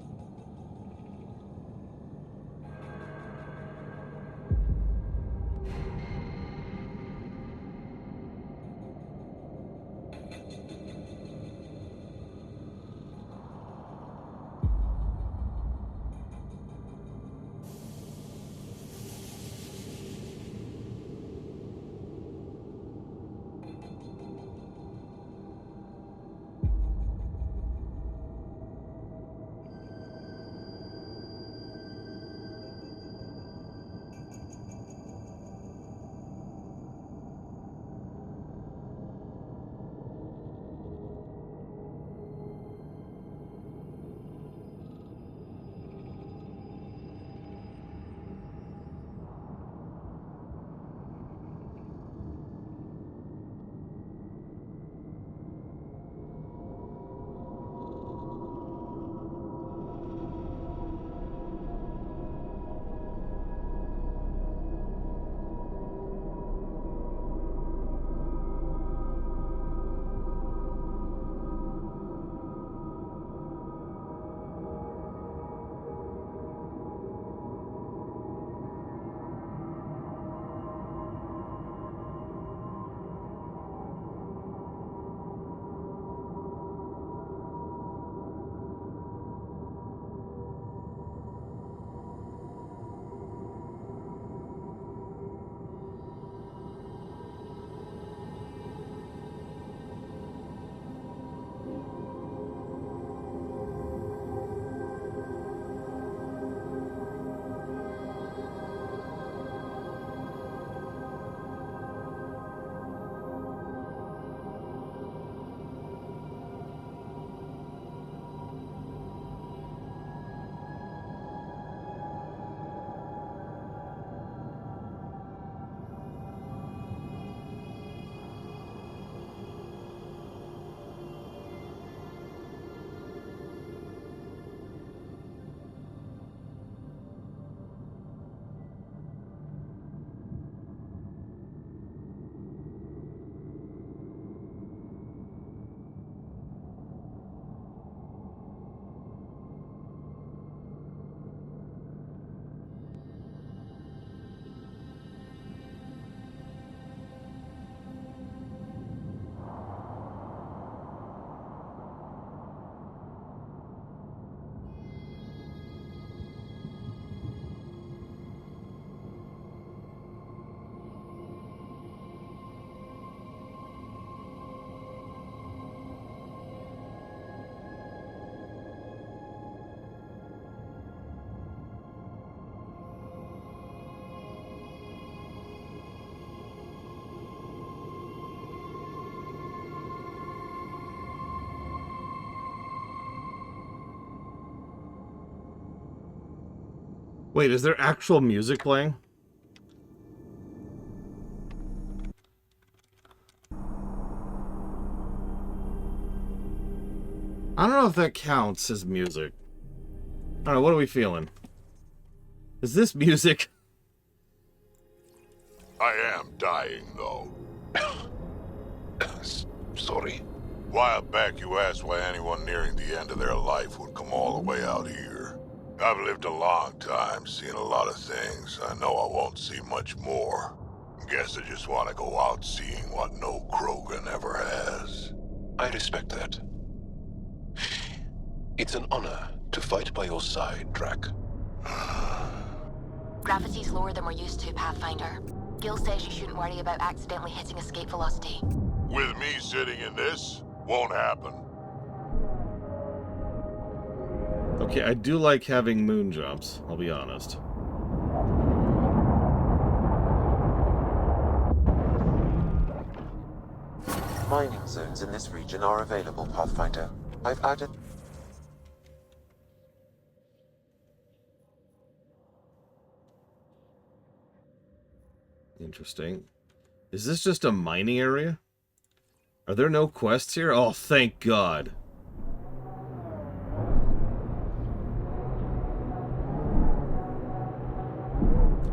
Wait, is there actual music playing? I don't know if that counts as music. I don't know, what are we feeling? Is this music? I am dying, though. Sorry? A while back you asked why anyone nearing the end of their life would come all the way out here. I've lived a long time, seen a lot of things. I know I won't see much more. Guess I just want to go out seeing what no Krogan ever has. I respect that. It's an honor to fight by your side, Drac. Gravity's lower than we're used to, Pathfinder. Gil says you shouldn't worry about accidentally hitting escape velocity. With me sitting in this, won't happen. Okay, I do like having moon jumps, I'll be honest. Mining zones in this region are available, Pathfinder. I've added... Interesting. Is this just a mining area? Are there no quests here? Oh, thank God.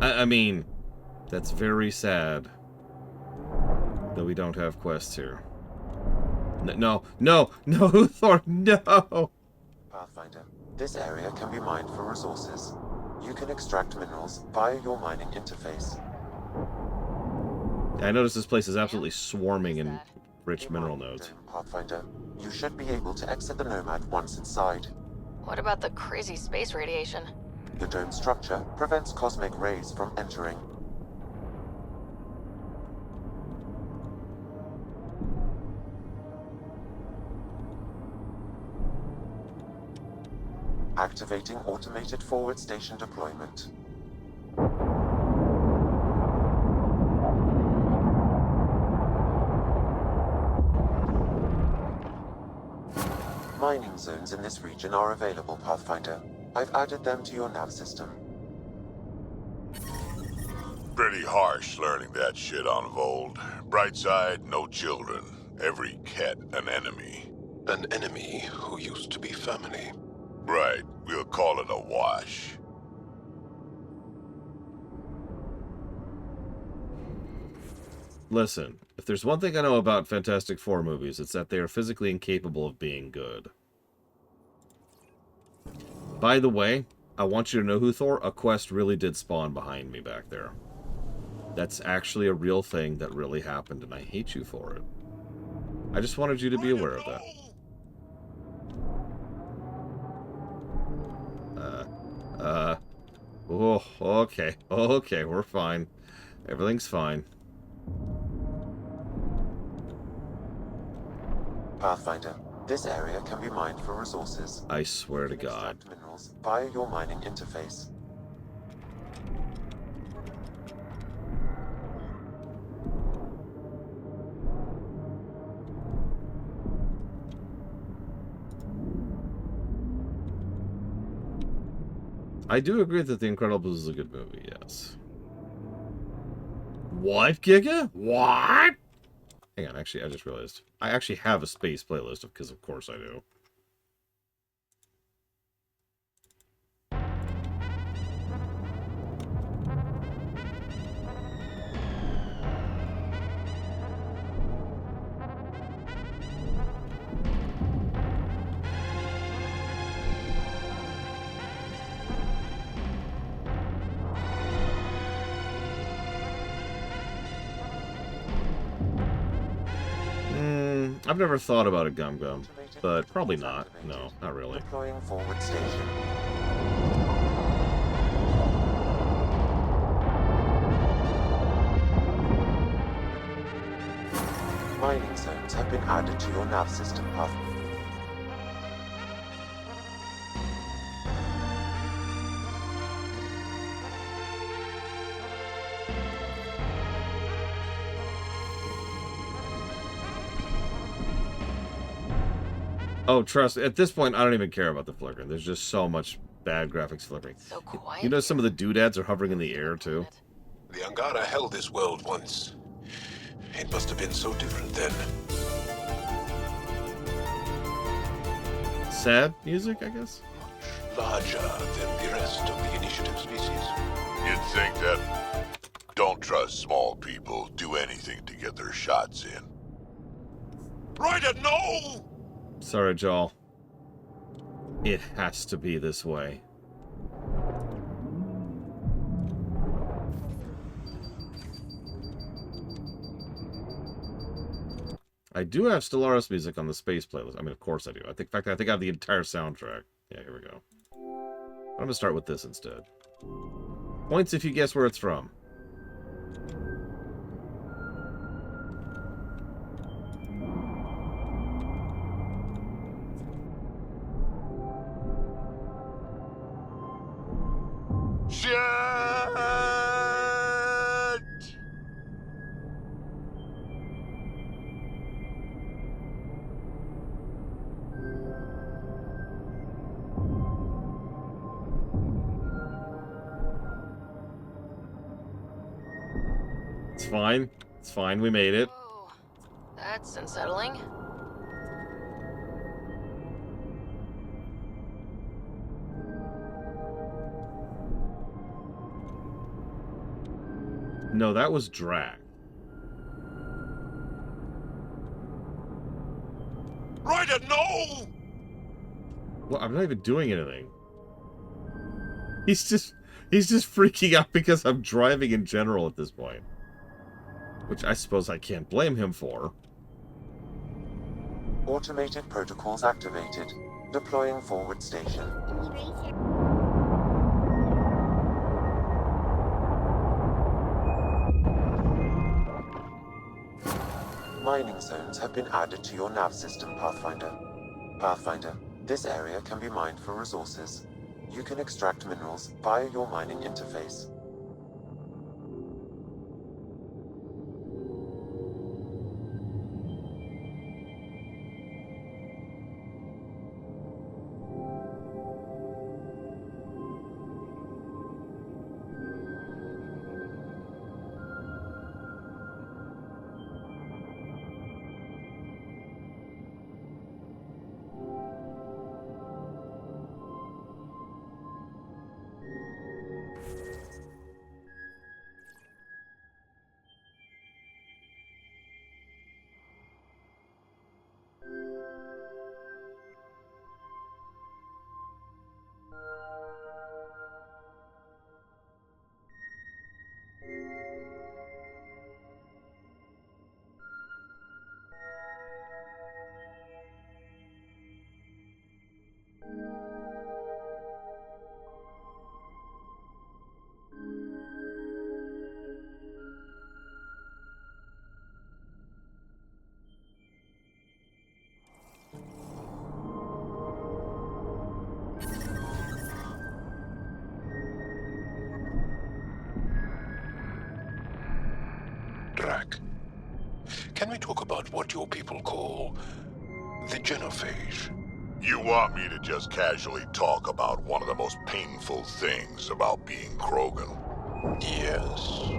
I mean, that's very sad that we don't have quests here. No, Thor, no! Pathfinder, this area can be mined for resources. You can extract minerals via your mining interface. I notice this place is absolutely swarming in rich mineral nodes. Pathfinder, you should be able to exit the Nomad once inside. What about the crazy space radiation? The dome structure prevents cosmic rays from entering. Activating automated forward station deployment. Mining zones in this region are available, Pathfinder. I've added them to your nav system. Pretty harsh learning that shit on Vold. Bright side, no children. Every cat an enemy. An enemy who used to be family. Right, we'll call it a wash. Listen, if there's one thing I know about Fantastic Four movies, it's that they are physically incapable of being good. By the way, I want you to know who Thor, a quest really did spawn behind me back there. That's actually a real thing that really happened, and I hate you for it. I just wanted you to be aware of that. Oh, okay. Okay, we're fine. Everything's fine. Pathfinder, this area can be mined for resources. I swear to God. Minerals via your mining interface. I do agree that The Incredibles is a good movie, yes. What, Giga? What? Hang on, actually, I just realized. I actually have a space playlist, because of course I do. I've never thought about a Gum Gum, but probably not. No, not really. Deploying forward station. Mining zones have been added to your nav system, Path. Oh, trust, at this point, I don't even care about the flickering. There's just so much bad graphics flickering. So quiet. You know some of the doodads are hovering in the air, too? The Angara held this world once. It must have been so different then. Sad music, I guess? Larger than the rest of the initiative species. You'd think that don't trust small people, do anything to get their shots in. Ryder, no! Sorry, Joel. It has to be this way. I do have Stellaris music on the space playlist. I mean, of course I do. In fact, I think I have the entire soundtrack. Yeah, here we go. I'm going to start with this instead. Points if you guess where it's from. Shit! It's fine. It's fine. We made it. That's unsettling. No, that was drag. Ryder, no! Well, I'm not even doing anything. He's just freaking out because I'm driving in general at this point. Which I suppose I can't blame him for. Automated protocols activated. Deploying forward station. Mining zones have been added to your nav system, Pathfinder. Pathfinder, this area can be mined for resources. You can extract minerals via your mining interface. Drac, can we talk about what your people call the genophage? You want me to just casually talk about one of the most painful things about being Krogan? Yes.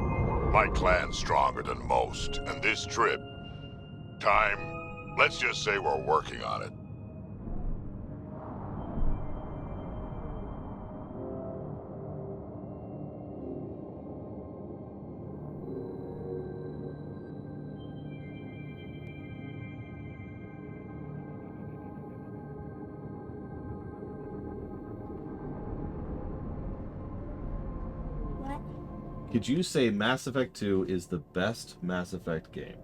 My clan's stronger than most, and this trip... let's just say we're working on it. Could you say Mass Effect 2 is the best Mass Effect game?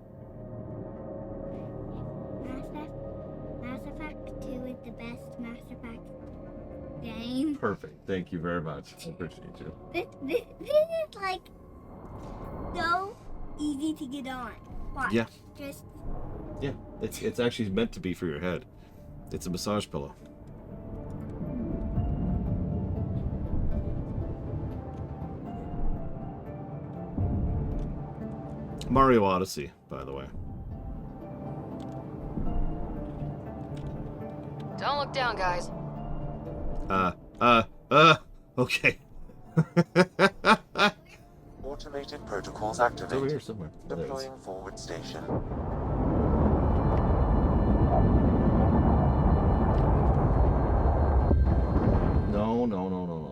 Mass Effect 2 is the best Mass Effect game. Perfect. Thank you very much. I appreciate you. This is like so easy to get on. Watch. Yeah. Just Yeah. It's actually meant to be for your head. It's a massage pillow. Mario Odyssey, by the way. Don't look down, guys. Okay. Automated protocols activated. It's over here somewhere. Deploying forward station. No.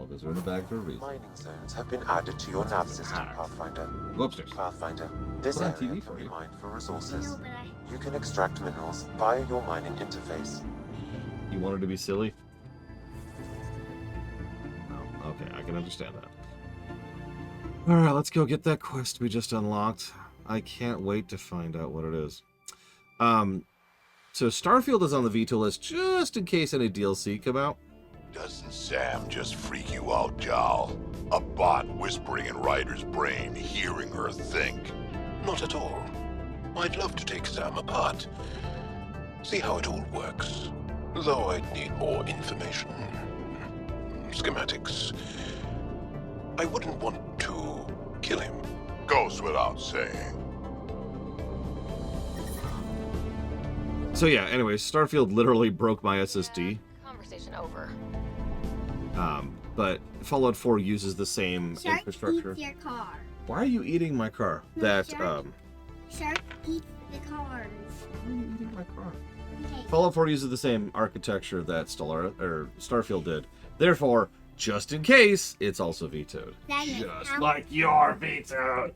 Because we're in the back for a reason. Mining zones have been added to your nav system, Pathfinder. Go upstairs. Pathfinder, this Put on area TV can for be you. mined for resources. You can extract minerals via your mining interface. You wanted to be silly? No. Okay, I can understand that. Alright, let's go get that quest we just unlocked. I can't wait to find out what it is. So Starfield is on the veto list just in case any DLC come out. Doesn't Sam just freak you out, Jal? A bot whispering in Ryder's brain, hearing her think. Not at all. I'd love to take Sam apart. See how it all works. Though I'd need more information. Schematics. I wouldn't want to kill him. Goes without saying. So yeah, anyways, Starfield literally broke my SSD. Conversation over. But Fallout 4 uses the same Shark infrastructure. eats your car. Why are you eating my car? No, Shark eats The cars. Why are you eating my car? Okay. Fallout 4 uses the same architecture that Starfield did. Therefore, just in case, it's also vetoed. Just like you're vetoed.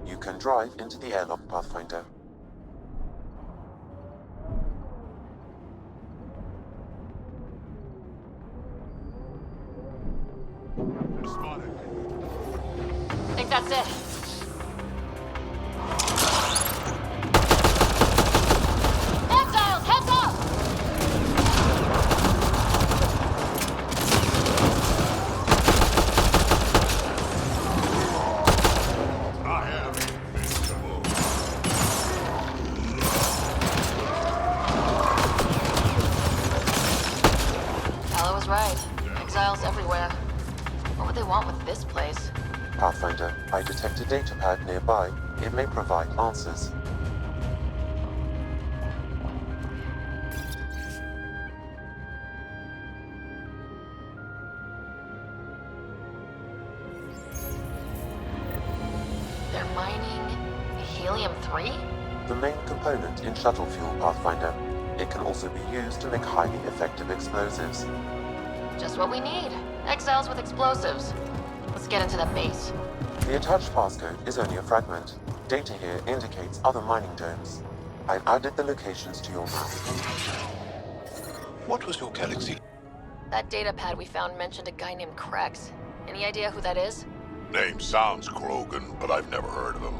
You can drive into the airlock, Pathfinder. I think that's it. Exiles, heads up! I am invincible. Paolo was right. Exiles everywhere. What would they want with this place? Pathfinder, I detect a data pad nearby. It may provide answers. They're mining helium-3? The main component in shuttle fuel, Pathfinder. It can also be used to make highly effective explosives. Just what we need. Exiles with explosives. Let's get into the base. The attached passcode is only a fragment. Data here indicates other mining domes. I've added the locations to your map. What was your galaxy? That data pad we found mentioned a guy named Krex. Any idea who that is? Name sounds Krogan, but I've never heard of him.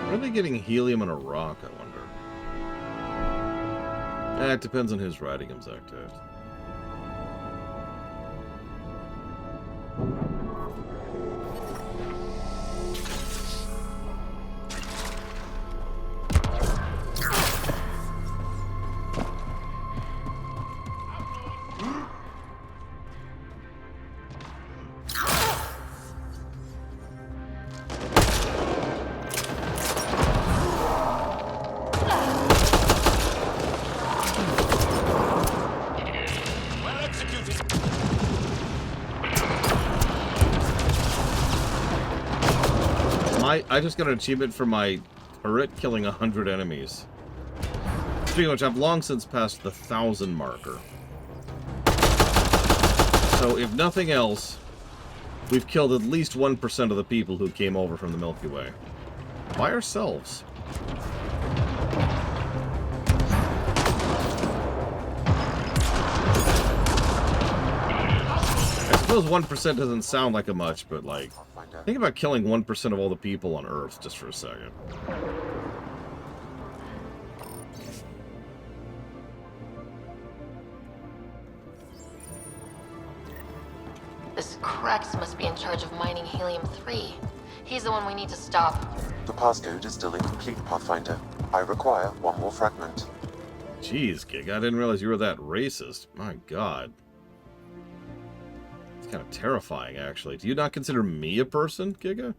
Where are they getting helium in a rock, I wonder? It depends on who's writing him, Zactad. I just got an achievement for my turret killing 100 enemies. Speaking of which, I've long since passed the 1,000 marker. So, if nothing else, we've killed at least 1% of the people who came over from the Milky Way. By ourselves. I suppose 1% doesn't sound like a much, but like, think about killing 1% of all the people on Earth just for a second. This Krax must be in charge of mining helium-3. He's the one we need to stop. The passcode is still incomplete, Pathfinder. I require one more fragment. Jeez, Gig, I didn't realize you were that racist. My god. It's kind of terrifying, actually. Do you not consider me a person, Giga?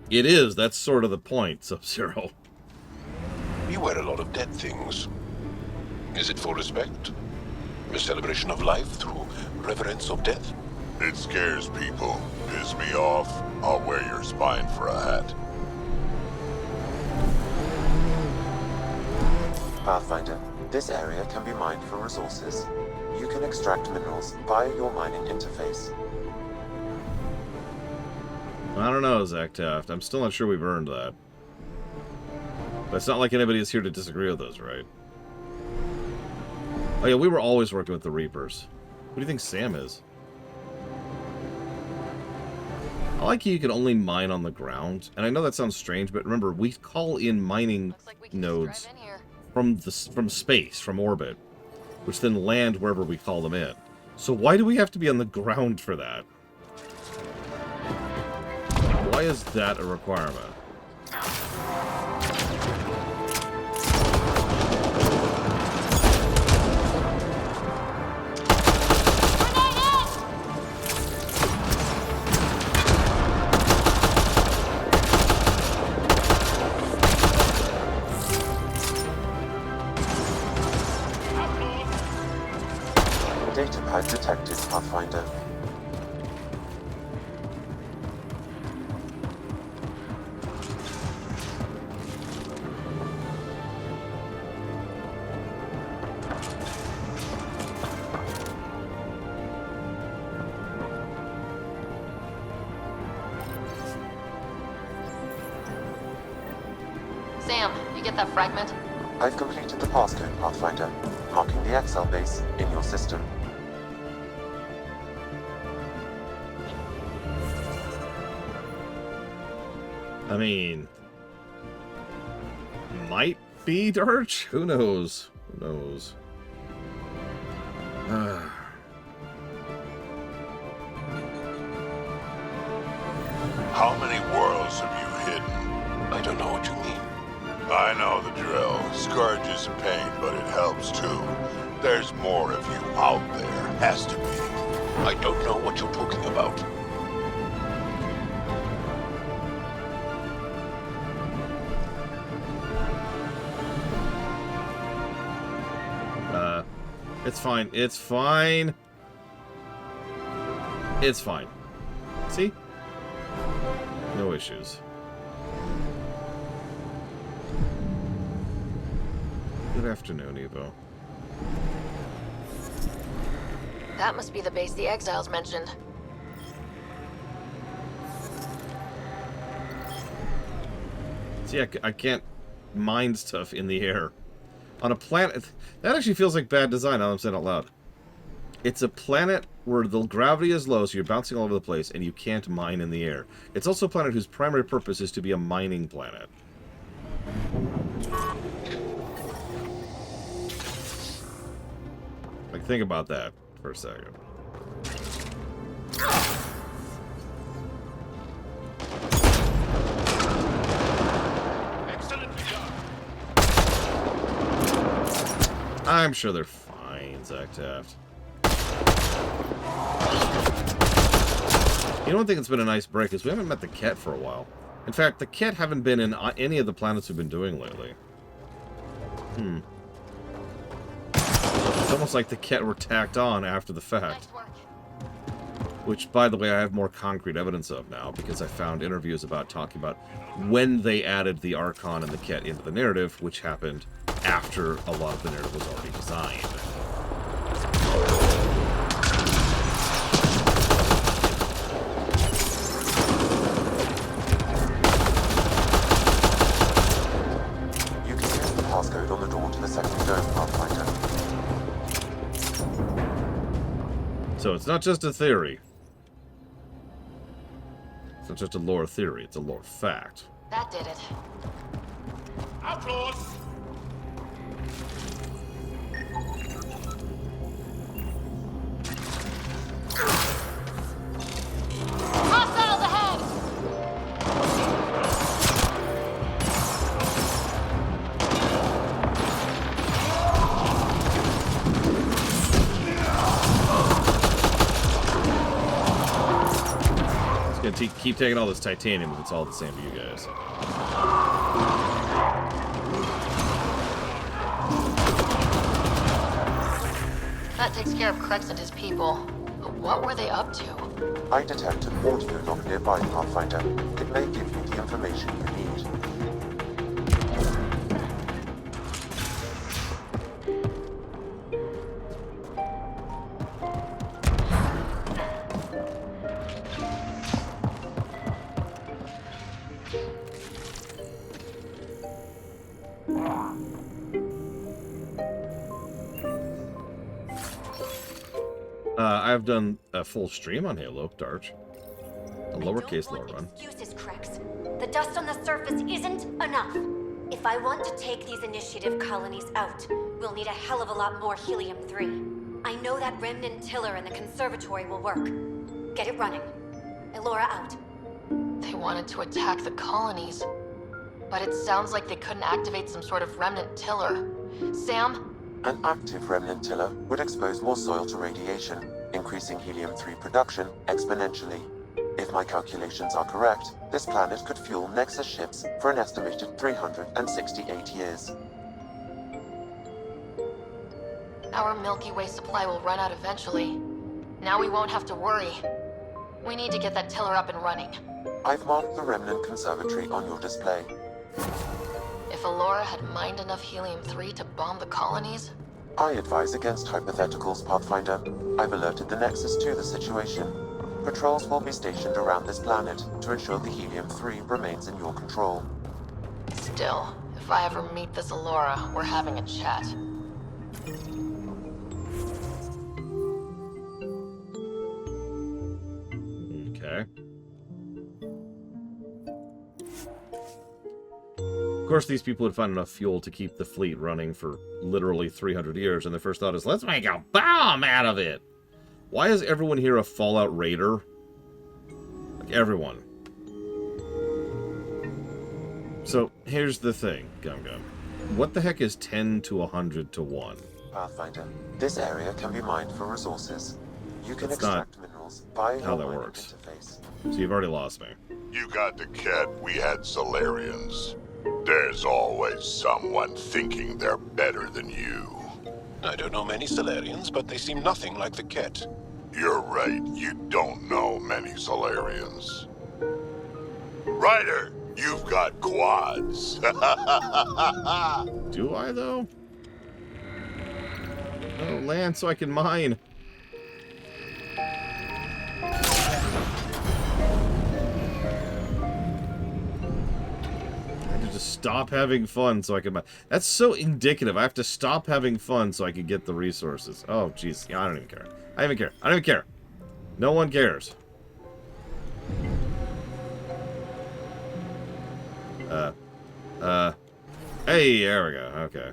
It is. That's sort of the point, Sub-Zero. You wear a lot of dead things. Is it for respect? A celebration of life through reverence of death? It scares people. Piss me off. I'll wear your spine for a hat. Pathfinder, this area can be mined for resources. You can extract minerals via your mining interface. I don't know, Zach Taft. I'm still not sure we've earned that. But it's not like anybody is here to disagree with us, right? Oh yeah, we were always working with the Reapers. What do you think Sam is? I like you can only mine on the ground. And I know that sounds strange, but remember, we call in mining nodes from space, from orbit, which then land wherever we call them in. So why do we have to be on the ground for that? Why is that a requirement? Data pad detected, Pathfinder. Sam, you get that fragment? I've completed the passcode, Pathfinder, marking the Excel base in your system. I mean, might be Dirge? Who knows? Who knows? How many worlds have you hidden? I don't know what you mean. I know the drill. Scourge is a pain, but it helps too. There's more of you out there. Has to be. I don't know what you're talking about. It's fine. It's fine. It's fine. See? No issues. Good afternoon, Evo. That must be the base the Exiles mentioned. See, I can't mine stuff in the air. On a planet... That actually feels like bad design, now I'm saying it out loud. It's a planet where the gravity is low, so you're bouncing all over the place, and you can't mine in the air. It's also a planet whose primary purpose is to be a mining planet. Like, think about that for a second. I'm sure they're fine, Zach Taft. You know, one thing that's been a nice break is we haven't met the Ket for a while. In fact, the Ket haven't been in any of the planets we've been doing lately. It's almost like the Ket were tacked on after the fact. Which, by the way, I have more concrete evidence of now, because I found interviews about talking about when they added the Archon and the Ket into the narrative, which happened after a lot of the narrative was already designed. You can use the passcode on the door to the second dome, Pathfinder. So it's not just a theory. It's not just a lore theory, it's a lore fact. That did it. Outlaws! Hostiles ahead! It's gonna keep taking all this titanium if it's all the same to you guys. That takes care of Krex and his people. But what were they up to? I detected audio log nearby, Pathfinder. It may give you the information you need. I've done a full stream on Halo, Darch. A lowercase lore run. Excuses, Krex. The dust on the surface isn't enough. If I want to take these initiative colonies out, we'll need a hell of a lot more helium-3. I know that remnant tiller in the conservatory will work. Get it running. Elora out. They wanted to attack the colonies. But it sounds like they couldn't activate some sort of remnant tiller. Sam? An active remnant tiller would expose more soil to radiation, increasing helium-3 production exponentially. If my calculations are correct, this planet could fuel Nexus ships for an estimated 368 years. Our Milky Way supply will run out eventually. Now we won't have to worry. We need to get that tiller up and running. I've marked the remnant conservatory on your display. If Elora had mined enough helium-3 to bomb the colonies... I advise against hypotheticals, Pathfinder. I've alerted the Nexus to the situation. Patrols will be stationed around this planet to ensure the helium-3 remains in your control. Still, if I ever meet this Elora, we're having a chat. Okay. Of course, these people would find enough fuel to keep the fleet running for literally 300 years, and their first thought is, let's make a bomb out of it! Why is everyone here a Fallout Raider? Like, everyone. So, here's the thing, Gum Gum. What the heck is 10 to 100 to 1? Pathfinder, this area can be mined for resources. You can That's extract minerals via how your that mining works. interface. So you've already lost me. You got the Ket, we had Solarians. There's always someone thinking they're better than you. I don't know many Solarians, but they seem nothing like the Ket. You're right, you don't know many Solarians. Ryder, you've got quads. Do I, though? Oh, land so I can mine. Just stop having fun so I can... That's so indicative. I have to stop having fun so I can get the resources. Oh, jeez. Yeah, I don't even care. I don't even care. I don't even care. No one cares. Hey, there we go. Okay.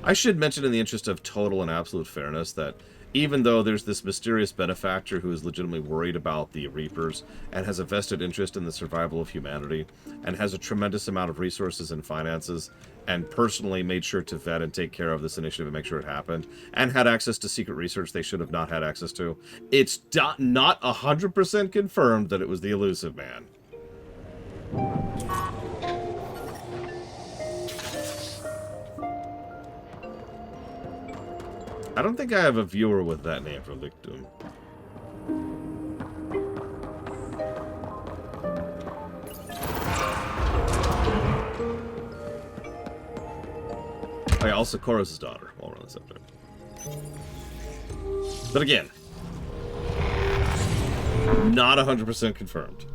I should mention, in the interest of total and absolute fairness, that even though there's this mysterious benefactor who is legitimately worried about the Reapers and has a vested interest in the survival of humanity and has a tremendous amount of resources and finances and personally made sure to vet and take care of this initiative and make sure it happened and had access to secret research they should have not had access to, it's not 100% confirmed that it was the Elusive Man. I don't think I have a viewer with that name for Lictum. Oh yeah, also Koros' daughter, while we're on the subject. But again, not 100% confirmed.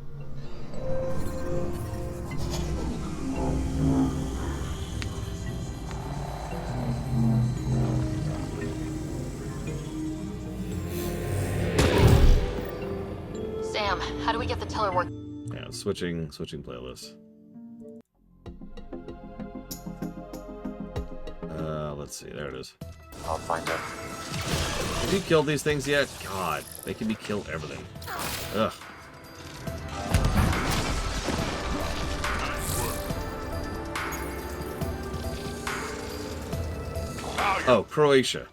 Sam, how do we get the tiller work? Yeah, switching playlists. Let's see, there it is. I'll find it. Have you killed these things yet? God, they can be killed everything. Ugh. Oh, Croatia.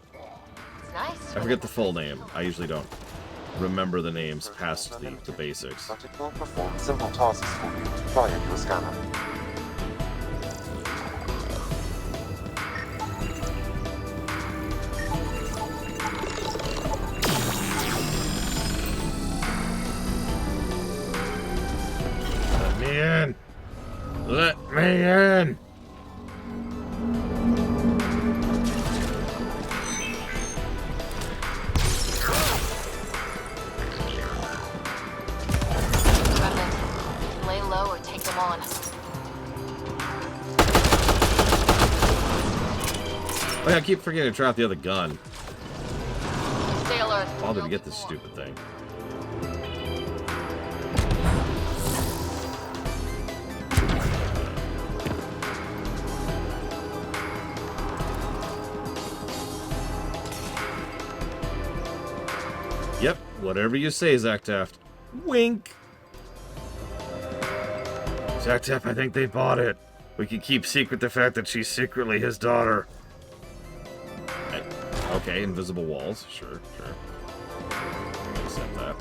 Nice. I forget the full name. I usually don't remember the names past the basics. But it will perform simple tasks for you via your scanner. Let me in! Let me in! Remnant, lay low or take them on. Oh yeah, I keep forgetting to try out the other gun. Stay alert. Bother to get this stupid thing. Yep, whatever you say, Zach Taft. Wink. Zach Taft, I think they bought it. We can keep secret the fact that she's secretly his daughter. Okay, invisible walls. Sure. Accept that.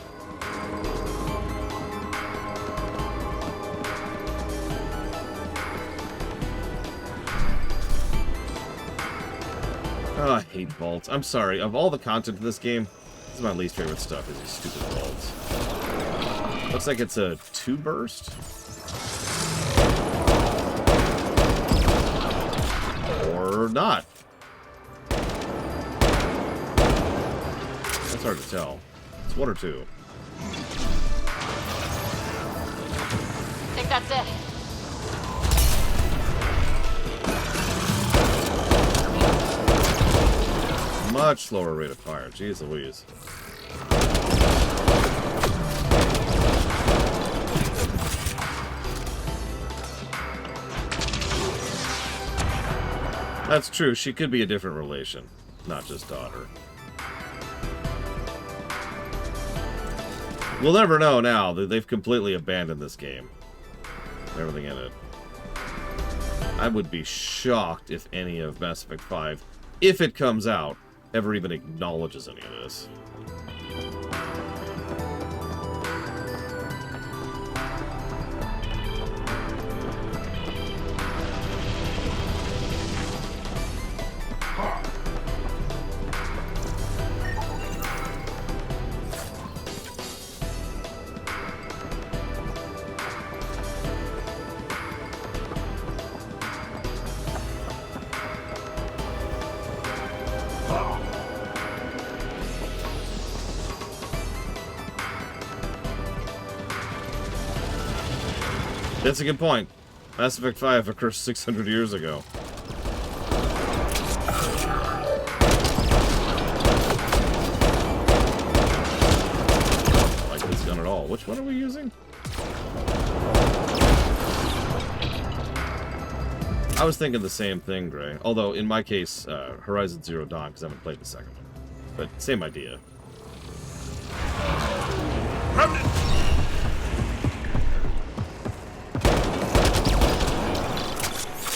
Oh, I hate vaults. I'm sorry. Of all the content in this game, this is my least favorite stuff, is these stupid vaults. Looks like it's a 2-burst. Or not. That's hard to tell. It's 1 or 2. I think that's it. Much slower rate of fire. Jeez Louise. That's true. She could be a different relation, not just daughter. We'll never know now that they've completely abandoned this game. Everything in it. I would be shocked if any of Mass Effect 5, if it comes out, ever even acknowledges any of this. That's a good point. Mass Effect 5 occurred 600 years ago. Which one are we using? I was thinking the same thing, Gray. Although, in my case, Horizon Zero Dawn, because I haven't played the second one. But, same idea. Remnant!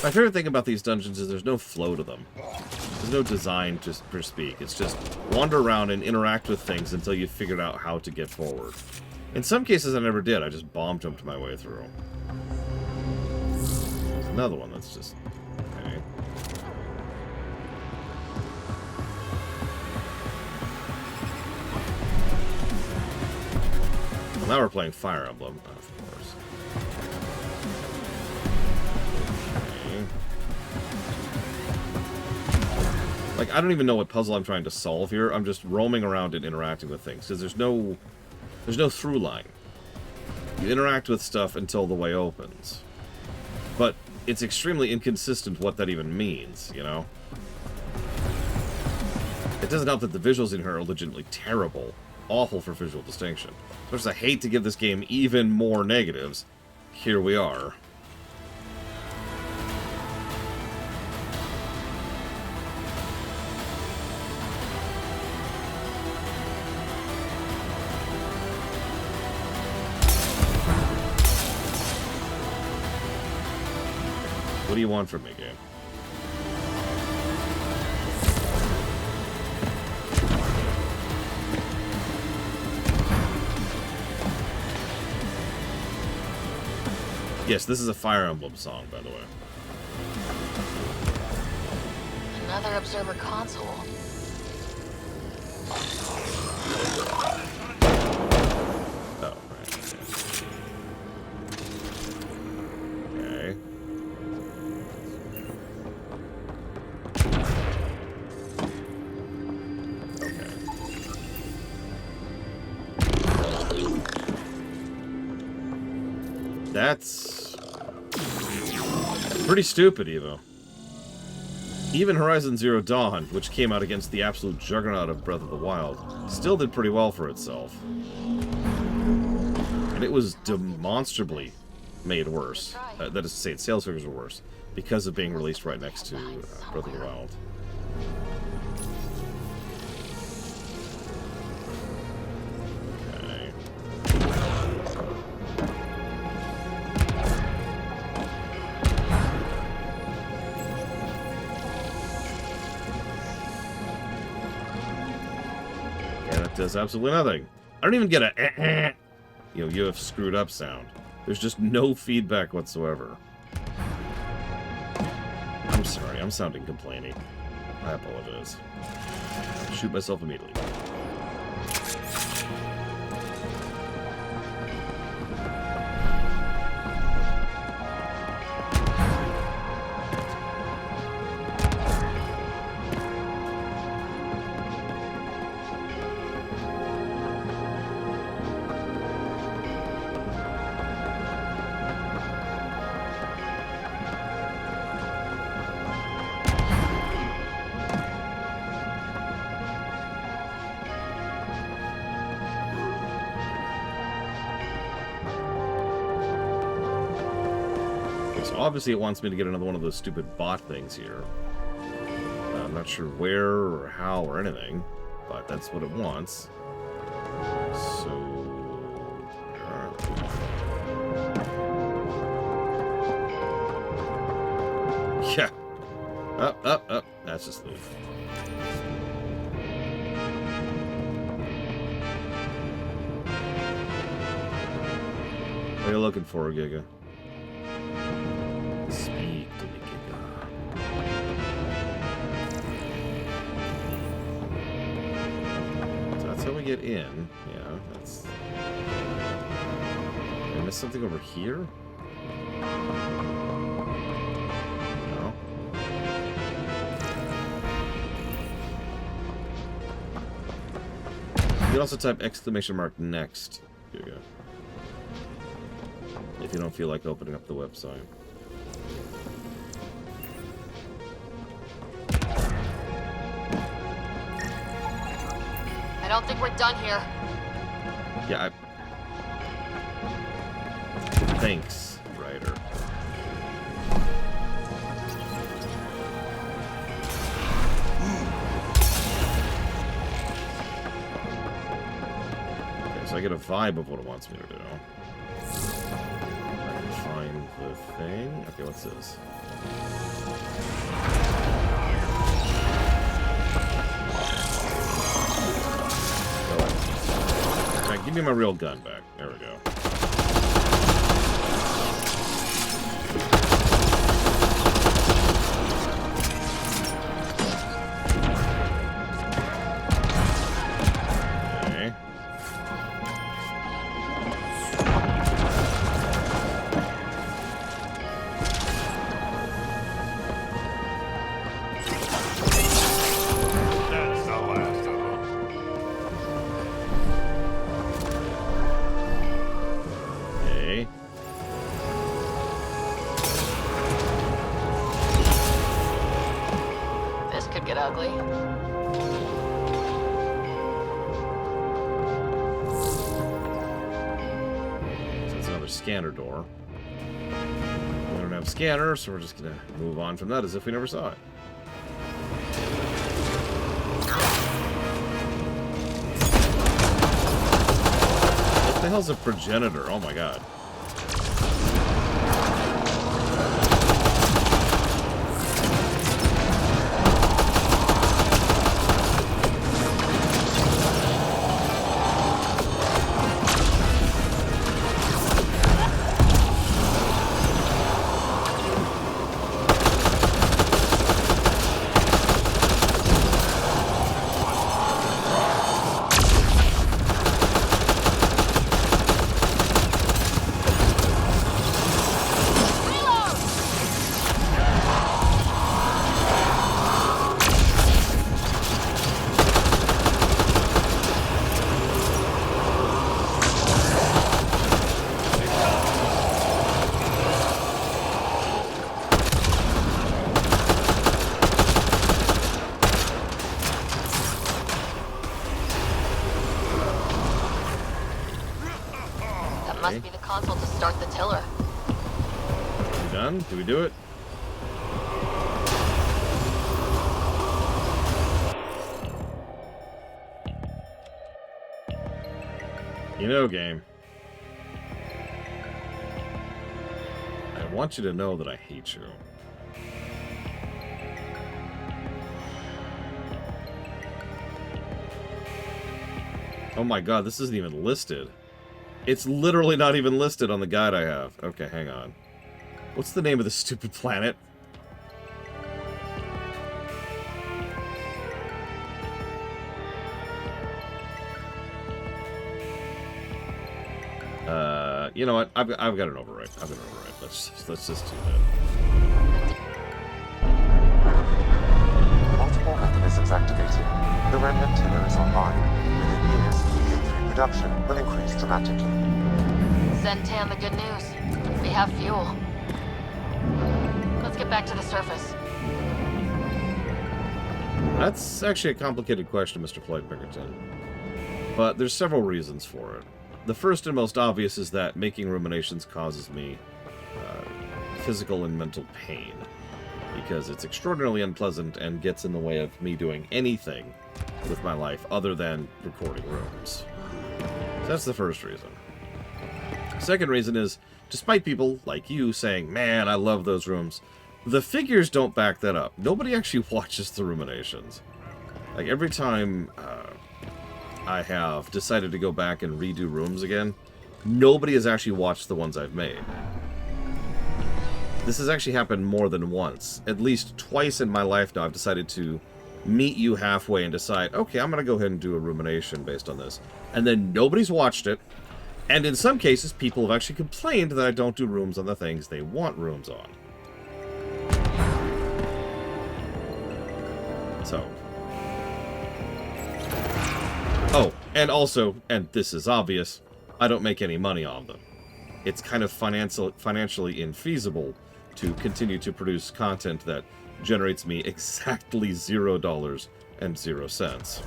My favorite thing about these dungeons is there's no flow to them. There's no design to speak. It's just wander around and interact with things until you figured out how to get forward. In some cases, I never did. I just bomb jumped my way through. There's another one that's just... okay. Well, now we're playing Fire Emblem, of course. Okay. Like, I don't even know what puzzle I'm trying to solve here. I'm just roaming around and interacting with things, because there's no through line. You interact with stuff until the way opens. But it's extremely inconsistent what that even means, you know? It doesn't help that the visuals in here are legitimately terrible. Awful for visual distinction. Of course, I hate to give this game even more negatives. Here we are. What do you want from me, game? Yes, this is a Fire Emblem song, by the way. Another observer console. Oh, right. Okay. That's pretty stupid, Evo. Even Horizon Zero Dawn, which came out against the absolute juggernaut of Breath of the Wild, still did pretty well for itself. And it was demonstrably made worse. That is to say, its sales figures were worse because of being released right next to Breath of the Wild. Okay. Does absolutely nothing. I don't even get a you have screwed up sound. There's just no feedback whatsoever. I'm sorry, I'm sounding complaining. I apologize. I'll shoot myself immediately. Obviously it wants me to get another one of those stupid bot things here. I'm not sure where or how or anything, but that's what it wants. So... yeah. Up. That's just leave. What are you looking for, Giga? Speak to me, Giga. So that's how we get in. Yeah, that's... Did I miss something over here? No. You can also type !! next, Giga. If you don't feel like opening up the website. I don't think we're done here. Yeah, Thanks, Ryder. Okay, so I get a vibe of what it wants me to do. I can find the thing. Okay, what's this? Alright, give me my real gun back. There we go. Okay. That's the last of them. Okay. This could get ugly. So it's another scanner door. We don't have a scanner, so we're just gonna move on from that as if we never saw it. What the hell's a progenitor? Oh my god. That must be the console to start the tiller. We done? Did we do it? You know, game. I want you to know that I hate you. Oh my god, this isn't even listed. It's literally not even listed on the guide I have. Okay, hang on. What's the name of this stupid planet? You know what? I've got an override. I've got an override. Let's just do that. Multiple mechanisms activated. The remnant tiller is online. Within years, helium-3 production will increase dramatically. Send Tan the good news. We have fuel. Let's get back to the surface. That's actually a complicated question, Mr. Floyd Bickerton. But there's several reasons for it. The first and most obvious is that making ruminations causes me physical and mental pain, because it's extraordinarily unpleasant and gets in the way of me doing anything with my life other than recording rooms. So that's the first reason. Second reason is, despite people like you saying, man, I love those rooms, the figures don't back that up. Nobody actually watches the ruminations. Like, every time I have decided to go back and redo rooms again, nobody has actually watched the ones I've made. This has actually happened more than once. At least twice in my life now I've decided to meet you halfway and decide, okay, I'm going to go ahead and do a rumination based on this. And then nobody's watched it. And in some cases, people have actually complained that I don't do rooms on the things they want rooms on. So. Oh, and also, and this is obvious, I don't make any money on them. It's kind of financially infeasible to continue to produce content that generates me exactly $0 and 0 cents.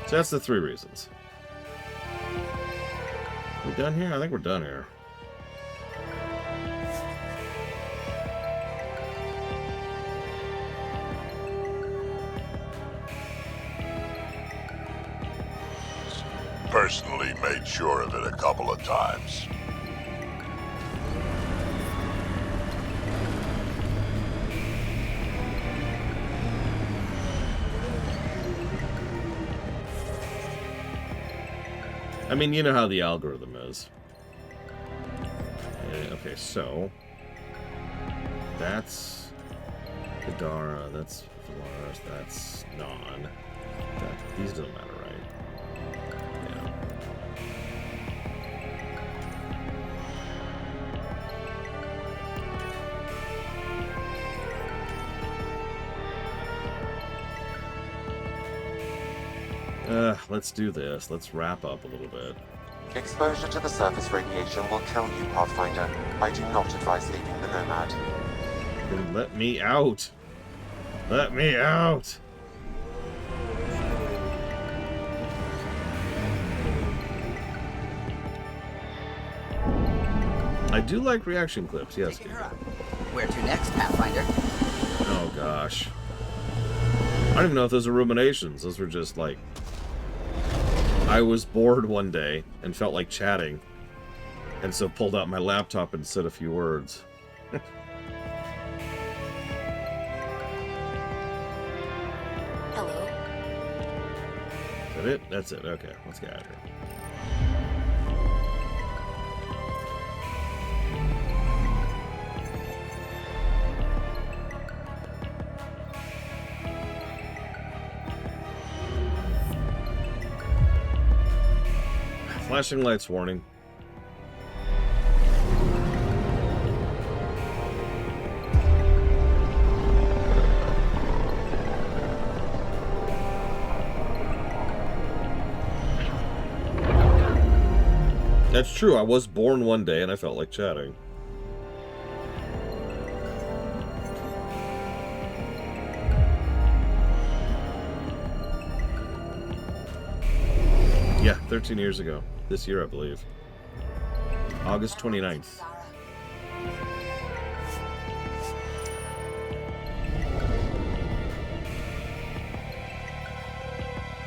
So that's the three reasons. We done here? I think we're done here. Personally made sure of it a couple of times. I mean, you know how the algorithm is. Okay, so that's Kadara, that's Valaris, that's Non. These don't matter, right? Yeah. Let's do this. Let's wrap up a little bit. Exposure to the surface radiation will kill you, Pathfinder. I do not advise leaving the Nomad. Then let me out. Let me out. I do like reaction clips, yes. Where to next, Pathfinder? Oh gosh. I don't even know if those are ruminations. Those were just like... I was bored one day and felt like chatting. And so pulled out my laptop and said a few words. Hello. Is that it? That's it. Okay, let's get out of here. Flashing lights warning. That's true. I was born one day and I felt like chatting. Yeah, 13 years ago. This year, I believe. August 29th.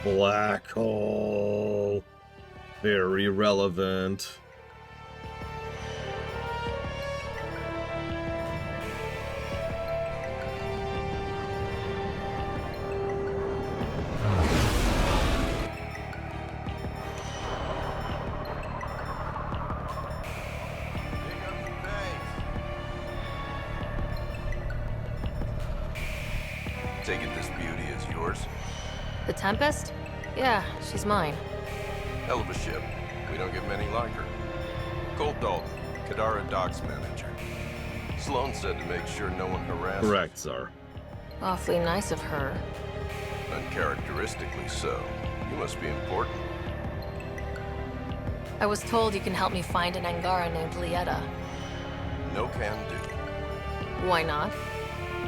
Black hole. Very relevant. Take it this beauty is yours. The Tempest? Yeah, she's mine. Hell of a ship. We don't get many like her. Colt Dalton, Kadara Docks manager. Sloan said to make sure no one harasses. Correct, Czar. Awfully nice of her. Uncharacteristically so. You must be important. I was told you can help me find an Angara named Lieta. No can do. Why not?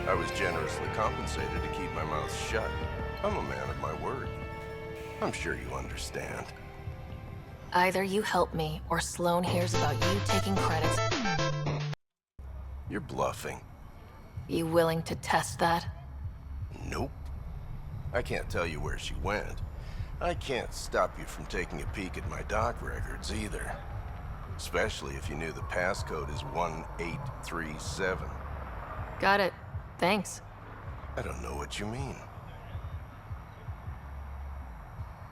I was generously compensated to keep my mouth shut. I'm a man of my word. I'm sure you understand. Either you help me, or Sloan hears about you taking credits. You're bluffing. You willing to test that? Nope. I can't tell you where she went. I can't stop you from taking a peek at my doc records either. Especially if you knew the passcode is 1837. Got it. Thanks. I don't know what you mean.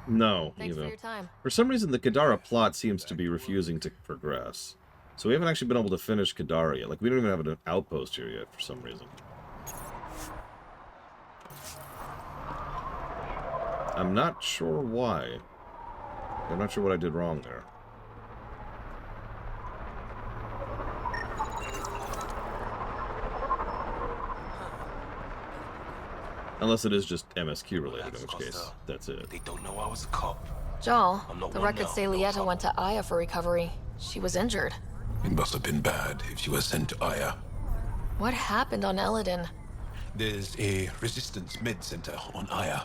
No, Thanks you know. for your time. For some reason, the Kadara plot seems to be refusing to progress. So we haven't actually been able to finish Kadara yet. Like, we don't even have an outpost here yet for some reason. I'm not sure why. I'm not sure what I did wrong there. Unless it is just MSQ related, in which case, that's it. They don't know I was a cop. Jal, I'm not the one records now, say no Lieta trouble. went to Aya for recovery. She was injured. It must have been bad if she was sent to Aya. What happened on Elaaden? There's a resistance med center on Aya.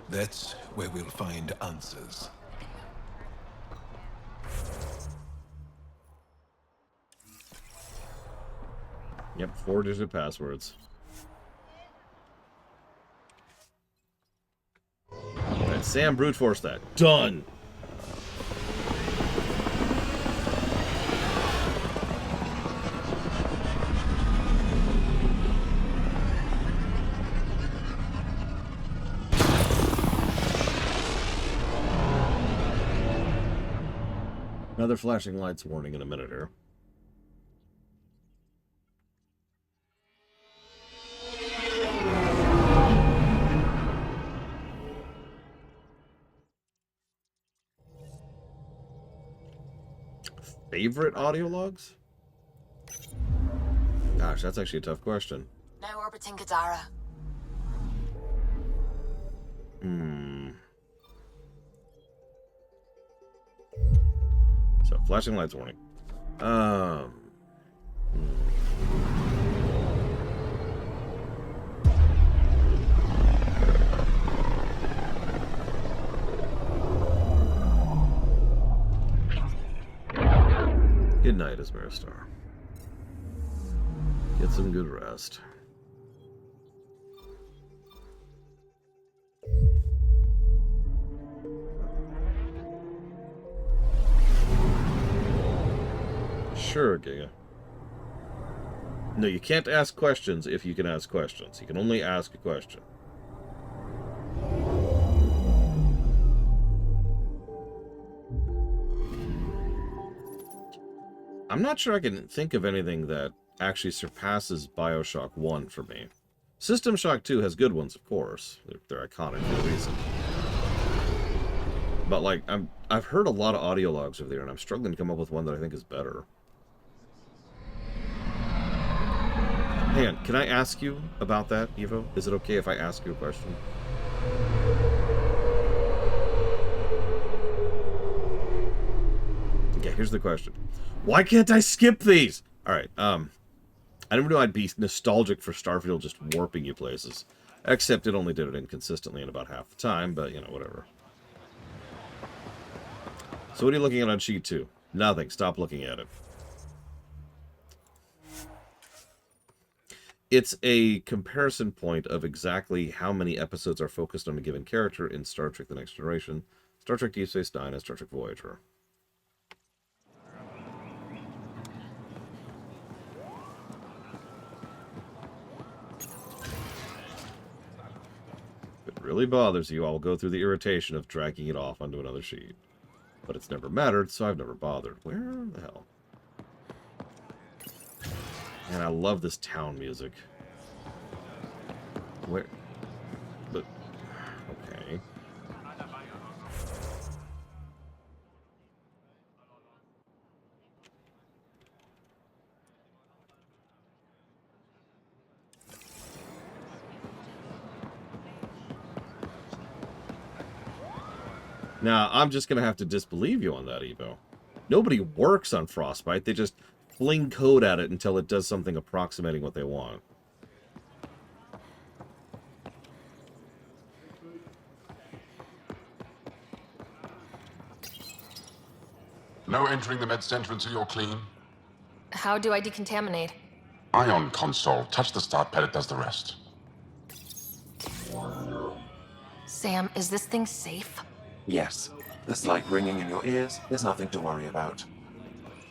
That's where we'll find answers. Yep, 4-digit passwords. Alright, Sam, brute force that. Done! Another flashing lights warning in a minute here. Favorite audio logs? Gosh, that's actually a tough question. Now orbiting Gadara. So, flashing lights warning. Good night, Asmaristar. Get some good rest. Sure, Giga. No, you can't ask questions if you can ask questions. You can only ask a question. I'm not sure I can think of anything that actually surpasses Bioshock 1 for me. System Shock 2 has good ones, of course. They're iconic for a reason. But, like, I've heard a lot of audio logs over there, and I'm struggling to come up with one that I think is better. Hang on, can I ask you about that, Evo? Is it okay if I ask you a question? Okay, here's the question. Why can't I skip these? Alright, I never knew I'd be nostalgic for Starfield just warping you places. Except it only did it inconsistently in about half the time, but, you know, whatever. So what are you looking at on sheet 2? Nothing. Stop looking at it. It's a comparison point of exactly how many episodes are focused on a given character in Star Trek The Next Generation, Star Trek Deep Space Nine, and Star Trek Voyager. If it really bothers you, I'll go through the irritation of dragging it off onto another sheet. But it's never mattered, so I've never bothered. Where the hell? And I love this town music. Where? But, okay. Now, I'm just going to have to disbelieve you on that, Evo. Nobody works on Frostbite. They just fling code at it until it does something approximating what they want. No entering the med center until you're clean. How do I decontaminate? Ion console. Touch the start pad, it does the rest. Sam, is this thing safe? Yes. The slight ringing in your ears is nothing to worry about.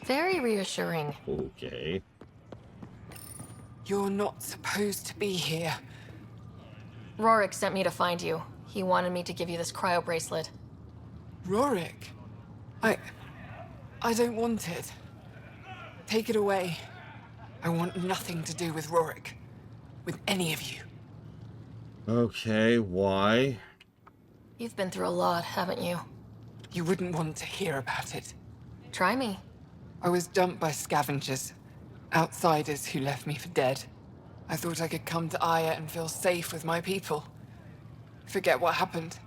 Very reassuring. Okay. You're not supposed to be here. Rorik sent me to find you. He wanted me to give you this cryo bracelet. Rorik? I don't want it. Take it away. I want nothing to do with Rorik. With any of you. Okay, why? You've been through a lot, haven't you? You wouldn't want to hear about it. Try me. I was dumped by scavengers. Outsiders who left me for dead. I thought I could come to Aya and feel safe with my people. Forget what happened.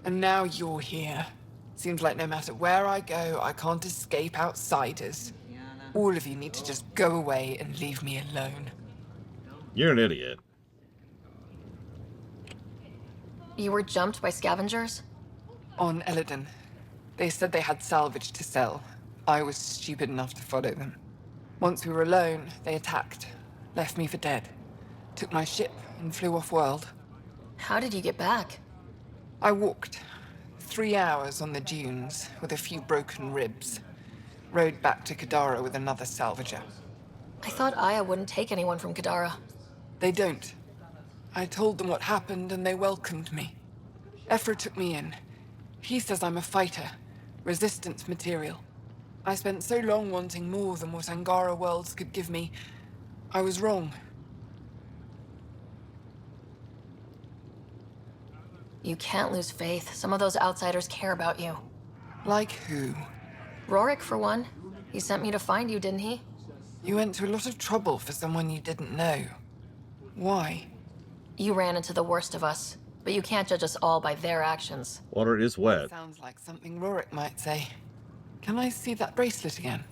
And now you're here. Seems like no matter where I go, I can't escape outsiders. All of you need to just go away and leave me alone. You're an idiot. You were jumped by scavengers? On Elaaden. They said they had salvage to sell. I was stupid enough to follow them. Once we were alone, they attacked. left me for dead. Took my ship and flew off-world. How did you get back? I walked 3 hours on the dunes with a few broken ribs. Rode back to Kadara with another salvager. I thought Aya wouldn't take anyone from Kadara. They don't. I told them what happened and they welcomed me. Ephra took me in. He says I'm a fighter, resistance material. I spent so long wanting more than what Angara worlds could give me. I was wrong. You can't lose faith. Some of those outsiders care about you. Like who? Rorik, for one. He sent me to find you, didn't he? You went to a lot of trouble for someone you didn't know. Why? You ran into the worst of us, but you can't judge us all by their actions. Water is wet. Sounds like something Rorik might say. Can I see that bracelet again?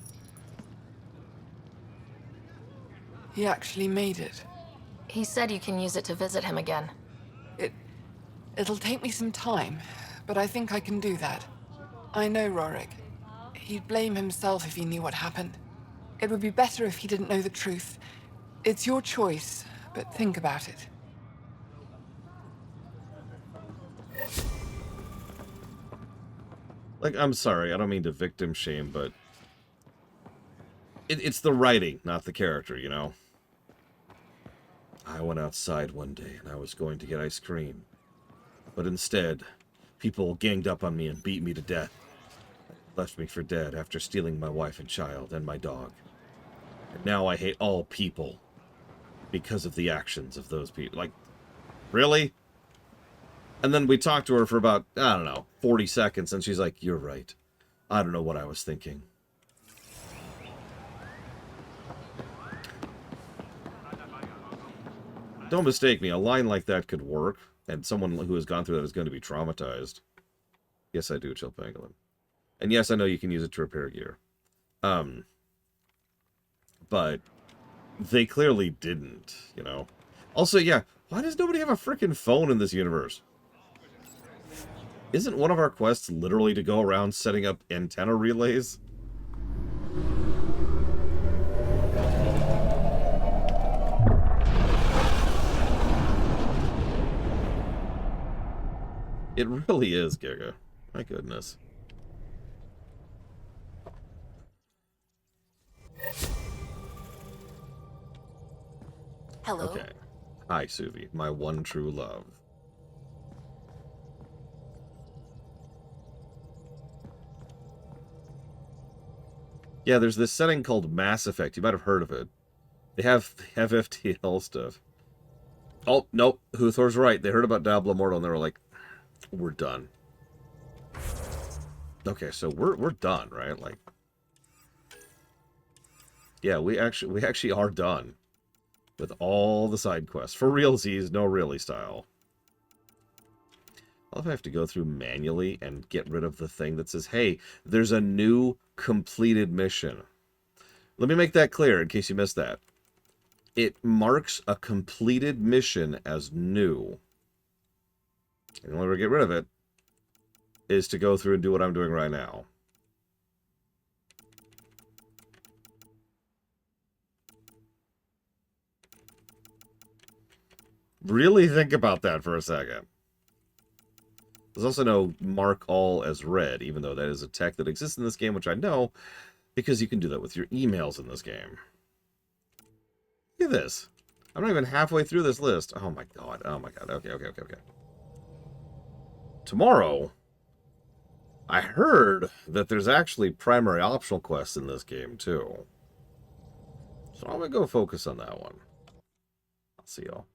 He actually made it. He said you can use it to visit him again. It'll take me some time, but I think I can do that. I know Rorik. He'd blame himself if he knew what happened. It would be better if he didn't know the truth. It's your choice, but think about it. Like, I'm sorry, I don't mean to victim shame, but it's the writing, not the character, you know? I went outside one day and I was going to get ice cream. But instead, people ganged up on me and beat me to death. Left me for dead after stealing my wife and child and my dog. And now I hate all people because of the actions of those people. Like, really? And then we talked to her for about, I don't know, 40 seconds, and she's like, you're right. I don't know what I was thinking. Don't mistake me, a line like that could work, and someone who has gone through that is going to be traumatized. Yes, I do, Chill Pangolin. And yes, I know you can use it to repair gear. But they clearly didn't, you know? Also, yeah, why does nobody have a freaking phone in this universe? Isn't one of our quests literally to go around setting up antenna relays? It really is, Giga. My goodness. Hello. Okay. Hi, Suvi, my one true love. Yeah, there's this setting called Mass Effect. You might have heard of it. They have FTL stuff. Oh, nope. Huthor's right. They heard about Diablo Immortal and they were like, we're done. Okay, so we're done, right? Like, yeah, we actually are done with all the side quests for realsies, no really style. I'll have to go through manually and get rid of the thing that says, hey, there's a new completed mission. Let me make that clear in case you missed that. It marks a completed mission as new. And the only way to get rid of it is to go through and do what I'm doing right now. Really think about that for a second. There's also no mark all as read, even though that is a tech that exists in this game, which I know, because you can do that with your emails in this game. Look at this. I'm not even halfway through this list. Oh my god. Oh my god. Okay. Tomorrow, I heard that there's actually primary optional quests in this game, too. So I'm going to go focus on that one. I'll see y'all.